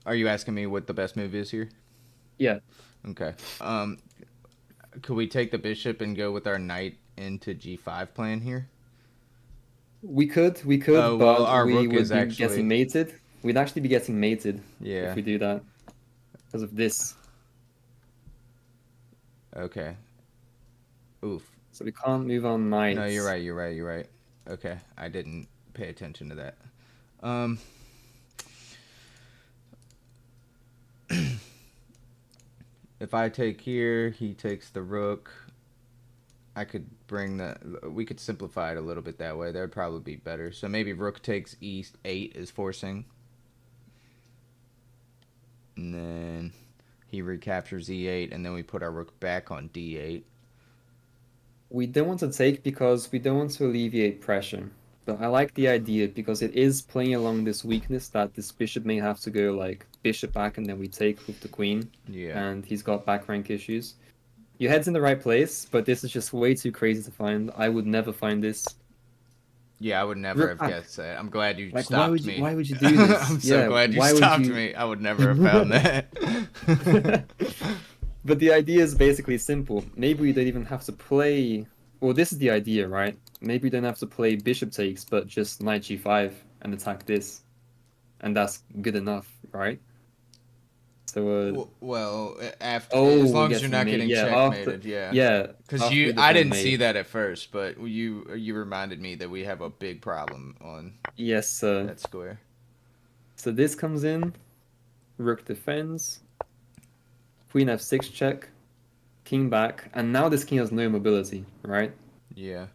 Are you asking me what the best move is here? Yeah. Okay. Could we take the bishop and go with our knight into g5 plan here? We could, Oh, but well, our we rook would is be actually getting mated. We'd actually be getting mated if we do that because of this. Okay. Oof. So we can't move on knights. No, you're right. Okay, I didn't pay attention to that. If I take here, he takes the rook. I could we could simplify it a little bit that way. That would probably be better. So maybe rook takes e8 is forcing. And then he recaptures e8, and then we put our rook back on d8. We don't want to take because we don't want to alleviate pressure. But I like the idea because it is playing along this weakness that this bishop may have to go like bishop back and then we take with the queen. Yeah. And he's got back rank issues. Your head's in the right place, but this is just way too crazy to find. I would never find this. Yeah, I would never have guessed that. I'm glad you stopped me. Why would you do this? I'm so glad you stopped me. I would never have found that. But the idea is basically simple. Maybe we don't even have to play... Well, this is the idea, right? Maybe we don't have to play bishop takes, but just knight g5 and attack this. and that's good enough, right? So, Well, after as oh, long as you're getting not mate, getting yeah, after, checkmated, yeah. yeah, Because after you, we I defend didn't see mate. that at first, but you reminded me that we have a big problem on Yes, sir. that square. So this comes in, rook defends, queen f6 check, king back, and now this king has no mobility, right? Yeah.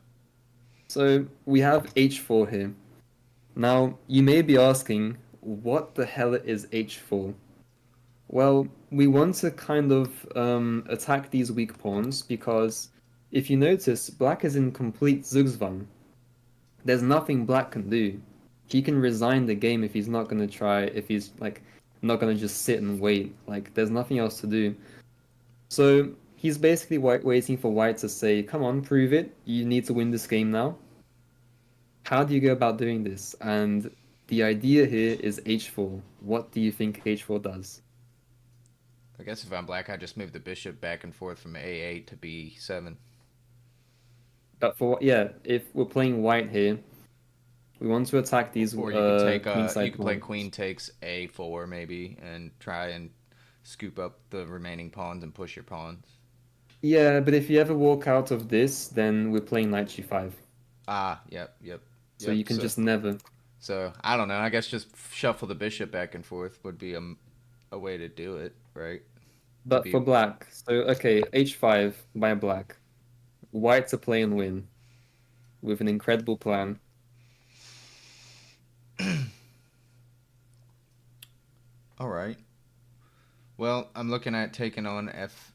So we have h4 here. Now, you may be asking, what the hell is h4? Well, we want to kind of attack these weak pawns because if you notice, black is in complete Zugzwang. There's nothing black can do. He can resign the game if he's not going to try, if he's like not going to just sit and wait. Like, there's nothing else to do. So he's basically waiting for white to say, come on, prove it. You need to win this game now. How do you go about doing this? And the idea here is h4. What do you think h4 does? I guess if I'm black, I just move the bishop back and forth from a8 to b7. But for yeah, if we're playing white here, we want to attack these Or you could take you queenside could play pawns. queen takes a4 maybe and try and scoop up the remaining pawns and push your pawns. Yeah, but if you ever walk out of this, then we're playing knight g5. Ah, yep, yep, So yep. you can just never. So I don't know. I guess just shuffle the bishop back and forth would be a way to do it, right? To But be for black, so okay, h5 by black. White to play and win with an incredible plan. all right. Well, I'm looking at taking on f.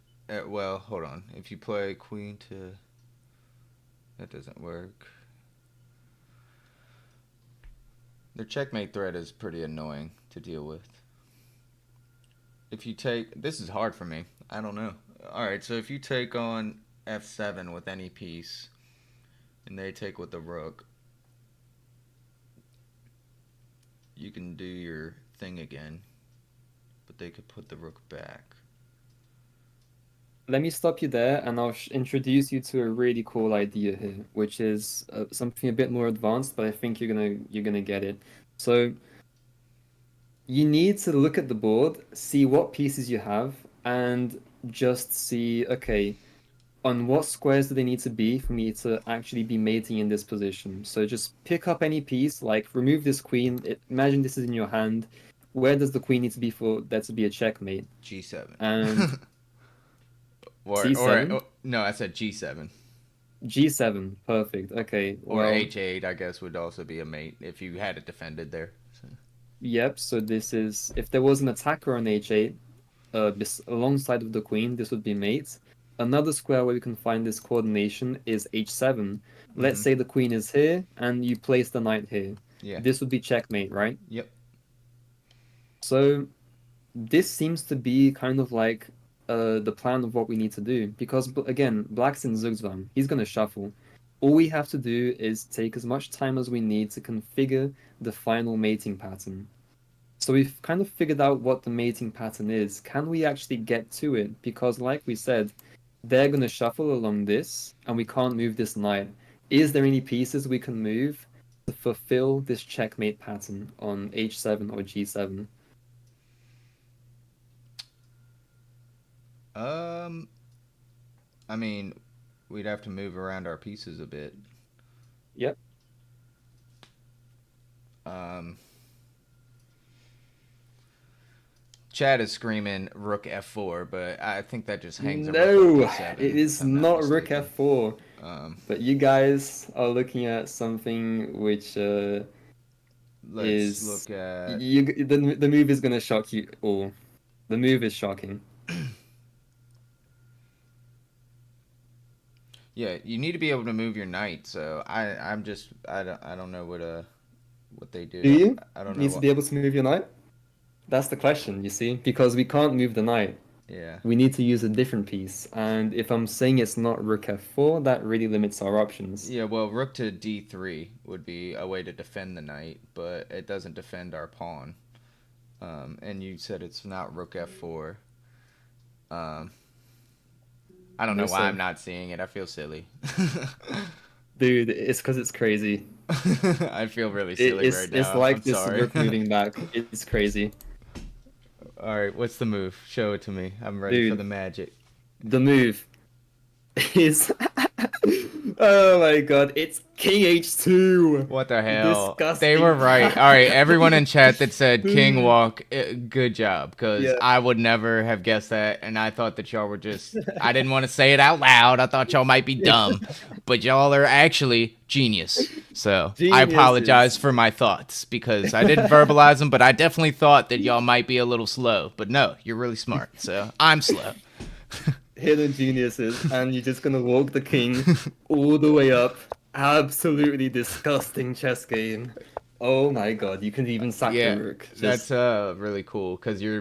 Well, hold on. If you play queen to, that doesn't work. Their checkmate threat is pretty annoying to deal with. If you take, this is hard for me. I don't know. All right, so if you take on f7 with any piece, and they take with the rook, you can do your thing again, but they could put the rook back. Let me stop you there, and I'll introduce you to a really cool idea here, which is something a bit more advanced, but I think you're gonna get it. So you need to look at the board, see what pieces you have, and just see, okay, on what squares do they need to be for me to actually be mating in this position. So just pick up any piece, like remove this queen. Imagine this is in your hand. Where does the queen need to be for there to be a checkmate? G7. And or c7, no, I said G7. g7, perfect. Okay, Or well, H8, I guess, would also be a mate if you had it defended there. So. yep. So this is if there was an attacker on h8, alongside of the queen, this would be mate. Another square where we can find this coordination is h7. Let's Mm-hmm. say the queen is here and you place the knight here. Yeah. This would be checkmate, right? Yep. So this seems to be kind of like the plan of what we need to do because again, black's in Zugzwang. He's gonna shuffle. All we have to do is take as much time as we need to configure the final mating pattern. So we've kind of figured out what the mating pattern is. Can we actually get to it? Because like we said, they're going to shuffle along this, and we can't move this knight. Is there any pieces we can move to fulfill this checkmate pattern on h7 or g7? I mean, we'd have to move around our pieces a bit. Yep. Chad is screaming rook f4, but I think that just hangs a rook No, on d7. it is If I'm not not rook mistaken. f4. Um, But you guys are looking at something which let's is look at. the move is going to shock you all. The move is shocking. Yeah, you need to be able to move your knight. So I don't know what they do. Do you I don't know need to what. be able to move your knight? That's the question, you see, because we can't move the knight. Yeah. We need to use a different piece, and if I'm saying it's not rook f4, that really limits our options. Yeah, well, rook to d3 would be a way to defend the knight, but it doesn't defend our pawn. And you said it's not rook f4. I don't No, know why sir. I'm not seeing it. I feel silly. Dude, it's because it's crazy. I feel really silly right It's now. I'm like this sorry. rook moving back. It's crazy. All right, what's the move? Show it to me. I'm ready for Dude, the magic. the move is oh my god, it's King H2. What the hell? They were Disgusting. right. All right, everyone in chat that said King Dude. Walk, good job, because Yeah. I would never have guessed that, and I thought that y'all were just. I didn't want to say it out loud. I thought y'all might be dumb, but y'all are actually genius. So I apologize Geniuses. for my thoughts because I didn't verbalize them, but I definitely thought that y'all might be a little slow. But no, you're really smart. So I'm slow. Hidden geniuses, and you're just gonna walk the king all the way up. Absolutely disgusting chess game. Oh my god, you can even sack the Yeah, rook. that's Just really cool because you're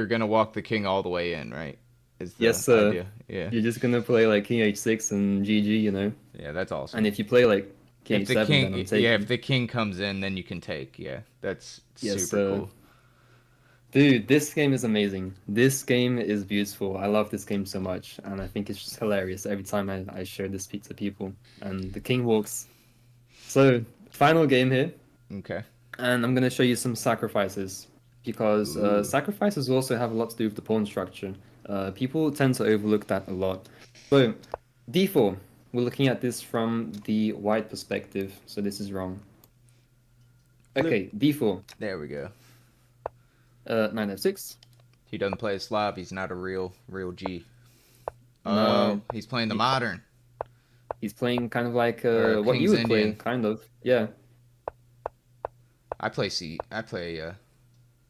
gonna walk the king all the way in, right? Is yes, the sir. idea? Yeah, You're just gonna play like King H6 and GG, you know. yeah, that's And awesome. if you play like King If the H7, then king, I'm yeah, if taking. the king comes in, then you can take. Yeah, that's Yes, super sir. cool. Dude, this game is amazing. This game is beautiful. I love this game so much, and I think it's just hilarious every time I share this to people. And the king walks. So, final game here, Okay. and I'm gonna show you some sacrifices because Ooh. sacrifices also have a lot to do with the pawn structure. People tend to overlook that a lot. So, d4. We're looking at this from the white perspective, so this is wrong. Flip. Okay, d4. There we go. Knight f6. He doesn't play a Slav. He's not a real G. Oh, No, he's playing the he, modern he's playing kind of like or what you King's would play, Indian. kind of. Yeah, I play C. I play. Ooh.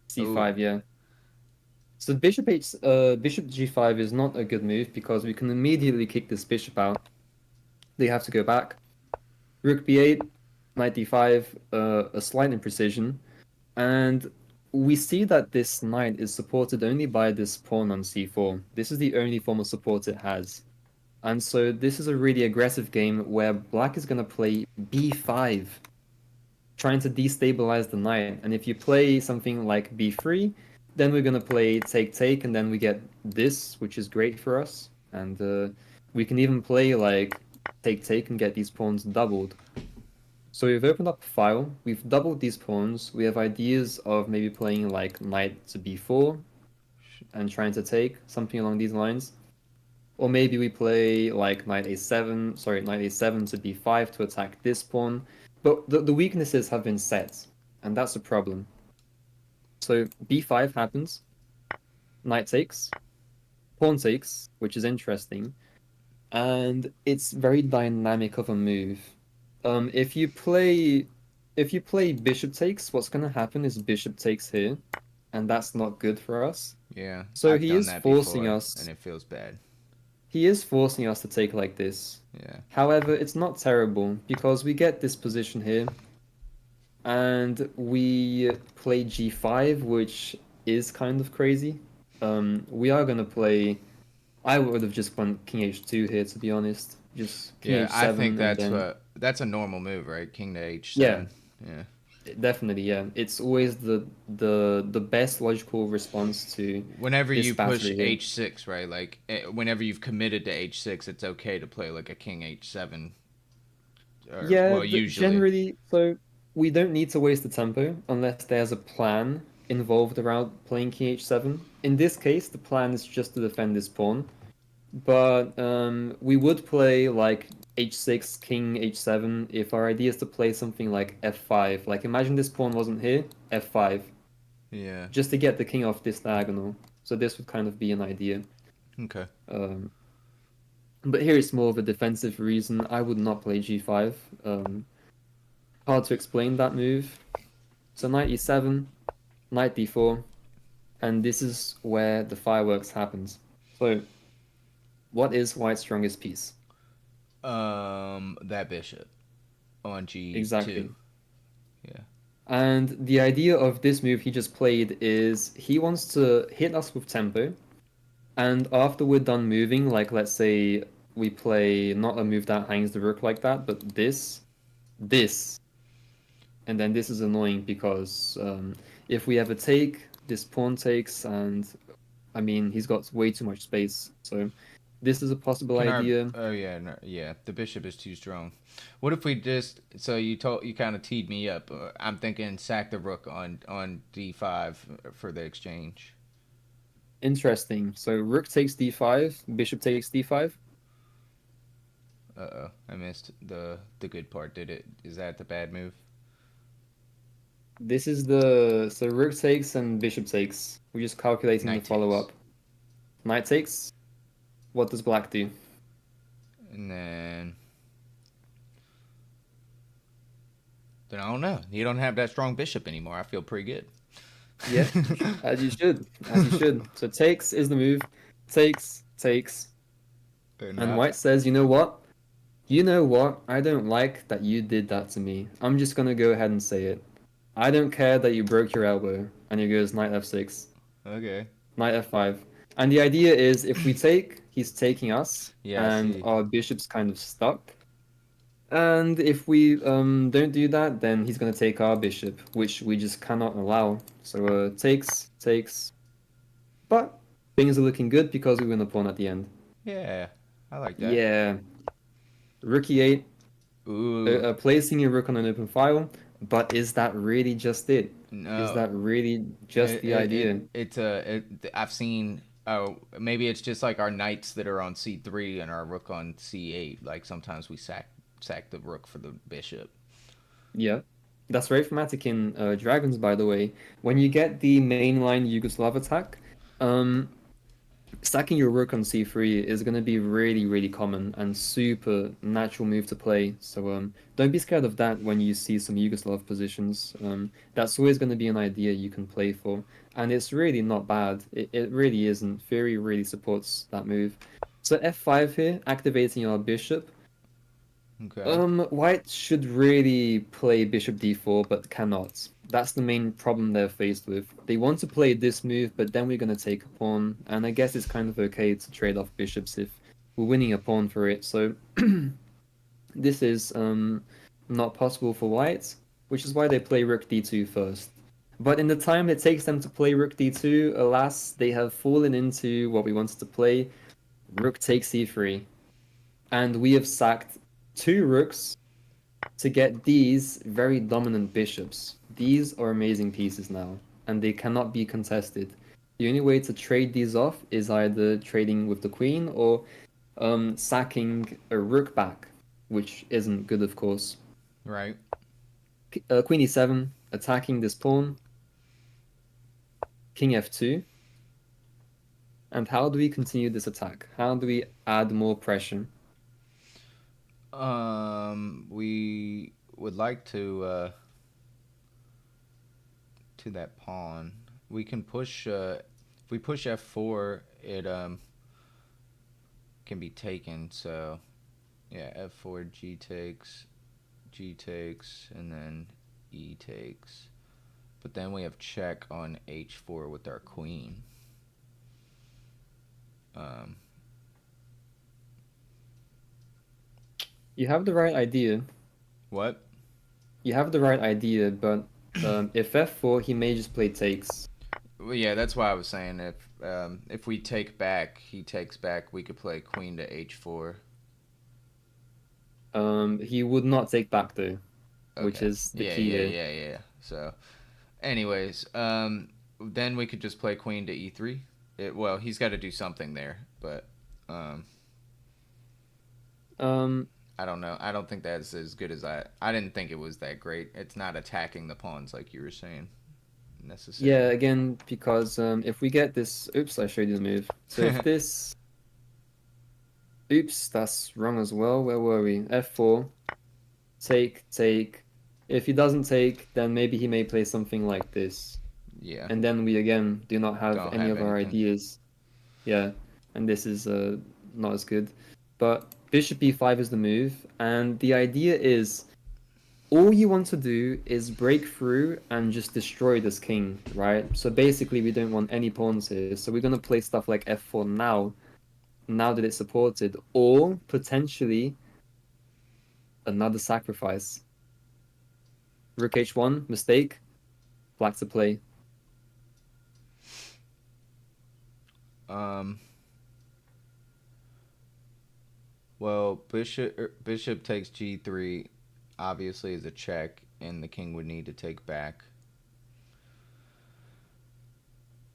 c5. Yeah. So bishop g5 is not a good move because we can immediately kick this bishop out. They have to go back. Rook b8, knight d5, a slight imprecision, and we see that this knight is supported only by this pawn on c4. This is the only form of support it has. And so this is a really aggressive game where black is going to play b5, trying to destabilize the knight. And if you play something like b3, then we're going to play take, and then we get this, which is great for us. And we can even play like take and get these pawns doubled. So we've opened up a file, we've doubled these pawns, we have ideas of maybe playing like knight to b4 and trying to take, something along these lines. Or maybe we play like knight a7 to b5 to attack this pawn. But the weaknesses have been set, and that's a problem. So b5 happens, knight takes, pawn takes, which is interesting, and it's very dynamic of a move. If you play bishop takes, what's gonna happen is bishop takes here, and that's not good for us. Yeah, So I've he done is that forcing before, us and it feels bad. He is forcing us to take like this. Yeah. However, it's not terrible because we get this position here and we play g5, which is kind of crazy. We are going to play... I would have just gone king h2 here, to be honest. Just king Yeah, I think h7 and then... that's a normal move, right? King to Yeah, h7. Yeah. definitely, yeah. It's always the best logical response to Whenever this you push battery here. h6, right? Like whenever you've committed to h6, it's okay to play like a king h7. Or Yeah, well, usually. generally, so we don't need to waste the tempo unless there's a plan involved around playing king h7. In this case, the plan is just to defend this pawn, but we would play like h6, king h7 if our idea is to play something like f5. Like imagine this pawn wasn't here, f5, Yeah. just to get the king off this diagonal. So this would kind of be an idea. Okay. Um, but here it's more of a defensive reason. I would not play g5. Hard to explain that move. So knight e7, knight d4, and this is where the fireworks happens. So, what is white's strongest piece? That bishop on g2. Exactly. Yeah. And the idea of this move he just played is he wants to hit us with tempo, and after we're done moving, like let's say we play not a move that hangs the rook like that, but this, and then this is annoying because if we ever take, this pawn takes, and I mean he's got way too much space. So This is a possible Can our idea. oh yeah no, yeah the bishop is too strong. What if we just so you kind of teed me up. I'm thinking sack the rook on d5 for the exchange. Interesting. So rook takes d5, bishop takes d5. Uh oh, I missed the good part. Did it? Is that the bad move? This is the so rook takes and bishop takes. We're just calculating the Knight follow takes, up. Knight takes. What does black do? and then I don't know. You don't have that strong bishop anymore. I feel pretty good. Yeah, as you should. As you should. So takes is the move. Takes, takes. and And white says, you know what? You know what? I don't like that you did that to me. I'm just gonna go ahead and say it. I don't care that you broke your elbow. And he goes knight f6, okay. knight f5. And the idea is if we take, he's taking us, Yeah, I and see. our bishop's kind of stuck. And if we don't do that, then he's gonna take our bishop, which we just cannot allow. So takes, takes. But things are looking good because we win the pawn at the end. Yeah, I like that. Yeah, rook e8, Ooh, placing your rook on an open file. But is that really just it? Is no. that really just the idea? I've seen. Oh, maybe it's just like our knights that are on c3 and our rook on c8. Like sometimes we sack the rook for the bishop. Yeah, that's very thematic in Dragons, by the way. When you get the mainline Yugoslav attack, um, stacking your rook on c3 is going to be really, really common and super natural move to play. So don't be scared of that when you see some Yugoslav positions. That's always going to be an idea you can play for. And it's really not bad. It really isn't. Theory really supports that move. So f5 here, activating our bishop. Okay. White should really play bishop d4, but cannot. That's the main problem they're faced with. They want to play this move, but then we're going to take a pawn, and I guess it's kind of okay to trade off bishops if we're winning a pawn for it. So this is not possible for white, which is why they play rook d2 first. But in the time it takes them to play rook d2, alas, they have fallen into what we wanted to play, rook takes e3. And we have sacked two rooks to get these very dominant bishops. These are amazing pieces now, and they cannot be contested. The only way to trade these off is either trading with the queen or sacking a rook back, which isn't good, of course. Right. Queen e7, attacking this pawn. King f2. And how do we continue this attack? How do we add more pressure? We would like to that pawn. We can push. If we push f4, it can be taken. So, yeah, f4, g takes, and then e takes. But then we have check on h4 with our queen. Um, You have the right idea. what? You have the right idea, but if f4, he may just play takes. Well, yeah, that's why I was saying if we take back, he takes back. We could play queen to h4. He would not take back though, which Okay. is the Yeah, key yeah, here. yeah, yeah. So, anyways, then we could just play queen to e3. Well, he's got to do something there, but um, Um, I don't know. I don't think that's as good as I didn't think it was that great. It's not attacking the pawns like you were saying yeah, necessarily. again, because if we get this, oops, I showed you the move. So if this, oops, that's wrong as well. Where were we? F4, take, take. If he doesn't take, then maybe he may play something like this. Yeah, And then we again do not have don't any have of our anything. ideas. Yeah, and this is not as good. But bishop b5 is the move, and the idea is all you want to do is break through and just destroy this king, right? So basically, we don't want any pawns here. So we're gonna play stuff like f4 now that it's supported, or potentially another sacrifice. Rook h1, mistake, black to play. Um, Well, bishop takes g3, obviously is a check, and the king would need to take back.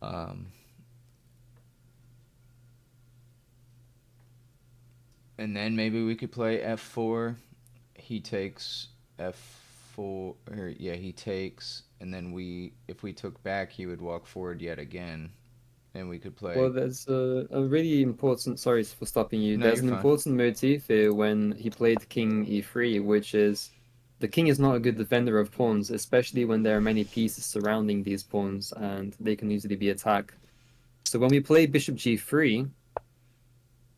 Um, and then maybe we could play f4. He takes f4. Or yeah, he takes, and then if we took back, he would walk forward yet again, and we could play. Well, there's a really important, sorry for stopping you. No, There's you're an fine. important motif here when he played King E3, which is the king is not a good defender of pawns, especially when there are many pieces surrounding these pawns and they can easily be attacked. So when we play Bishop G3,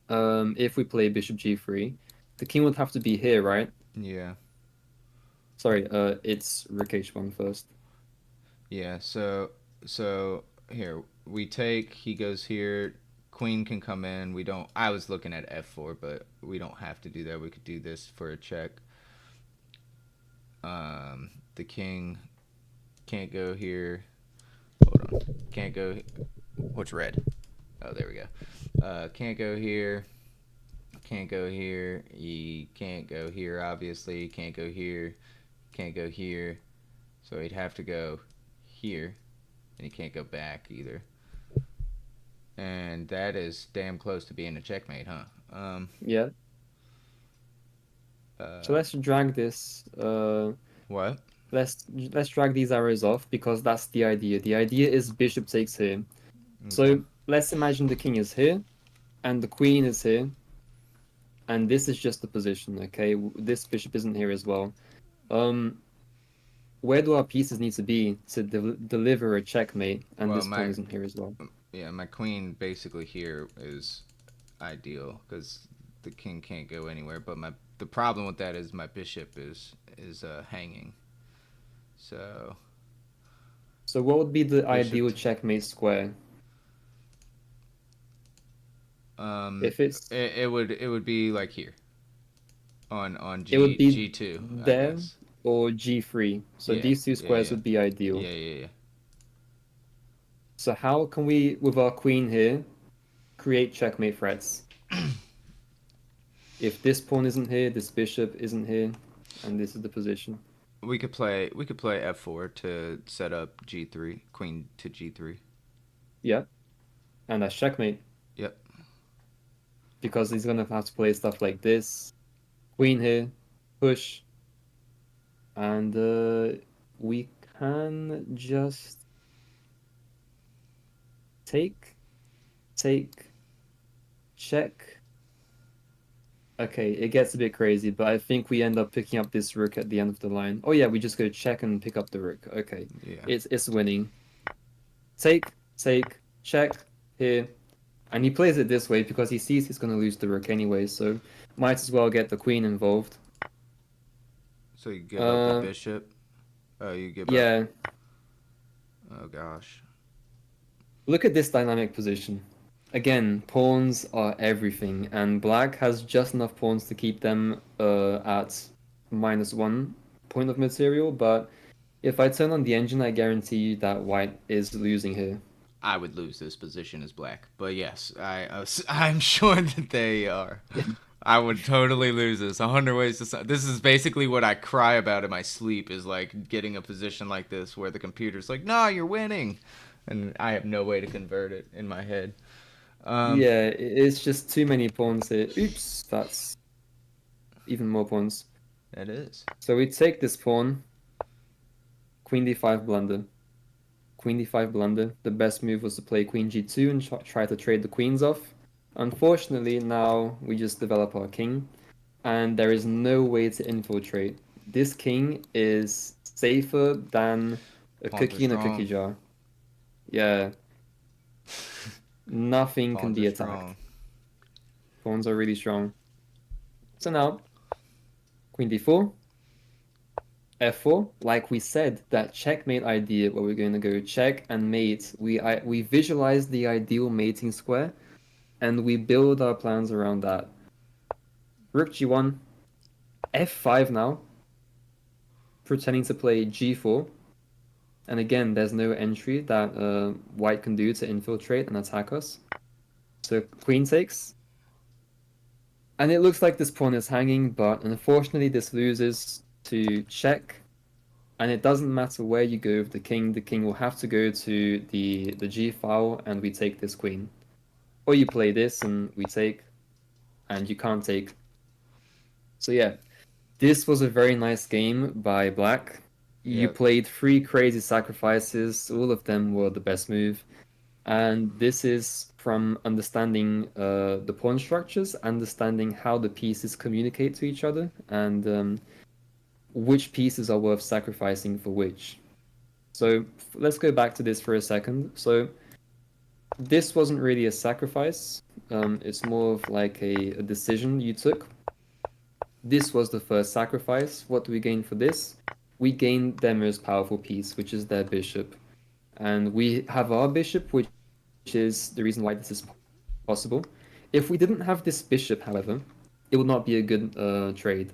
if we play Bishop G3, the king would have to be here, right? Yeah. Sorry, it's Rook H1 first. Yeah. So here we take. He goes here. Queen can come in. We don't. I was looking at f4, but we don't have to do that. We could do this for a check. The king can't go here. Hold on. Can't go. What's red? Oh, there we go. Can't go here. Can't go here. He can't go here. Obviously, can't go here. Can't go here. So he'd have to go here, and he can't go back either. And that is damn close to being a checkmate, huh? Yeah. So let's drag this. What? Let's drag these arrows off because that's the idea. The idea is bishop takes here. Okay. So let's imagine the king is here, and the queen is here, and this is just the position. Okay, this bishop isn't here as well. Where do our pieces need to be to deliver a checkmate? And this pawn isn't here as well. Yeah, my queen basically here is ideal because the king can't go anywhere. But the problem with that is my bishop is hanging. So what would be the ideal checkmate square? If it's it would be like here on G, it would be G2 there I guess. or G3. So Yeah, these two squares yeah. would be ideal. Yeah. So how can we, with our queen here, create checkmate threats? If this pawn isn't here, this bishop isn't here, and this is the position. We could play f4 to set up G3, queen to G3. Yep. And that's checkmate. Yep. Because he's gonna have to play stuff like this. Queen here, push. And we can just take, check. Okay, it gets a bit crazy, but I think we end up picking up this rook at the end of the line. Oh yeah, we just go check and pick up the rook. Okay, yeah. It's winning. Take, check here. And he plays it this way because he sees he's going to lose the rook anyway, so might as well get the queen involved. So you give up the bishop? Oh, you give yeah. up? Oh, gosh. Look at this dynamic position. Again, pawns are everything, and black has just enough pawns to keep them at -1 point of material, but if I turn on the engine, I guarantee you that white is losing here. I would lose this position as black, but yes, I'm sure that they are. I would totally lose this. 100 ways to. This is basically what I cry about in my sleep. Is like getting a position like this where the computer's like, "No, you're winning," and I have no way to convert it in my head. Yeah, it's just too many pawns here. Oops, that's even more pawns. It is. So we take this pawn. Queen d5 blunder. Queen d5 blunder. The best move was to play queen g2 and try to trade the queens off. Unfortunately, now we just develop our king, and there is no way to infiltrate. This king is safer than a cookie in a cookie jar. Yeah. Nothing can be attacked. Pawns are really strong. So now, queen d4. f4, like we said, that checkmate idea where we're going to go check and mate. We visualize the ideal mating square, and we build our plans around that. Rook g1, f5 now, pretending to play g4. And again, there's no entry that white can do to infiltrate and attack us. So queen takes. And it looks like this pawn is hanging, but unfortunately this loses to check. And it doesn't matter where you go with the king will have to go to the g file, and we take this queen. Or you play this and we take, and you can't take. So yeah, this was a very nice game by Black. You Yep. played 3 crazy sacrifices, all of them were the best move. And this is from understanding the pawn structures, understanding how the pieces communicate to each other, and which pieces are worth sacrificing for which. So let's go back to this for a second. So this wasn't really a sacrifice. It's more of like a decision you took. This was the first sacrifice. What do we gain for this? We gain their most powerful piece, which is their bishop. And we have our bishop, which is the reason why this is possible. If we didn't have this bishop, however, it would not be a good trade.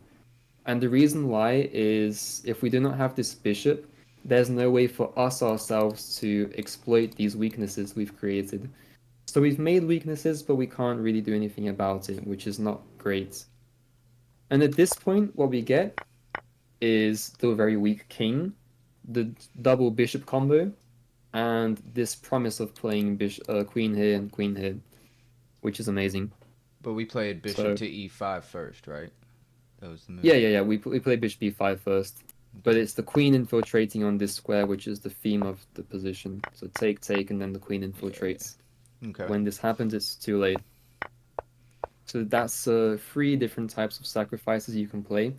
And the reason why is if we do not have this bishop, there's no way for us ourselves to exploit these weaknesses we've created. So we've made weaknesses, but we can't really do anything about it, which is not great. And at this point, what we get is the very weak king, the double bishop combo, and this promise of playing queen here and queen here, which is amazing. But we played bishop So, to e5 first, right? That was the move. yeah. We play bishop e5 first, but it's the queen infiltrating on this square, which is the theme of the position. So take, and then the queen infiltrates. Okay. When this happens, it's too late. So that's 3 different types of sacrifices you can play.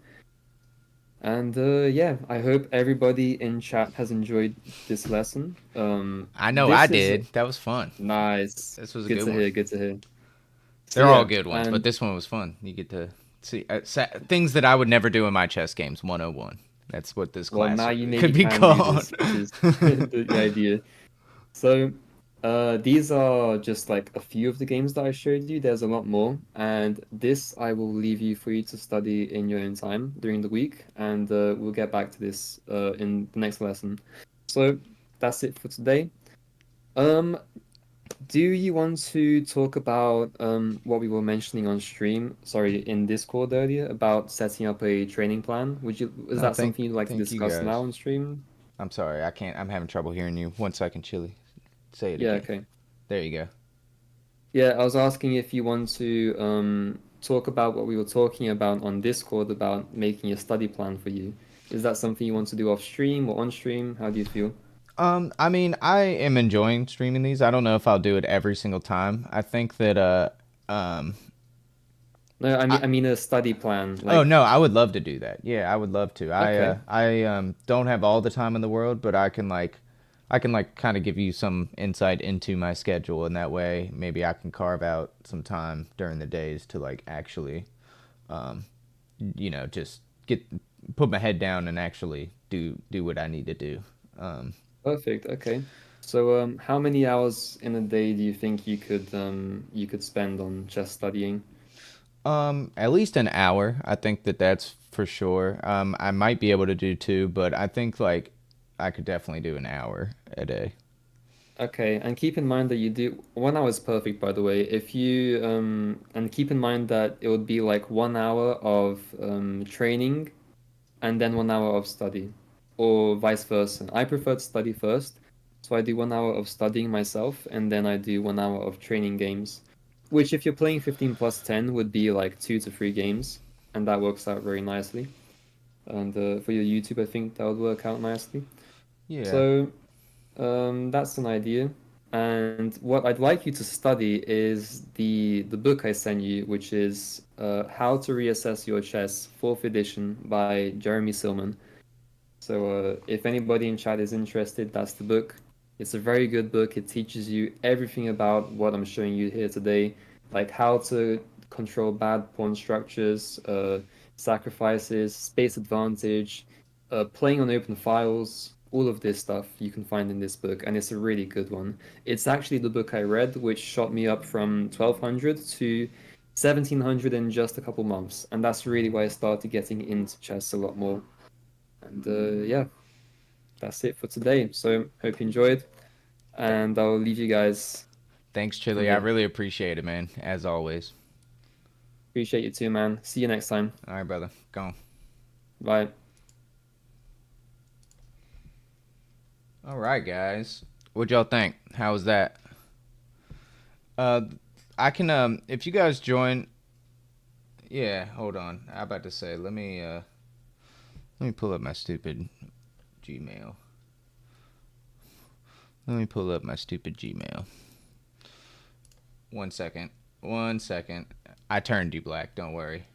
And yeah, I hope everybody in chat has enjoyed this lesson. I know this I is- did. That was fun. Nice. This was a Good good to one. hear. Good to hear. So, They're yeah, all good ones, and- but this one was fun. You get to see things that I would never do in my chess games. 101. That's what this well, class now you maybe could be can do called. this, which is the idea. So, these are just like a few of the games that I showed you. There's a lot more, and this I will leave you for you to study in your own time during the week, and we'll get back to this in the next lesson. So that's it for today. Do you want to talk about what we were mentioning on stream? Sorry, in Discord earlier about setting up a training plan. Is that something you'd like to thank you discuss guys. now on stream? I'm sorry, I can't. I'm having trouble hearing you. 1 second, Chili. Say it Yeah, again. okay. There you go. Yeah, I was asking if you want to talk about what we were talking about on Discord about making a study plan for you. Is that something you want to do off stream or on stream? How do you feel? I mean, I am enjoying streaming these. I don't know if I'll do it every single time. I think that No, I mean a study plan. oh Like, no, I would love to do that. Yeah, I would love to. Okay. I don't have all the time in the world, but I can kind of give you some insight into my schedule, and that way maybe I can carve out some time during the days to like actually just put my head down and actually do what I need to do. Perfect. Okay. So, how many hours in a day do you think you could spend on chess studying? At least an hour. I think that's for sure. I might be able to do 2, but I think like I could definitely do an hour a day. Okay, and keep in mind that you do 1 hour is perfect, by the way. If you and keep in mind that it would be like 1 hour of training and then 1 hour of study, or vice versa. I prefer to study first, so I do 1 hour of studying myself, and then I do 1 hour of training games, which if you're playing 15 plus 10 would be like 2 to 3 games, and that works out very nicely. And for your YouTube, I think that would work out nicely. Yeah. So that's an idea. And what I'd like you to study is the book I sent you, which is How to Reassess Your Chess, 4th edition by Jeremy Silman. So if anybody in chat is interested, that's the book. It's a very good book. It teaches you everything about what I'm showing you here today, like how to control bad pawn structures, sacrifices, space advantage, playing on open files, all of this stuff you can find in this book, and it's a really good one. It's actually the book I read, which shot me up from 1200 to 1700 in just a couple months, and that's really why I started getting into chess a lot more. And yeah, that's it for today. So hope you enjoyed, and I'll leave you guys. Thanks, Chili. Yeah. I really appreciate it, man. As always. Appreciate you too, man. See you next time. All right, brother. Go. Bye. All right, guys. What'd y'all think? How was that? I can if you guys join. Yeah, hold on. I'm about to say. Let me pull up my stupid Gmail. Let me pull up my stupid Gmail. 1 second. 1 second. I turned you black. Don't worry.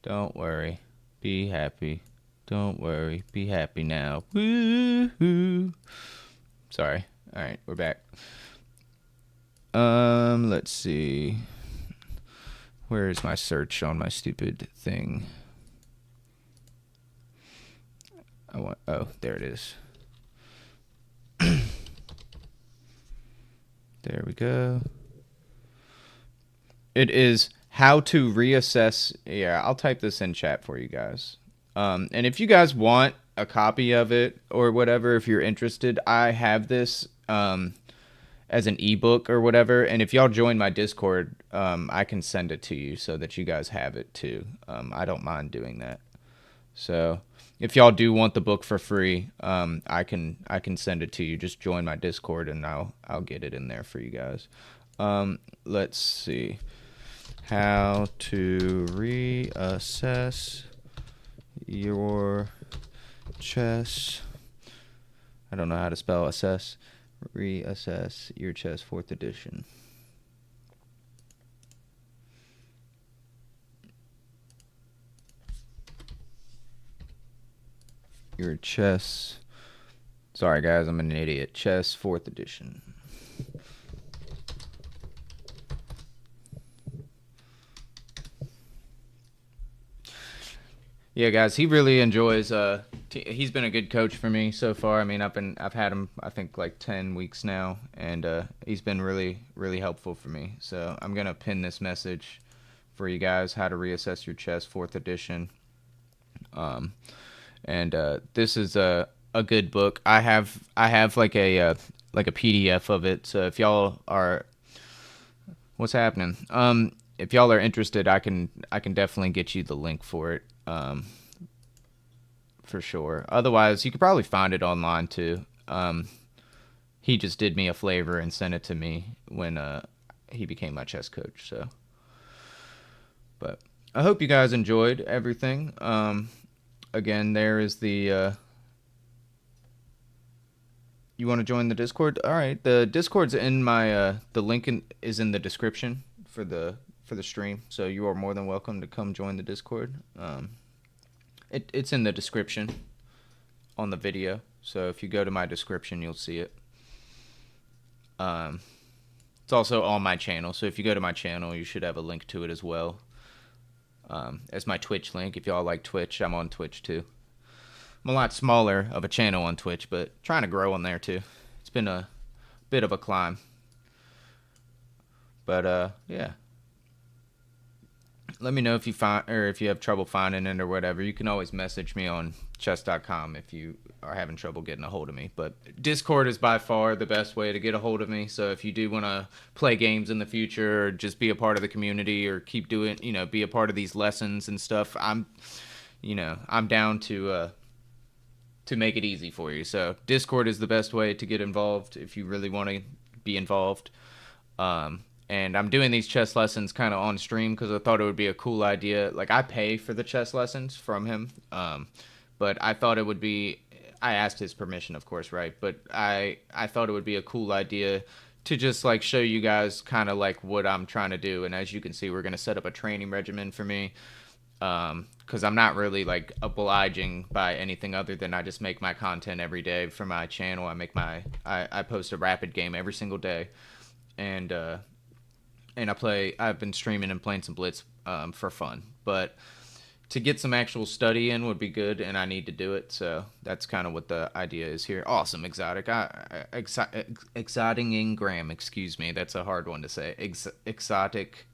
Don't worry. Be happy. Don't worry. Be happy now. Woo-hoo. Sorry. All right, we're back. Let's see. Where is my search on my stupid thing? Oh, there it is. There we go. It is how to reassess. Yeah, I'll type this in chat for you guys. And if you guys want a copy of it or whatever, if you're interested, I have this as an ebook or whatever. And if y'all join my Discord, I can send it to you so that you guys have it too. I don't mind doing that. So if y'all do want the book for free, I can send it to you. Just join my Discord and I'll get it in there for you guys. Let's see. How to reassess your chess. I don't know how to spell assess. Reassess your chess 4th edition. Your chess. Sorry guys, I'm an idiot. Chess 4th edition. Yeah, guys, he really enjoys. He's been a good coach for me so far. I mean, I've had him, I think, like 10 weeks now, and he's been really, really helpful for me. So I'm gonna pin this message for you guys: how to reassess your chess 4th edition. This is a good book. I have like a PDF of it. So if y'all are, what's happening? If y'all are interested, I can definitely get you the link for it. For sure. Otherwise, you could probably find it online too. He just did me a favor and sent it to me when he became my chess coach. So, but I hope you guys enjoyed everything. Again, there is the. You want to join the Discord? All right, the Discord's in my. The link is in the description for the stream, so you are more than welcome to come join the Discord. It's in the description on the video, so if you go to my description, you'll see it. It's also on my channel, so if you go to my channel, you should have a link to it as well. As my Twitch link, if y'all like Twitch, I'm on Twitch too. I'm a lot smaller of a channel on Twitch, but trying to grow on there too. It's been a bit of a climb. But yeah. Let me know if you find, or if you have trouble finding it or whatever. You can always message me on chess.com if you are having trouble getting a hold of me. But Discord is by far the best way to get a hold of me. So if you do want to play games in the future, or just be a part of the community, or keep doing, be a part of these lessons and stuff, I'm down to make it easy for you. So Discord is the best way to get involved if you really want to be involved. And I'm doing these chess lessons kind of on stream because I thought it would be a cool idea. Like, I pay for the chess lessons from him, but I thought it would be, I asked his permission, of course, right? But I thought it would be a cool idea to just, like, show you guys kind of, like, what I'm trying to do. And as you can see, we're going to set up a training regimen for me because I'm not really, like, obliging by anything other than I just make my content every day for my channel. I post a rapid game every single day. And I've been streaming and playing some Blitz for fun. But to get some actual study in would be good, and I need to do it. So that's kind of what the idea is here. Awesome, exotic. Exotic Ingram, excuse me. That's a hard one to say. Exotic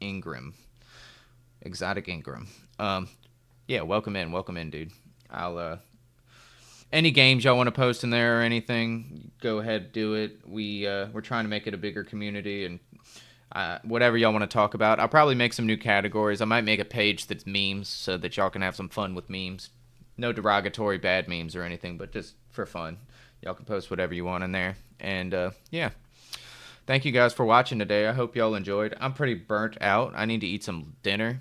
Ingram. Exotic Ingram. Yeah, welcome in, dude. I'll any games y'all want to post in there or anything, go ahead, do it. We're trying to make it a bigger community, and Whatever y'all want to talk about. I'll probably make some new categories. I might make a page that's memes so that y'all can have some fun with memes. No derogatory bad memes or anything, but just for fun. Y'all can post whatever you want in there. And yeah. Thank you guys for watching today. I hope y'all enjoyed. I'm pretty burnt out. I need to eat some dinner.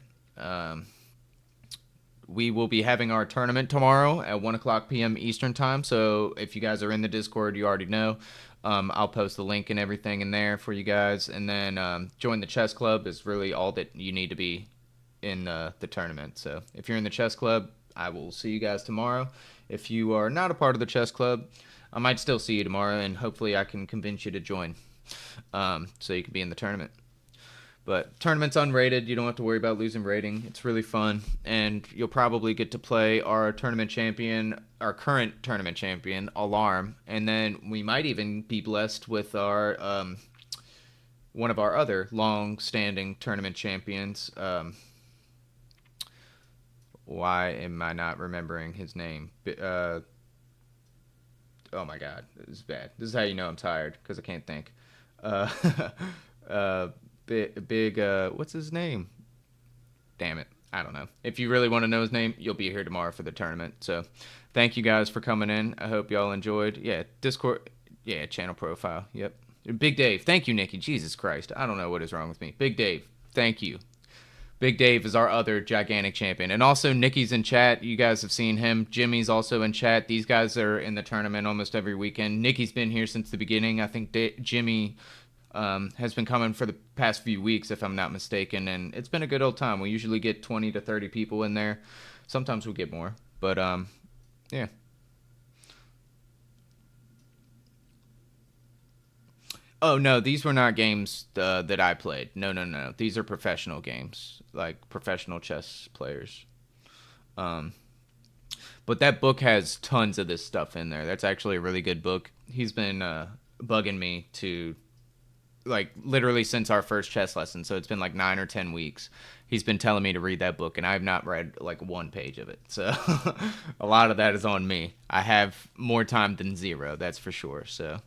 We will be having our tournament tomorrow at 1 o'clock p.m. Eastern time. So if you guys are in the Discord, you already know. I'll post the link and everything in there for you guys. And then join the chess club is really all that you need to be in the tournament. So if you're in the chess club, I will see you guys tomorrow. If you are not a part of the chess club, I might still see you tomorrow, and hopefully I can convince you to join so you can be in the tournament. But tournament's unrated. You don't have to worry about losing rating. It's really fun, and you'll probably get to play our tournament champion, our current tournament champion, Alarm, and then we might even be blessed with our one of our other long-standing tournament champions. Why am I not remembering his name? Oh my God, this is bad. This is how you know I'm tired, because I can't think. Big, what's his name? Damn it. I don't know. If you really want to know his name, you'll be here tomorrow for the tournament. So thank you guys for coming in. I hope y'all enjoyed. Yeah, Discord. Yeah, channel profile. Yep. Big Dave. Thank you, Nikki. Jesus Christ. I don't know what is wrong with me. Big Dave. Thank you. Big Dave is our other gigantic champion. And also, Nikki's in chat. You guys have seen him. Jimmy's also in chat. These guys are in the tournament almost every weekend. Nikki's been here since the beginning. I think Jimmy has been coming for the past few weeks, if I'm not mistaken. And it's been a good old time. We usually get 20 to 30 people in there. Sometimes we get more. But, yeah. Oh, no, these were not games that I played. No. These are professional games, like professional chess players. But that book has tons of this stuff in there. That's actually a really good book. He's been bugging me to, like, literally since our first chess lesson. So it's been like 9 or 10 weeks. He's been telling me to read that book, and I have not read like one page of it. So a lot of that is on me. I have more time than zero, that's for sure. So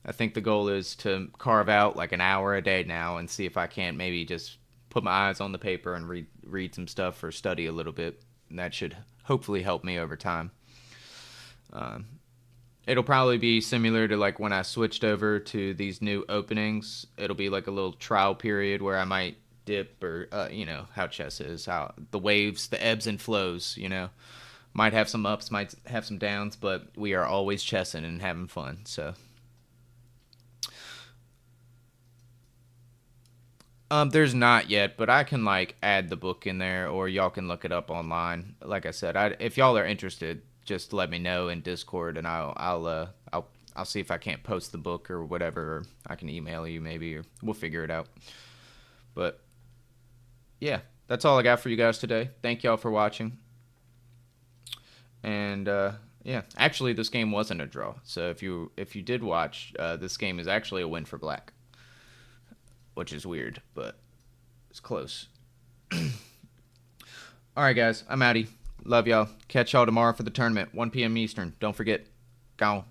I think the goal is to carve out like an hour a day now and see if I can't maybe just put my eyes on the paper and read some stuff or study a little bit. And that should hopefully help me over time. It'll probably be similar to like when I switched over to these new openings. It'll be like a little trial period where I might dip or, you know, how chess is, how the waves, the ebbs and flows, you know. Might have some ups, might have some downs, but we are always chessing and having fun, so... There's not yet, but I can like add the book in there, or y'all can look it up online. Like I said, if y'all are interested, just let me know in Discord, and I'll see if I can't post the book or whatever. Or I can email you maybe, or we'll figure it out. But yeah, that's all I got for you guys today. Thank y'all for watching. And yeah, actually, this game wasn't a draw. So if you did watch, this game is actually a win for Black. Which is weird, but it's close. Alright, guys. I'm outie. Love y'all. Catch y'all tomorrow for the tournament. 1 p.m. Eastern. Don't forget. Gone.